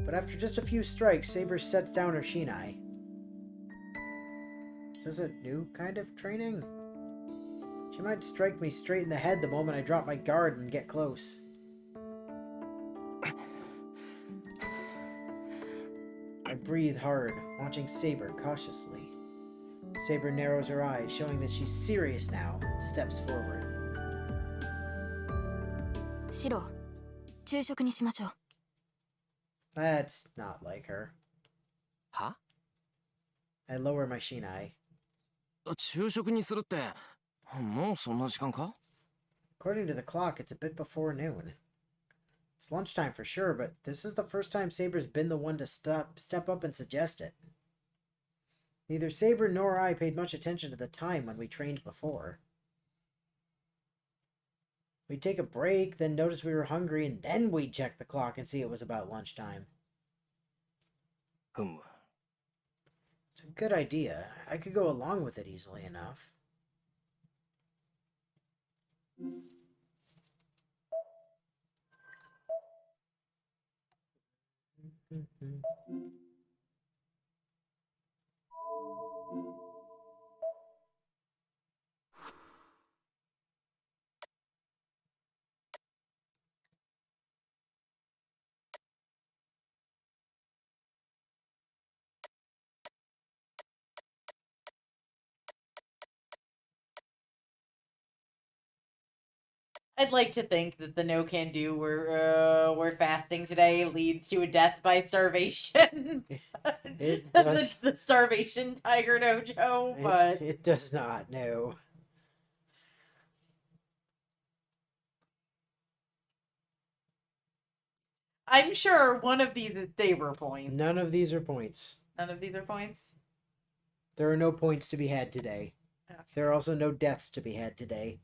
But after just a few strikes, Saber sets down her shinai. Is this a new kind of training? She might strike me straight in the head the moment I drop my guard and get close. I breathe hard, watching Saber cautiously. Saber narrows her eyes, showing that she's serious now, and steps forward. シロ、昼食にしましょう。 That's not like her. は？ I lower my shinai. 昼食にするってもうそんな時間か？ According to the clock, it's a bit before noon. It's lunchtime for sure, but this is the first time Saber's been the one to step up and suggest it. Neither Saber nor I paid much attention to the time when we trained before. We'd take a break, then notice we were hungry, and then we'd check the clock and see it was about lunchtime. It's a good idea. I could go along with it easily enough. I'd like to think that the no can do we're fasting today leads to a death by starvation. the starvation tiger dojo, but it does not, no. I'm sure one of these is Saber points. None of these are points. None of these are points? There are no points to be had today. Okay. There are also no deaths to be had today.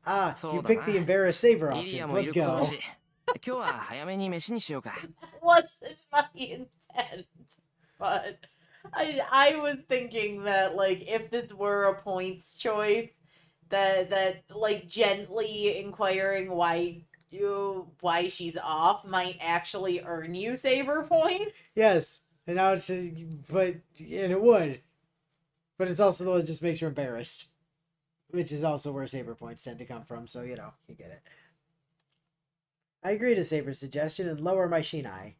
Ah, you picked the embarrassed Saber option. Let's go. Wasn't my intent, but I was thinking that like if this were a points choice, that like gently inquiring why she's off might actually earn you Saber points. Yes, and now it's just, and it would, but it's also though it just makes her embarrassed. Which is also where Saber points tend to come from, so, you know, you get it. I agree to Saber's suggestion and lower my shinai.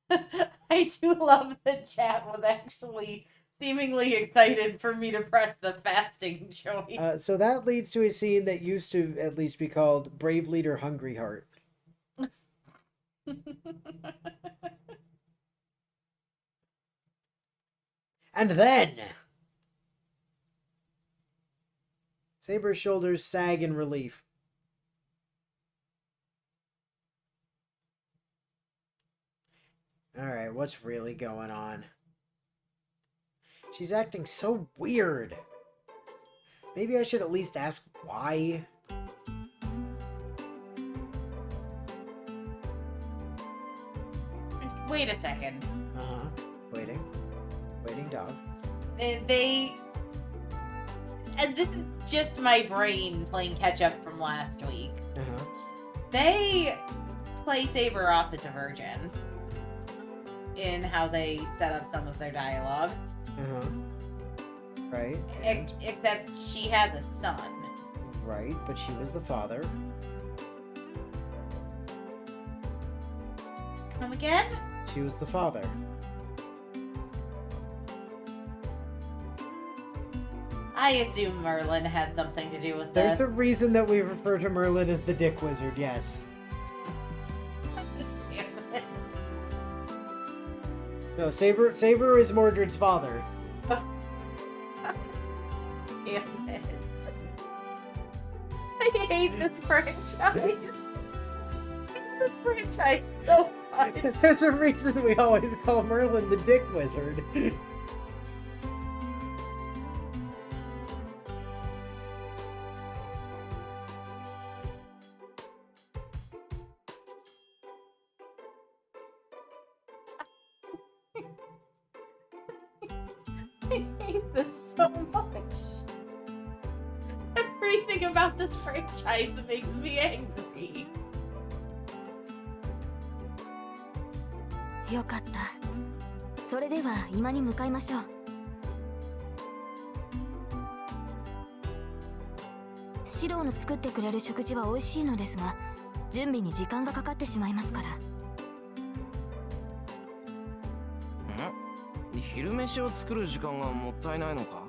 I do love that chat was actually seemingly excited for me to press the fasting choice. So that leads to a scene that used to at least be called Brave Leader Hungry Heart. And then Saber's shoulders sag in relief. Alright, what's really going on? She's acting so weird. Maybe I should at least ask why. Wait a second. Uh-huh. Waiting. Waiting dog. And this is just my brain playing catch up from last week. Uh-huh. They play Saber off as a virgin in how they set up some of their dialogue. Uh-huh. Right. And... Except she has a son. Right, but she was the father. Come again? She was the father. I assume Merlin had something to do with There's that. the reason that we refer to Merlin as the Dick Wizard, yes. Damn it. No, Saber is Mordred's father. Damn it. I hate this franchise. I hate this franchise so much. There's a reason we always call Merlin the Dick Wizard. I hate this so much. Everything about this franchise makes me angry. よかった。それでは今に向かいましょう。シローの作ってくれる食事は美味しいのですが、準備に時間がかかってしまいますから。昼飯を作る時間がもったいないのか？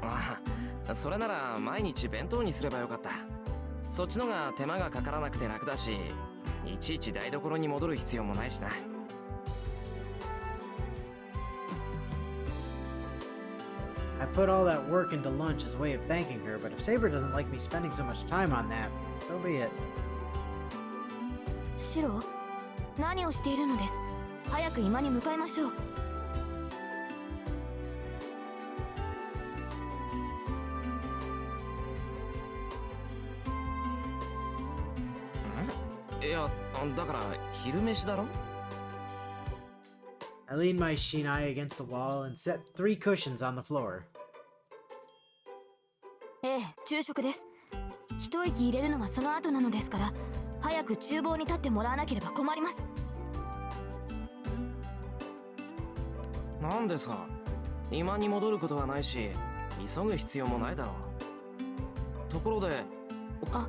ああ、それなら毎日弁当にすればよかった。そっちのが手間がかからなくて楽だし、いちいち台所に戻る必要もないしな。I put all that work into lunch as a way of thanking her, but if Saber doesn't like me spending so much time on that, so be it. シロー、何をしているのです。早く今に向かいましょう。いや、だから昼飯だろ？ I leaned my shinai against the wall and set 3 cushions on the floor. ええ、昼食です。一息入れるのはその後なのですから、早く厨房に立ってもらわなければ困ります。なんでさ、今に戻ることはないし、急ぐ必要もないだろう。ところで、あ、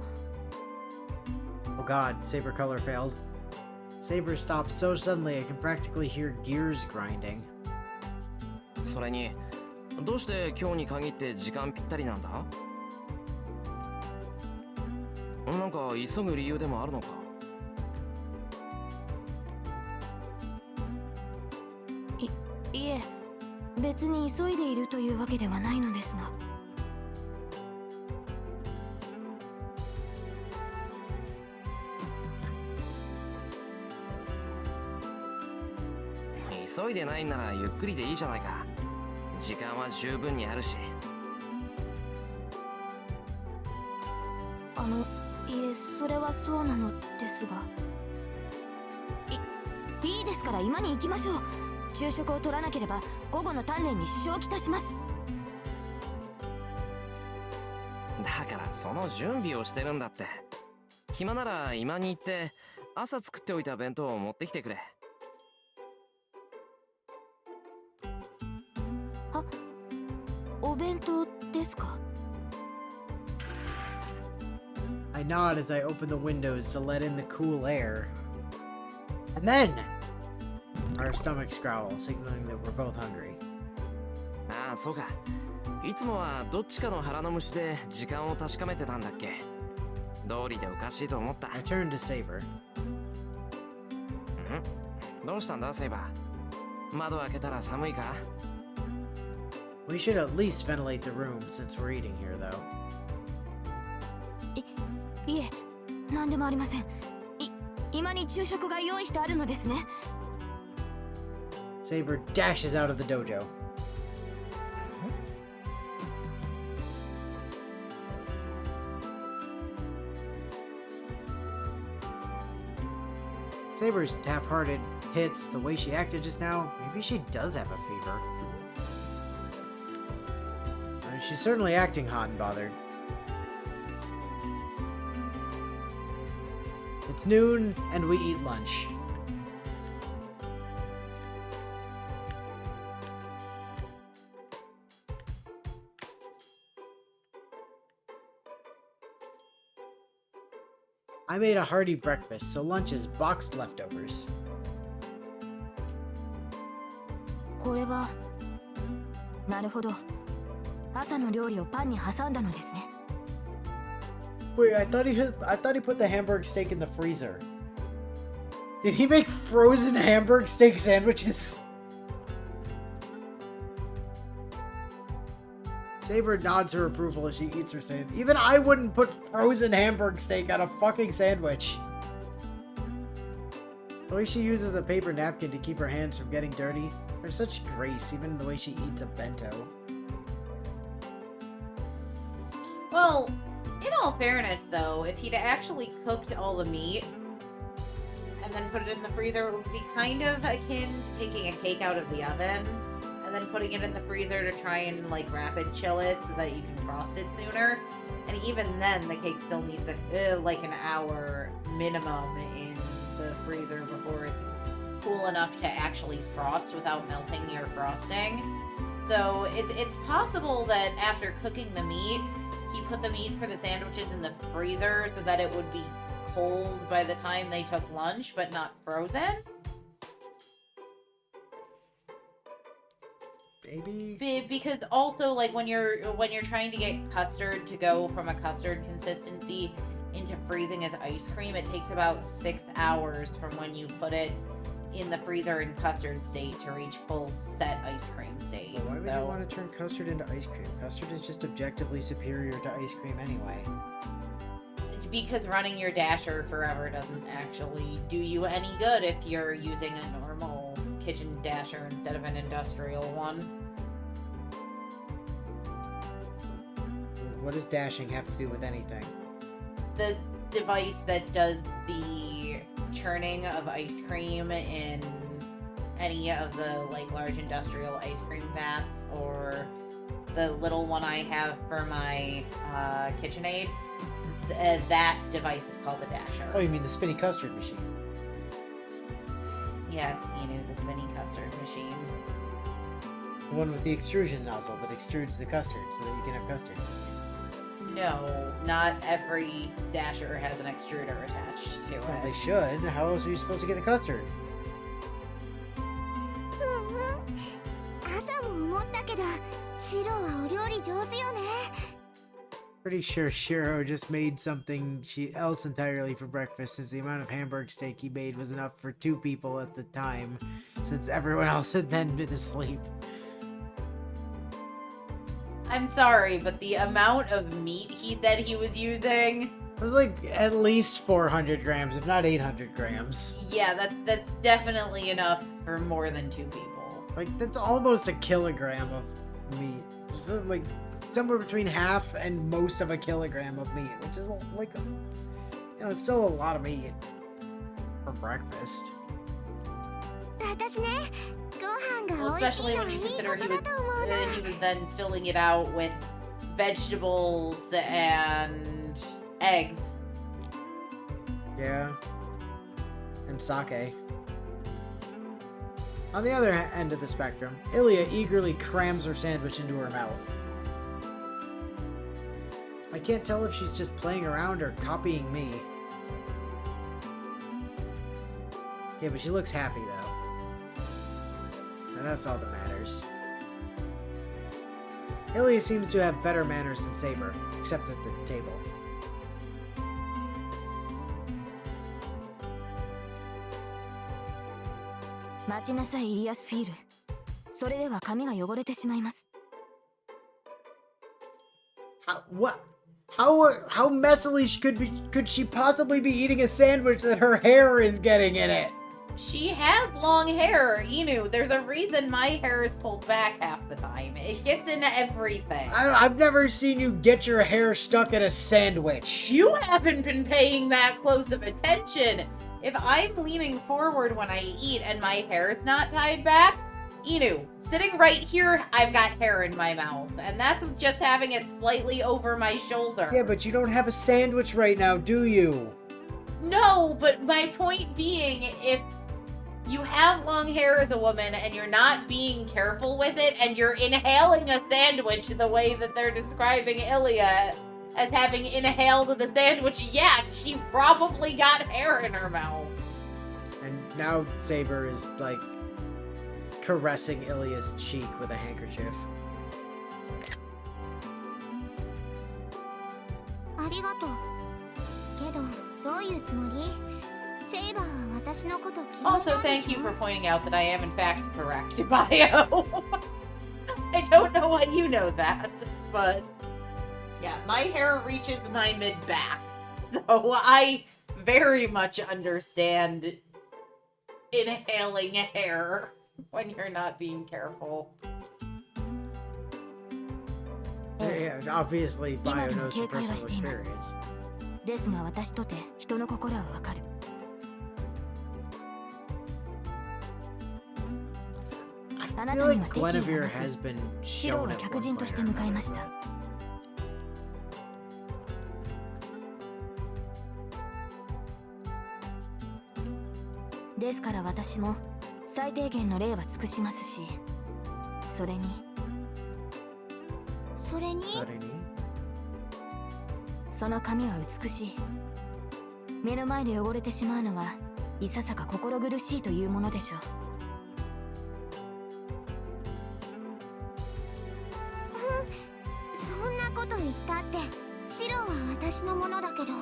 Oh god, Saber color failed. Saber stopped so suddenly I can practically hear gears grinding. それに、どうして今日に限って時間ぴったりなんだ？なんか急ぐ理由でもあるのか？いえ、別に急いでいるというわけではないのですが。急いでないならゆっくりでいいじゃないか。時間は十分にあるし。いえ、それはそうなのですが。いいですから今に行きましょう。昼食を取らなければ午後の鍛錬に支障をきたします。だからその準備をしてるんだって。暇なら今に行って朝作っておいた弁当を持ってきてくれ。お弁当ですかI nod as I open the windows to let in the cool air. And then, our stomachs growl, signaling that we're both hungry. ああ、そうか。いつもはどっちかの腹の虫で時間を確かめてたんだっけ。道理でおかしいと思った。I turned to Saber. どうしたんだ、セイバー。窓開けたら寒いか？ We should at least ventilate the room since we're eating here, though. いえ、何でもありません。今に昼食が用意してあるのですね。Saber dashes out of the dojo. Saber's half-hearted hits the way she acted just now. Maybe she does have a fever. She's certainly acting hot and bothered. It's noon, and we eat lunch. I made a hearty breakfast, so lunch is boxed leftovers. これはなるほど朝の料理をパンに挟んだのですね Wait, I thought he put the Hamburg steak in the freezer. Did he make frozen Hamburg steak sandwiches? Saber nods her approval as she eats her sandwich. Even I wouldn't put frozen Hamburg steak on a fucking sandwich. The way she uses a paper napkin to keep her hands from getting dirty. There's such grace, even in the way she eats a bento. Well, in all fairness, though, if he'd actually cooked all the meat and then put it in the freezer, it would be kind of akin to taking a cake out of the oven and then putting it in the freezer to try and, like, rapid chill it so that you can frost it sooner. And even then, the cake still needs, like, an hour minimum in the freezer before it's cool enough to actually frost without melting your frosting. So it's possible that after cooking the meat, he put the meat for the sandwiches in the freezer so that it would be cold by the time they took lunch, but not frozen. Maybe? Because also, like, when you're trying to get custard to go from a custard consistency into freezing as ice cream, it takes about 6 hours from when you put it in the freezer in custard state to reach full set ice cream state. Well, why would you want to turn custard into ice cream? Custard is just objectively superior to ice cream anyway. It's because running your dasher forever doesn't actually do you any good if you're using a normal kitchen dasher instead of an industrial one. What does dashing have to do with anything? The device that does the churning of ice cream in any of the, like, large industrial ice cream vats, or the little one I have for my KitchenAid, that device is called the dasher. Oh, you mean the spinny custard machine? Yes, the spinning custard machine. The one with the extrusion nozzle that extrudes the custard so that you can have custard. No, not every dasher has an extruder attached to Well, it. they should. How else are you supposed to get the custard? 朝も思ったけどシロはお料理上手よね Pretty sure Shiro just made something else entirely for breakfast, since the amount of Hamburg steak he made was enough for 2 people at the time, since everyone else had then been asleep. I'm sorry, but the amount of meat he said he was using... It was like at least 400 grams, if not 800 grams. Yeah, that's definitely enough for more than 2 people. Like, that's almost a kilogram of meat. So, like, somewhere between half and most of a kilogram of meat, which is like, it's still a lot of meat for breakfast. 私ねご飯が Well, 美味し especially いの when はい you いこ consider と he だ was と思うな he was then filling it out with vegetables and eggs. Yeah. And sake. On the other end of the spectrum, Ilya eagerly crams her sandwich into her mouth. I can't tell if she's just playing around or copying me. Yeah, but she looks happy, though. And that's all that matters. Ilya seems to have better manners than Saber, except at the table. How messily could she possibly be eating a sandwich that her hair is getting in it? She has long hair, Inu. There's a reason my hair is pulled back half the time. It gets into everything. I've never seen you get your hair stuck in a sandwich. You haven't been paying that close of attention. If I'm leaning forward when I eat and my hair's not tied back, Inu, sitting right here, I've got hair in my mouth. And that's just having it slightly over my shoulder. Yeah, but you don't have a sandwich right now, do you? No, but my point being, if you have long hair as a woman and you're not being careful with it and you're inhaling a sandwich the way that they're describing Ilya as having inhaled the sandwich, yeah, she probably got hair in her mouth. And now Saber is, like, caressing Ilya's cheek with a handkerchief. ありがとう。けど、どういうつもり？セイバーは私のこと嫌いなんでしょ？ Also, thank you for pointing out that I am in fact correct, Bio. I don't know why you know that, but yeah, my hair reaches my mid-back. So I very much understand inhaling hair when you're not being careful. Yeah, obviously Bio 今でも knows 警 from 戒は personal しています experience. ですが私とて人の心はわかる あな I た feel に like は敵意 Guinevere はなく has been シロ shown は at 客 one 人 point として or 迎えまし another. たですから私も最低限の礼は尽くしますしそれにそれに？ Sorry. その髪は美しい目の前で汚れてしまうのはいささか心苦しいというものでしょうそんなこと言ったってシロは私のものだけど。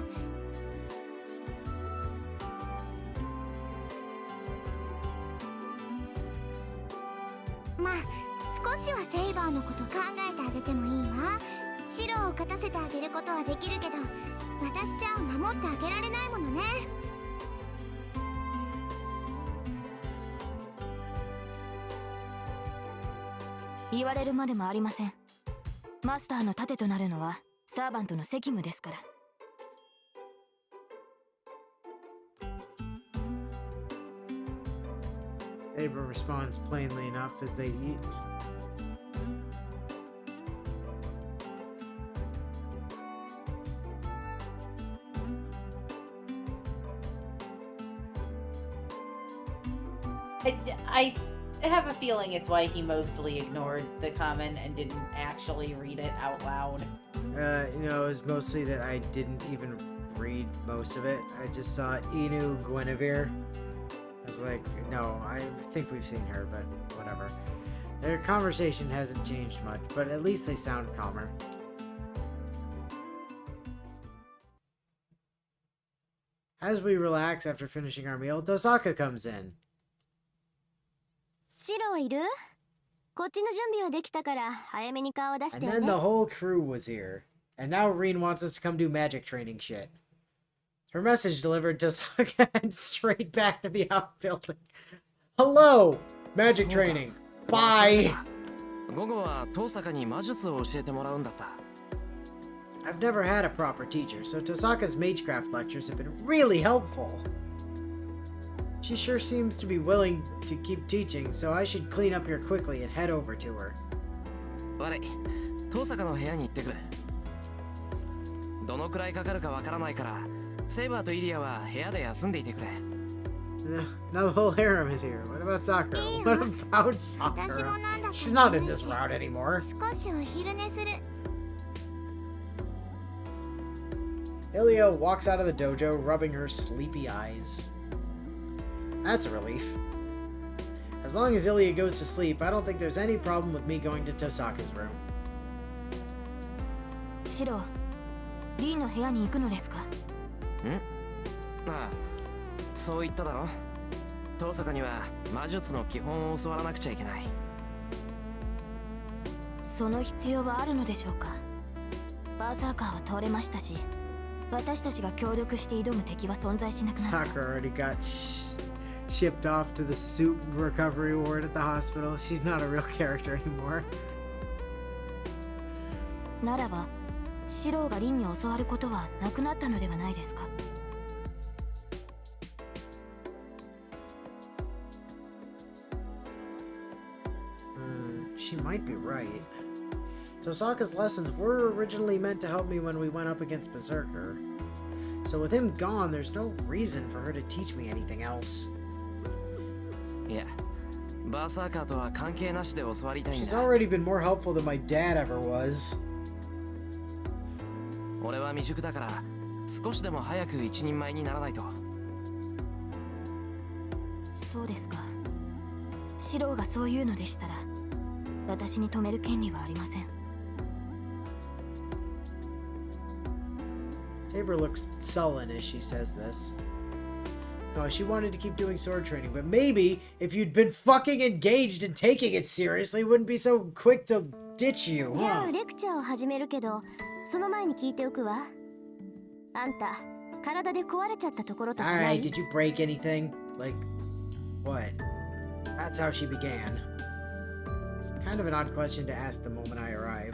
まあ少しはセイバーのこと考えてあげてもいいわ。シロを勝たせてあげることはできるけど私じゃ守ってあげられないものね。言われるまでもありませんマスターの盾となるのはサーバントの責務ですから Saber responds plainly enough as they eat. I have a feeling it's why he mostly ignored the comment and didn't actually read it out loud. You know, it was mostly that I didn't even read most of it. I just saw Inu Guinevere. I was like, no, I think we've seen her, but whatever. Their conversation hasn't changed much, but at least they sound calmer. As we relax after finishing our meal, Tosaka comes in. シロいる？こっちの準備はできたから早めに顔を出し And てよ then ね。 the whole crew was here. And now Reen wants us to come do magic training shit. Her message delivered, Tosaka heads straight back to the outbuilding. Hello! Magic training. Bye! 午後は遠坂に魔術を教えてもらうんだった I've never had a proper teacher, so Tosaka's magecraft lectures have been really helpful. She sure seems to be willing to keep teaching, so I should clean up here quickly and head over to her. 悪い遠坂の部屋に行ってくるどのくらいかかるかわからないからセイバーとイリアは部屋で休んでいてくれ Now the whole harem is here. What about Sakura? What about 私 Sakura? もなんだか She's not in this route anymore. 少しお昼寝する。 Ilya walks out of the dojo, rubbing her sleepy eyes. That's a relief. As long as Ilya goes to sleep, I don't think there's any problem with me going to Tosaka's room. シロリーの部屋に行くのですかんああそう言っただろ遠坂には魔術の基本を教わらなくちゃいけないその必要はあるのでしょうかバーサーカーを通れましたし私たちが協力して挑む敵は存在しなくなった Sakura already got shipped off to the soup recovery ward at the hospital. She's not a real character anymore. ならばシロがリンに教わることはなくなったのではないですか She might be right. Tosaka's lessons were originally meant to help me when we went up against Berserker. So with him gone, there's no reason for her to teach me anything else. いや、バーサーカーとは関係なしで教わりたいん She's だ。 already been more helpful than my dad ever was. 俺は未熟だから少しでも早く一人前にならないと。そうですか。シローがそう言うのでしたら、私に止める権利はありません。 Saber looks sullen as she says this. No, she wanted to keep doing sword training, but maybe if you'd been fucking engaged and taking it seriously, wouldn't be so quick to ditch you, じゃ huh? あレクチャーを始めるけど、その前に聞いておくわ。あんた体で壊れちゃったところとかない？ Alright, did you break anything? Like, what? That's how she began. It's kind of an odd question to ask the moment I arrive.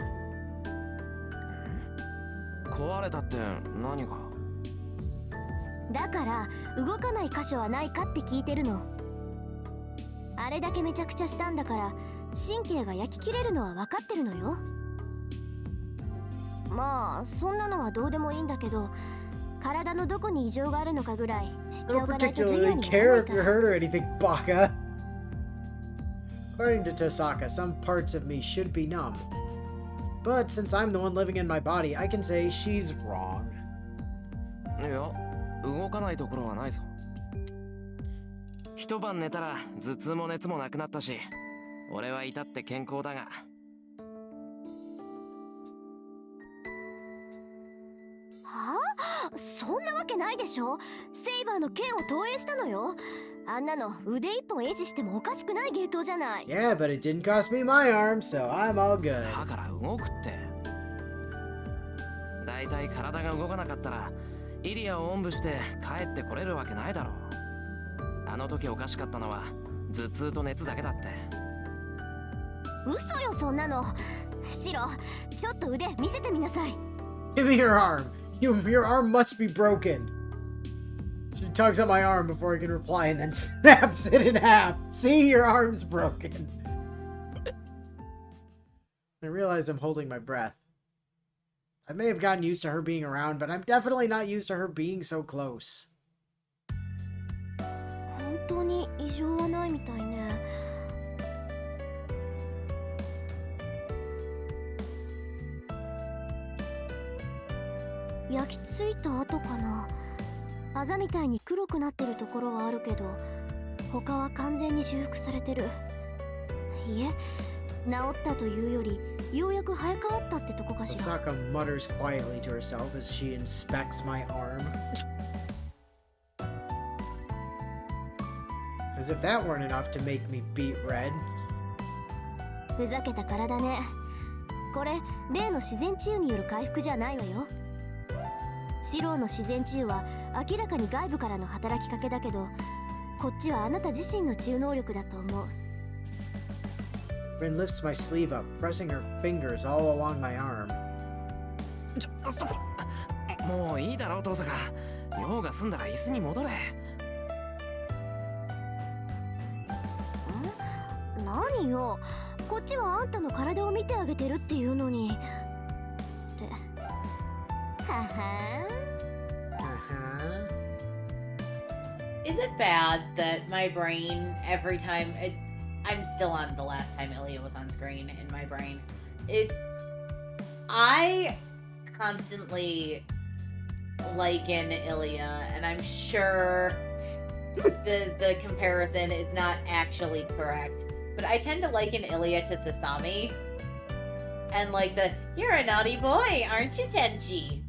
壊れたって何が？だから動かない箇所はないかって聞いてるの。あれだけめちゃくちゃしたんだから神経が焼き切れるのは分かってるのよ。まあそんなのはどうでもいいんだけど、体のどこに異常があるのかぐらい知っ I てお don't かないと授業 particularly になら care ない if か you're ら。 hurt or anything, Baka. According to Tosaka, some parts of me should be numb. But since I'm the one living in my body, I can say she's wrong. いや、動かないところはないぞ。一晩寝たら頭痛も熱もなくなったし、俺は至って健康だが。はあ？そんなわけないでしょ。セイバーの剣を投影したのよ。あんなの腕一本維持してもおかしくない芸当じゃない。 Yeah, but it didn't cost me my arm, so I'm all good. だから動くって。だいたい体が動かなかったらイリアをおんぶして帰ってこれるわけないだろう。あの時おかしかったのは頭痛と熱だけだって。嘘よそんなの。シロ、ちょっと腕見せてみなさい。 Give me your arm. Your arm must be broken. She tugs at my arm before I can reply and then snaps it in half. See, your arm's broken. I realize I'm holding my breath. I may have gotten used to her being around, but I'm definitely not used to her being so close. 本当に異常はないみたいね。焼き付いた跡かな。あざみたいに黒くなってるところはあるけど、他は完全に修復されてる。いえ、治ったというよりようやく生え変わったってとこかしら。 Osaka mutters quietly to herself as she inspects my arm. As if that weren't enough to make me beet red. ふざけた体ね。これ例の自然治癒による回復じゃないわよ。シローの自然治癒は明らかに外部からの働きかけだけど、こっちはあなた自身の治癒能力だと思う。 Rin lifts my sleeve up, pressing her fingers all along my arm. ストップ。もういいだろう、遠坂。用が済んだら椅子に戻れ。何よ、こっちはあんたの体を見てあげてるっていうのに。ってはは。 Uh-huh. Is it bad that my brain, every time I'm still on the last time Ilya was on screen in my brain. I constantly liken Ilya, and I'm sure the comparison is not actually correct, but I tend to liken Ilya to Sasami. And like you're a naughty boy, aren't you, Tenchi?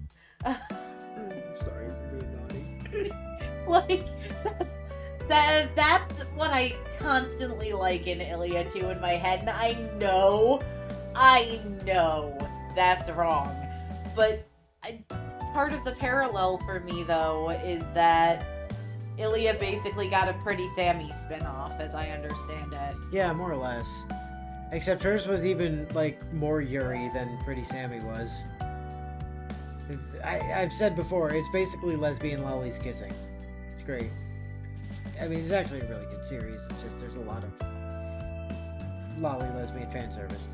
Sorry for being naughty. Like, that's what I constantly liken Ilya to in my head, and I know that's wrong. But part of the parallel for me, though, is that Ilya basically got a Pretty Sammy spin-off, as I understand it. Yeah, more or less. Except hers was even, like, more Yuri than Pretty Sammy was. I've said before, it's basically lesbian lollies kissing. It's great. I mean, it's actually a really good series. It's just there's a lot of lolly lesbian fan service.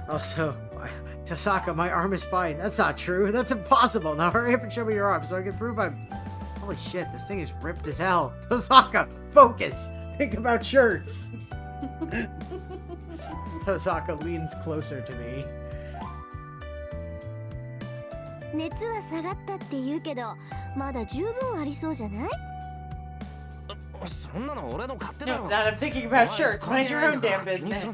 Also, Tosaka, my arm is fine. That's not true. That's impossible. Now hurry up and show me your arm so I can prove I'm... Holy shit, this thing is ripped as hell. Tosaka, focus. Think about shirts. Tosaka leans closer to me. 熱は下がったって言うけどまだ十分ありそうじゃない？そんなの俺の勝手 No, だろ it's not. I'm thinking about shirts. Mind your own damn business.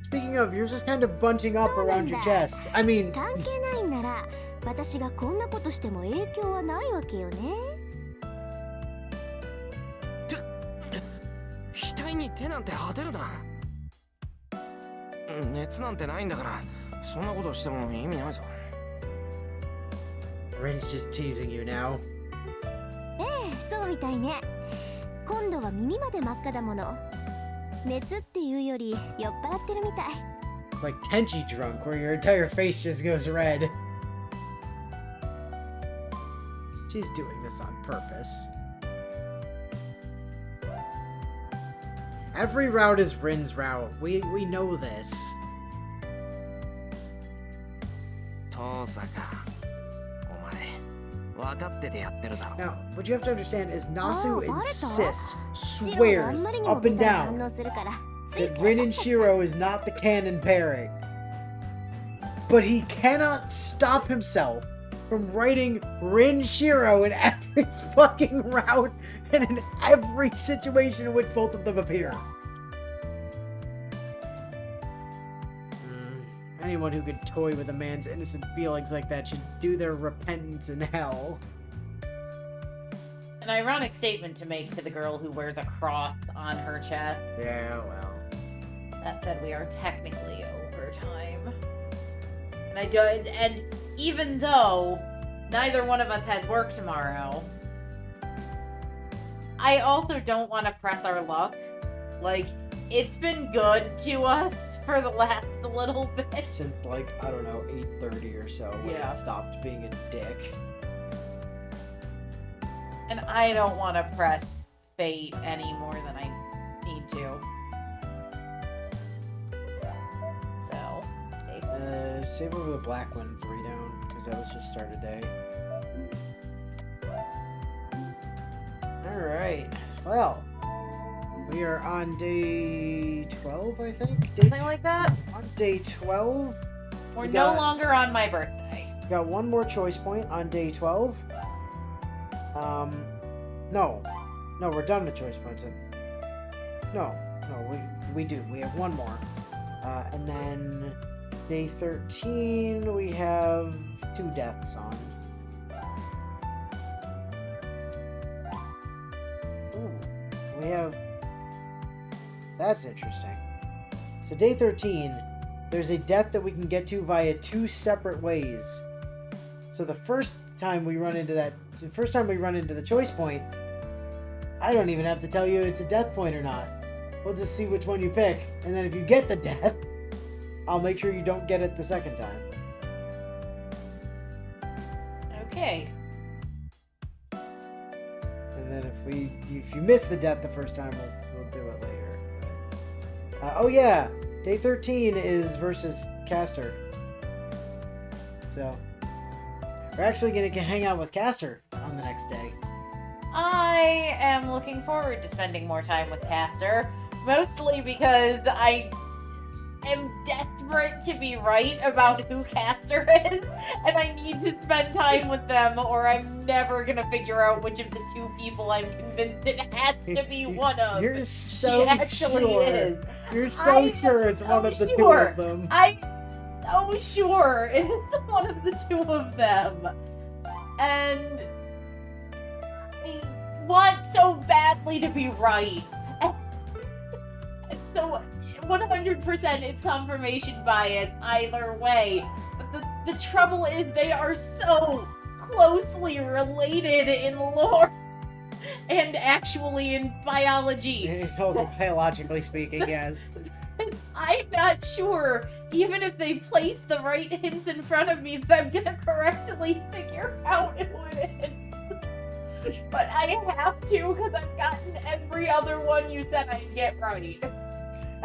Speaking of, you're just kind of bunching up around your chest. I mean... 関係ないんなら私がこんなことしても影響はないわけよね。額に手なんて当てるな。熱なんてないんだからそんなことしても意味ないぞ。Rin's just teasing you now. ええ、そうみたいね。今度は耳まで真っ赤だもの。熱っていうより酔っ払ってるみたい。Like Tenchi drunk, where your entire face just goes red. She's doing this on purpose. Every route is Rin's route. We know this. 父さか、お前分かっててやってるだろ。 Now, what you have to understand is Nasu Oh, insists, 白があん swears まりにも up and ベタな反 down 応するから。 that Rin and Shiro is not the canon pairing. But he cannot stop himself from writing Rin Shiro in every fucking route and in every situation in which both of them appear. Anyone who could toy with a man's innocent feelings like that should do their repentance in hell. An ironic statement to make to the girl who wears a cross on her chest. Yeah, well. That said, we are technically over time. And even though neither one of us has work tomorrow, I also don't want to press our luck. Like, it's been good to us for the last little bit. Since, like, I don't know, 8:30 or so, when Yeah. I stopped being a dick. And I don't want to press fate any more than I need to. So, safe. Save over the black one, 3 down, because that was just start a day. Alright, well, we are on day 12, I think? Something like that? On day 12, We're We no got- longer on my birthday. we got one more choice point on day 12. No, we're done with choice points. No, we do. We have one more. And then day 13, we have 2 deaths on. Ooh, we have... That's interesting. So day 13, there's a death that we can get to via 2 separate ways. So the first time we run into the choice point, I don't even have to tell you it's a death point or not. We'll just see which one you pick, and then if you get the death, I'll make sure you don't get it the second time. Okay. And then if you miss the death the first time, we'll do it later. But, oh yeah, day 13 is versus Caster. So we're actually gonna hang out with Caster on the next day. I am looking forward to spending more time with Caster, mostly because I am desperate to be right about who Caster is, and I need to spend time with them, or I'm never gonna figure out which of the 2 people I'm convinced it has to be one of. You're so she actually sure. is. You're so I sure am it's so one of the 2 sure. of them. I'm so sure it's one of the 2 of them. And I want so badly to be right. And so 100% it's confirmation bias either way. But the trouble is they are so closely related in lore and actually in biology. Totally biologically speaking, yes. I'm not sure, even if they place the right hints in front of me, that I'm gonna correctly figure out who it is. But I have to, because I've gotten every other one you said I'd get right.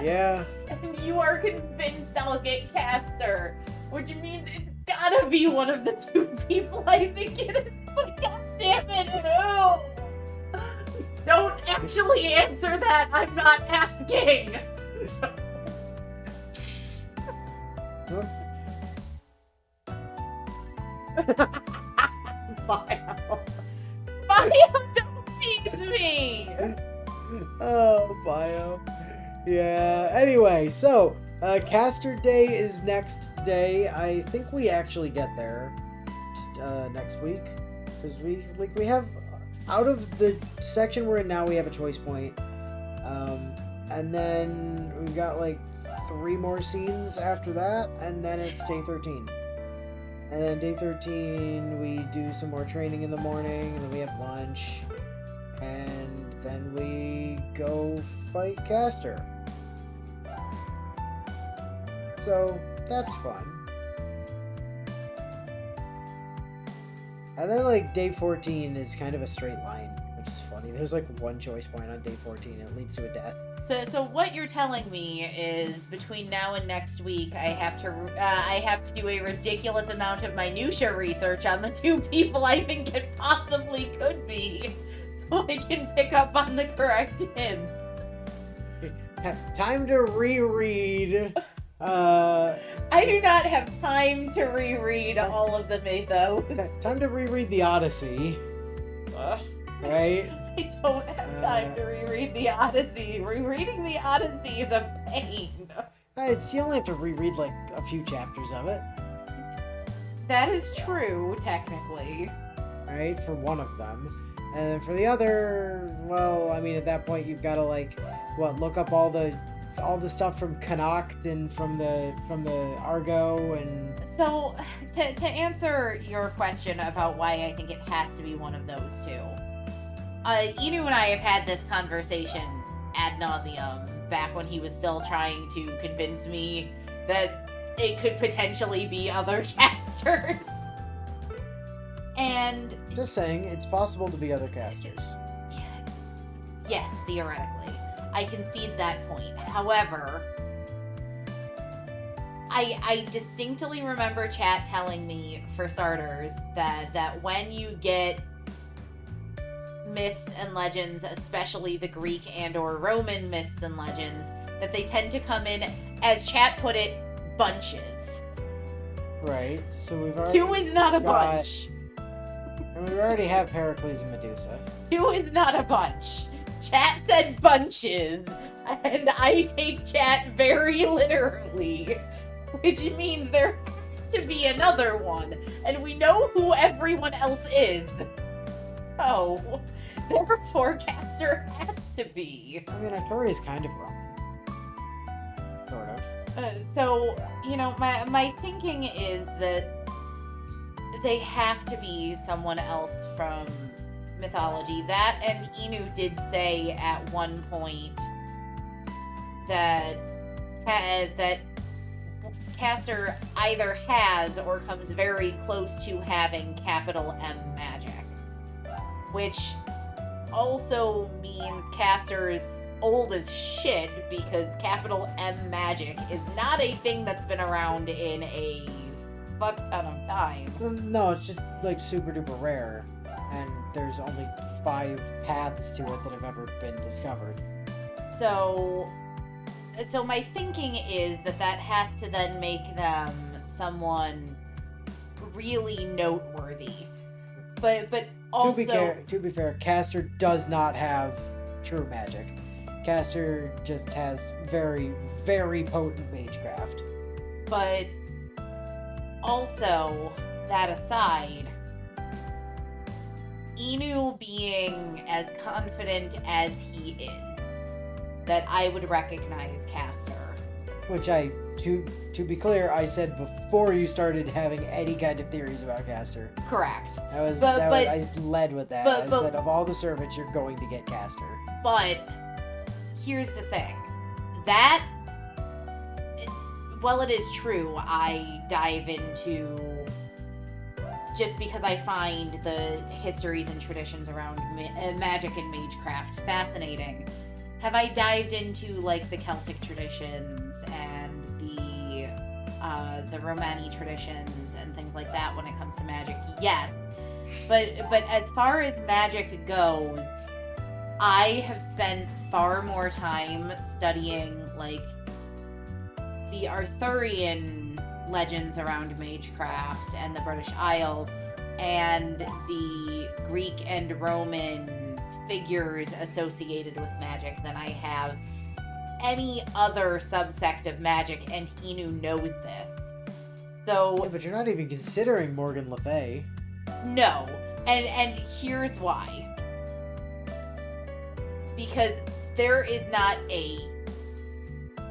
Yeah. And you are convinced I'll get Caster, which means it's gotta be one of the two people I think it is. But god damn it, who? Don't actually answer that. I'm not asking. Bio. Bio, don't tease me. Oh, Bio. Yeah. Anyway, so Caster Day is next day. I think we actually get there next week because we have out of the section we're in now, we have a choice point, and then we've got like 3 more scenes after that, and then it's day 13. And then day 13, we do some more training in the morning, and then we have lunch, and then we go fight Caster. So, that's fun. And then, like, day 14 is kind of a straight line, which is funny. There's, like, 1 choice point on day 14, and it leads to a death. So what you're telling me is between now and next week, I have to do a ridiculous amount of minutia research on the 2 people I think it possibly could be, so I can pick up on the correct hints. Time to reread. I do not have time to reread all of the mythos. Time to reread the Odyssey. Ugh. Right? I don't have time to reread the Odyssey. Rereading the Odyssey is a pain. You only have to reread like a few chapters of it. That is true, technically. Right? For one of them. And then for the other, well, I mean, at that point you've got to like, look up all the stuff from Connacht and from the Argo and... So, to answer your question about why I think it has to be one of those 2, Inu and I have had this conversation ad nauseum back when he was still trying to convince me that it could potentially be other casters. And... Just saying, it's possible to be other casters. Yes, theoretically. I concede that point. However, I distinctly remember chat telling me, for starters, that when you get myths and legends, especially the Greek and or Roman myths and legends, that they tend to come in, as chat put it, bunches. Right, so we've already 2 is not a bunch. And we already have Heracles and Medusa. 2 is not a bunch. Chat said bunches, and I take chat very literally, which means there has to be another one, and we know who everyone else is. Oh, therefore Caster has to be. I mean, Artori is kind of wrong. Sort of. So, my thinking is that they have to be someone else from mythology. That, and Inu did say at one point that Caster either has or comes very close to having capital M magic, which also means Caster's old as shit, because capital M magic is not a thing that's been around in a fuck ton of time. No, it's just like super duper rare, and there's only 5 paths to it that have ever been discovered. So my thinking is that has to then make them someone really noteworthy. But also... To be fair, Caster does not have true magic. Caster just has very, very potent magecraft. But also, that aside, Inu being as confident as he is, that I would recognize Caster. Which to be clear, I said before you started having any kind of theories about Caster. Correct. I led with that. I said of all the servants, you're going to get Caster. But here's the thing. While it is true, I dive into, just because I find the histories and traditions around magic and magecraft fascinating, have I dived into like the Celtic traditions and the Romani traditions and things like that when it comes to magic? Yes. But as far as magic goes, I have spent far more time studying like the Arthurian legends around magecraft and the British Isles and the Greek and Roman figures associated with magic than I have any other subsect of magic, and Inu knows this. So Yeah, but you're not even considering Morgan Le Fay. no, and here's why. Because there is not a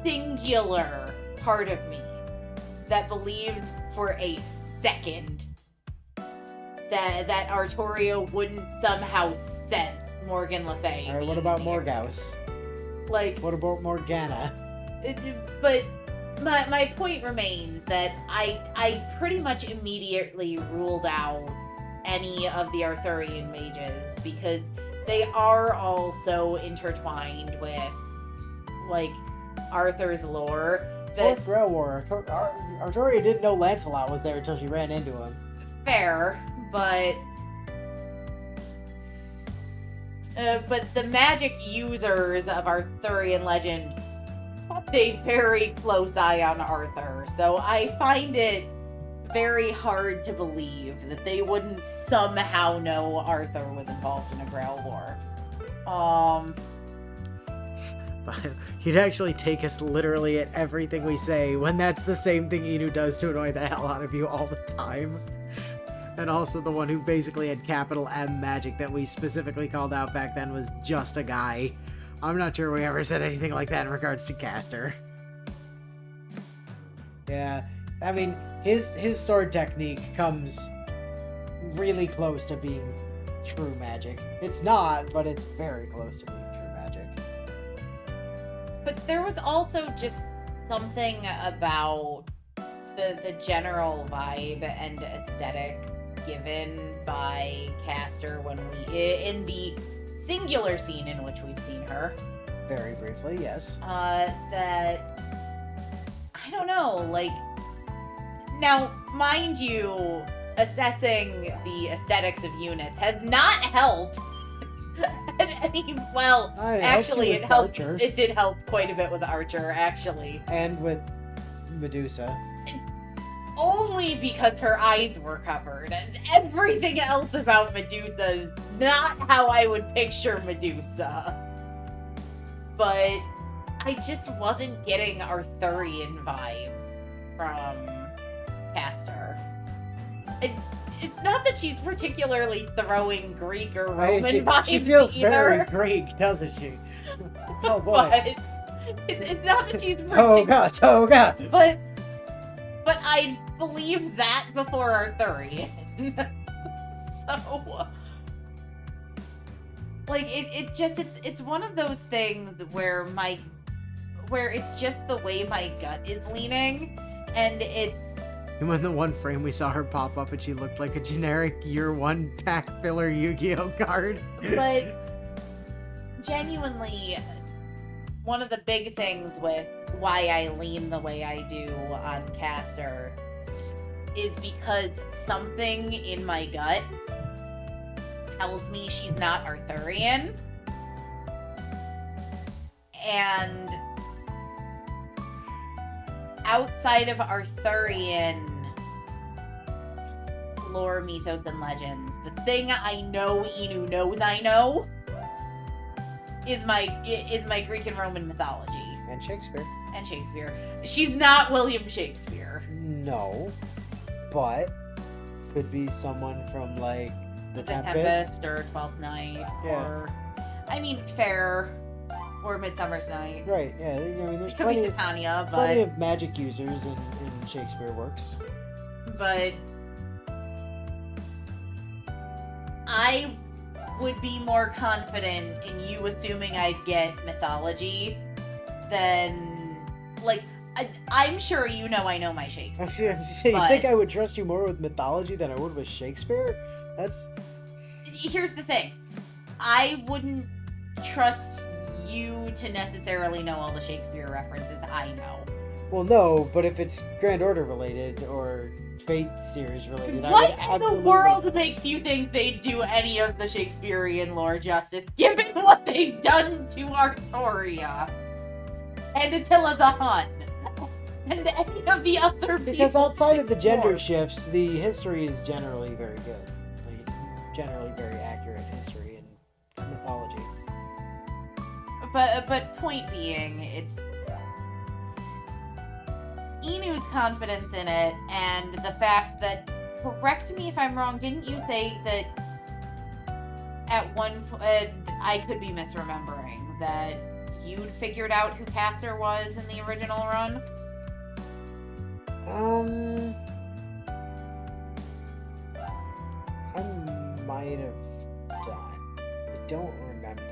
singular part of me that believes for a second that Artorio wouldn't somehow sense Morgan Le Fay. Alright, what being about here. Morgause? Like, What about Morgana? but my point remains that I pretty much immediately ruled out any of the Arthurian mages because they are all so intertwined with like Arthur's lore that Fourth Grail War. Artoria didn't know Lancelot was there until she ran into him. fair, but the magic users of Arthurian legend kept a very close eye on Arthur, so I find it very hard to believe that they wouldn't somehow know Arthur was involved in a Grail War. You'd actually take us literally at everything we say when that's the same thing Inu does to annoy the hell out of you all the time. And also the one who basically had capital M magic that we specifically called out back then was just a guy. I'm not sure we ever said anything like that in regards to Caster. Yeah, I mean, his sword technique comes really close to being true magic. It's not, but it's very close to being true magic. But there was also just something about the general vibe and aesthetic given by Caster when in the singular scene in which we've seen her. Very briefly, yes. That I don't know, like now, mind you, assessing the aesthetics of units has not helped. Well, actually, it helped. Archer. It did help quite a bit with Archer, actually. And with Medusa. Only because her eyes were covered, and everything else about Medusa is not how I would picture Medusa. But I just wasn't getting Arthurian vibes from Caster. It's not that she's particularly throwing Greek or Roman vibes She feels either. very Greek, doesn't she? Oh boy. But it's not that she's particularly... Toga! But I believed that before Arthurian. So... Like, it's one of those things where it's just the way my gut is leaning, and it's... And when the one frame we saw her pop up and she looked like a generic year one pack filler Yu-Gi-Oh card. But genuinely, one of the big things with why I lean the way I do on Caster is because something in my gut tells me she's not Arthurian. And outside of Arthurian lore, mythos, and legends, the thing I know Inu knows I know is my Greek and Roman mythology. And Shakespeare. And Shakespeare. She's not William Shakespeare. No. But could be someone from like the Tempest or Twelfth Night, Yeah. or I mean Fair or Midsummer's Night. Right, yeah. I mean there's It could be plenty Titania, plenty but of magic users in Shakespeare works. I would be more confident in you assuming I'd get mythology than like I'm sure you know I know my Shakespeare. Actually, I'm just saying, you but- think I would trust you more with mythology than I would with Shakespeare? That's Here's the thing. I wouldn't trust you to necessarily know all the Shakespeare references I know. Well, no, but if it's Grand Order related or Fate series related, I What would in the absolutely world makes you think they'd do any of the Shakespearean lore justice, given what they've done to Artoria and Attila the Hun and any of the other people? Because outside of the gender lore? shifts, the history is generally very good. Like, it's generally very accurate history and mythology. But point being, it's Inu's confidence in it, and the fact that, correct me if I'm wrong, didn't you say that at one point, I could be misremembering, that you'd figured out who Castor was in the original run? I might have done. I don't remember.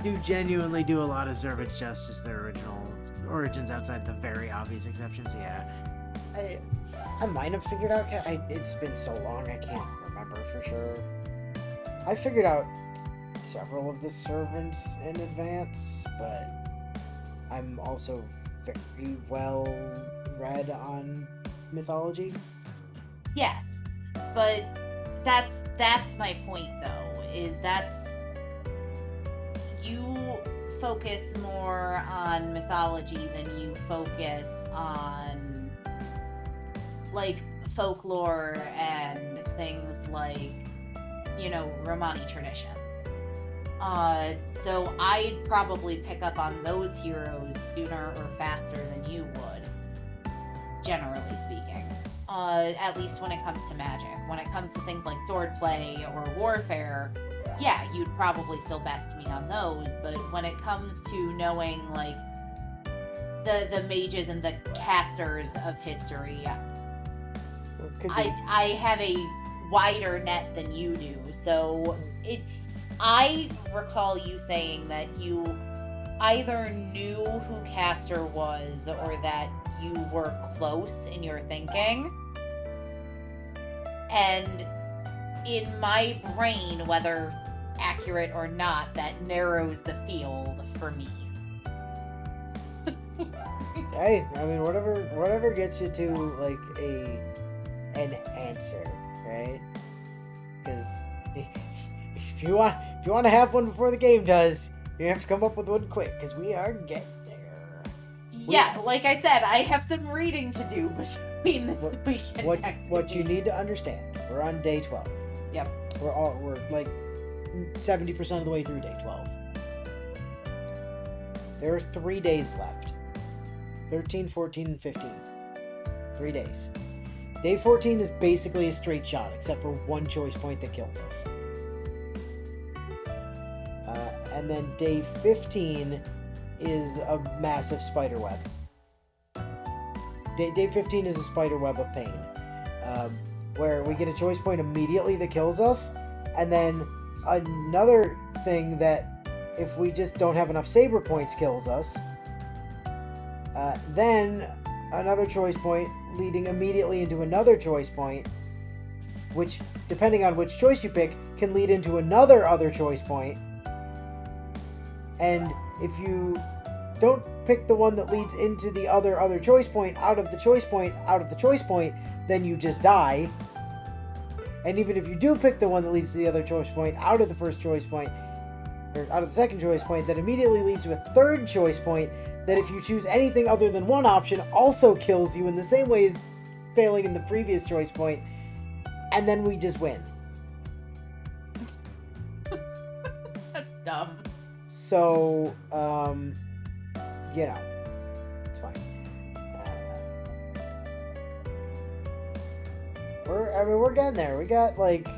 You genuinely do a lot of Servants Justice, their original origins outside the very obvious exceptions, yeah. I might have figured out, it's been so long I can't remember for sure. I figured out several of the servants in advance, but I'm also very well read on mythology. Yes, but that's my point though, is you focus more on mythology than you focus on like folklore and things like, you know, Romani traditions. So I'd probably pick up on those heroes sooner or faster than you would, generally speaking. At least when it comes to magic. When it comes to things like swordplay or warfare, yeah, you'd probably still best me on those, but when it comes to knowing, like, the mages and the casters of history, I have a wider net than you do, so I recall you saying that you either knew who Castor was or that you were close in your thinking. And in my brain, whether accurate or not, that narrows the field for me. Hey, I mean, whatever gets you to, like, an answer, right? Because if you want to have one before the game does, you have to come up with one quick, because we are getting there. Yeah, like I said, I have some reading to do between this week and next What week. you need to understand, we're on day 12. Yep. We're like 70% of the way through day 12. There are 3 days left. 13, 14, and 15. 3 days. Day 14 is basically a straight shot, except for one choice point that kills us. And then day 15 is a massive spider web. Day 15 is a spider web of pain, where we get a choice point immediately that kills us, and then another thing that, if we just don't have enough saber points, kills us. Then another choice point leading immediately into another choice point, which, depending on which choice you pick, can lead into another other choice point. And if you don't pick the one that leads into the other choice point out of the choice point, then you just die. And even if you do pick the one that leads to the other choice point out of the first choice point, or out of the second choice point, that immediately leads to a third choice point that, if you choose anything other than one option, also kills you in the same way as failing in the previous choice point. And then we just win. That's dumb. So, you know, it's fine. We're getting there. We got, like,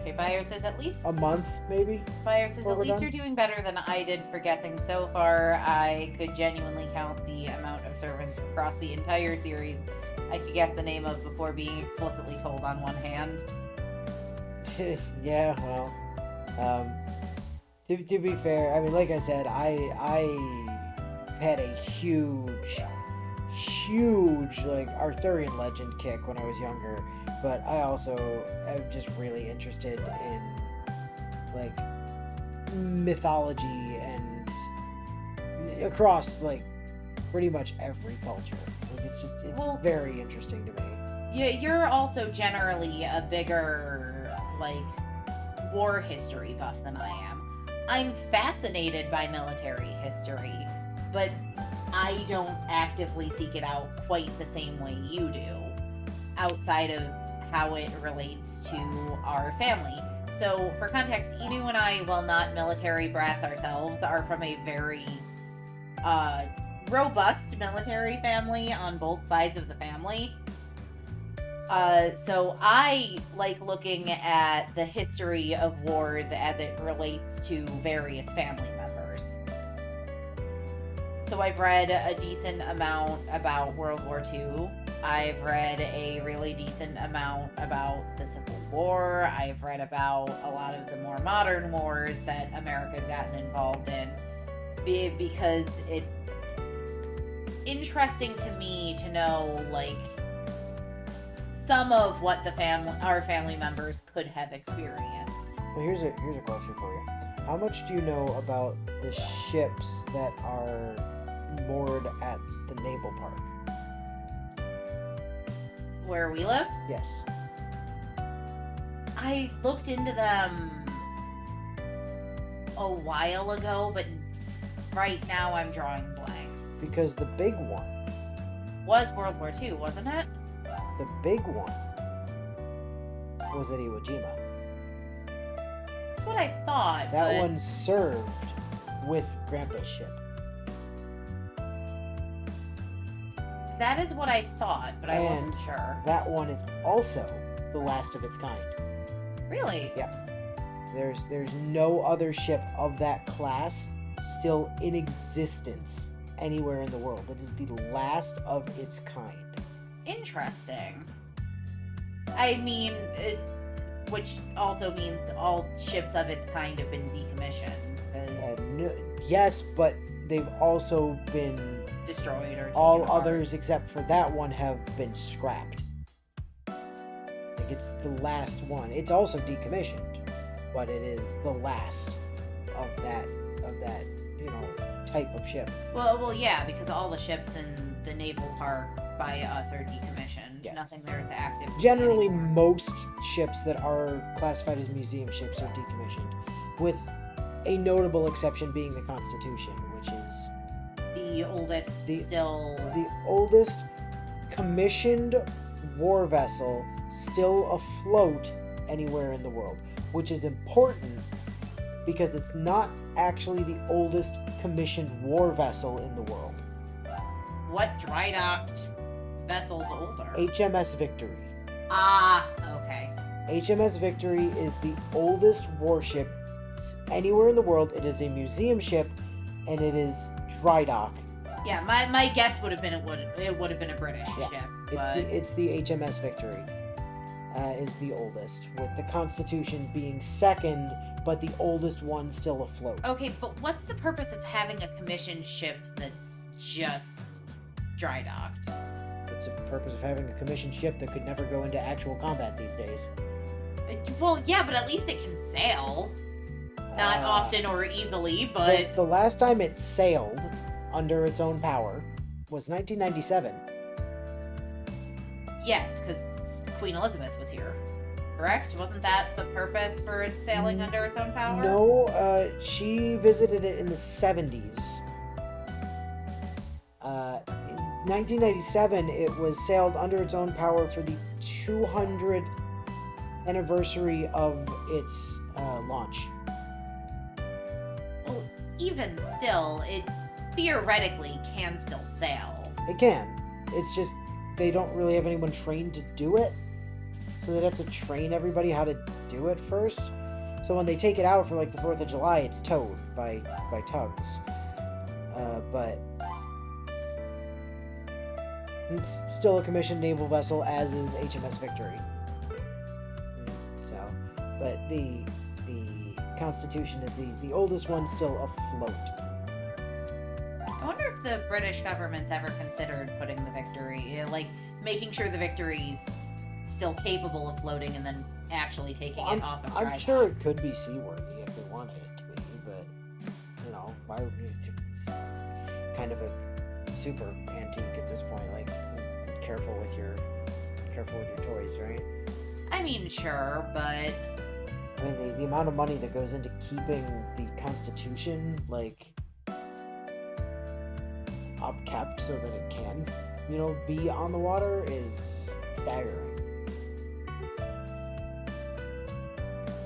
Okay, Bayer says at least... a month, maybe? Bayer says before at we're least done? you're doing better than I did for guessing so far. I could genuinely count the amount of servants across the entire series I could guess the name of before being explicitly told on one hand. Yeah, well, to be fair, I mean, like I said, I had a huge, like, Arthurian legend kick when I was younger, but I also am just really interested in like mythology and across like pretty much every culture. Like it's Well- very interesting to me. You're also generally a bigger, like, war history buff than I am. I'm fascinated by military history, but I don't actively seek it out quite the same way you do, outside of how it relates to our family. So, for context, Inu and I, while not military brats ourselves, are from a very robust military family on both sides of the family. So I like looking at the history of wars as it relates to various family members. So I've read a decent amount about World War II. I've read a really decent amount about the Civil War. I've read about a lot of the more modern wars that America's gotten involved in. Because it's interesting to me to know, like, some of what our family members could have experienced. Well, here's a question for you. How much do you know about the ships that are moored at the naval park? Where we live, Yes. I looked into them a while ago, but right now I'm drawing blanks. Because the big one, Was World War II, wasn't it? the big one was at Iwo Jima. That's what I thought. That but one served with Grandpa's ship. That is what I thought, but I wasn't And sure. That one is also the last of its kind. Really? There's no other ship of that class still in existence anywhere in the world. It is the last of its kind. Interesting. I mean, which also means all ships of its kind have been decommissioned. Yes, but they've also been Destroyed or all taken apart. others except for that one have been scrapped. Like it's the last one. It's also decommissioned, but it is the last of that type of ship. Well, yeah, because all the ships in the naval park by us are decommissioned. Yes. Nothing there is active. Generally, most ships that are classified as museum ships are decommissioned, with a notable exception being the Constitution, which is The oldest still. the oldest commissioned war vessel still afloat anywhere in the world, which is important because it's not actually the oldest commissioned war vessel in the world. What dry docked vessel's older? HMS Victory. Ah, okay. HMS Victory is the oldest warship anywhere in the world. It is a museum ship, and it is dry dock. Yeah, my guess would have been it would have been a British Yeah. ship, It's but it's the HMS Victory is the oldest, with the Constitution being second, but the oldest one still afloat. okay. But what's the purpose of having a commissioned ship that's just dry docked? It's the purpose of having a commissioned ship that could never go into actual combat these days. Well, yeah, but at least it can sail. Not Uh, often or easily, but The last time it sailed under its own power was 1997. yes, because Queen Elizabeth was here. Correct? Wasn't that the purpose for it sailing under its own power? No, she visited it in the 70s. In 1997, it was sailed under its own power for the 200th anniversary of its launch. Well, even still, it theoretically can still sail. It can. It's just they don't really have anyone trained to do it. So they'd have to train everybody how to do it first. So when they take it out for like the 4th of July, it's towed by tugs. But it's still a commissioned naval vessel, as is HMS Victory. So, but the Constitution is the oldest one still afloat. I wonder if the British government's ever considered putting the Victory, like making sure the Victory's still capable of floating and then actually taking it off of dry I'm sure dock. it could be seaworthy if wanted it to be, but you know, why would it's kind of a super antique at this point. Like, careful with your toys, right? I mean, sure, but I mean, the amount of money that goes into keeping the Constitution, like, upkept so that it can, you know, be on the water is staggering.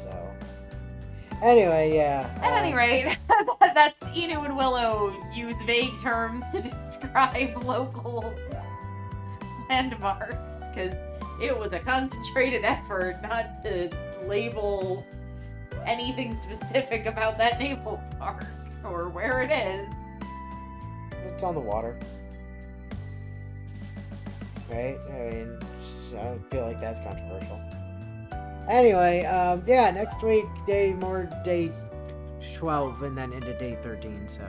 So, anyway, yeah. at any rate, that's Inu and Willow use vague terms to describe local landmarks, because it was a concentrated effort not to label anything specific about that naval park or where it is. It's on the water. Right? I mean, I don't feel like that's controversial. Anyway, yeah, next week, day 12 and then into day 13, so.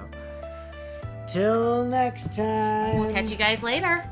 Till next time. We'll catch you guys later.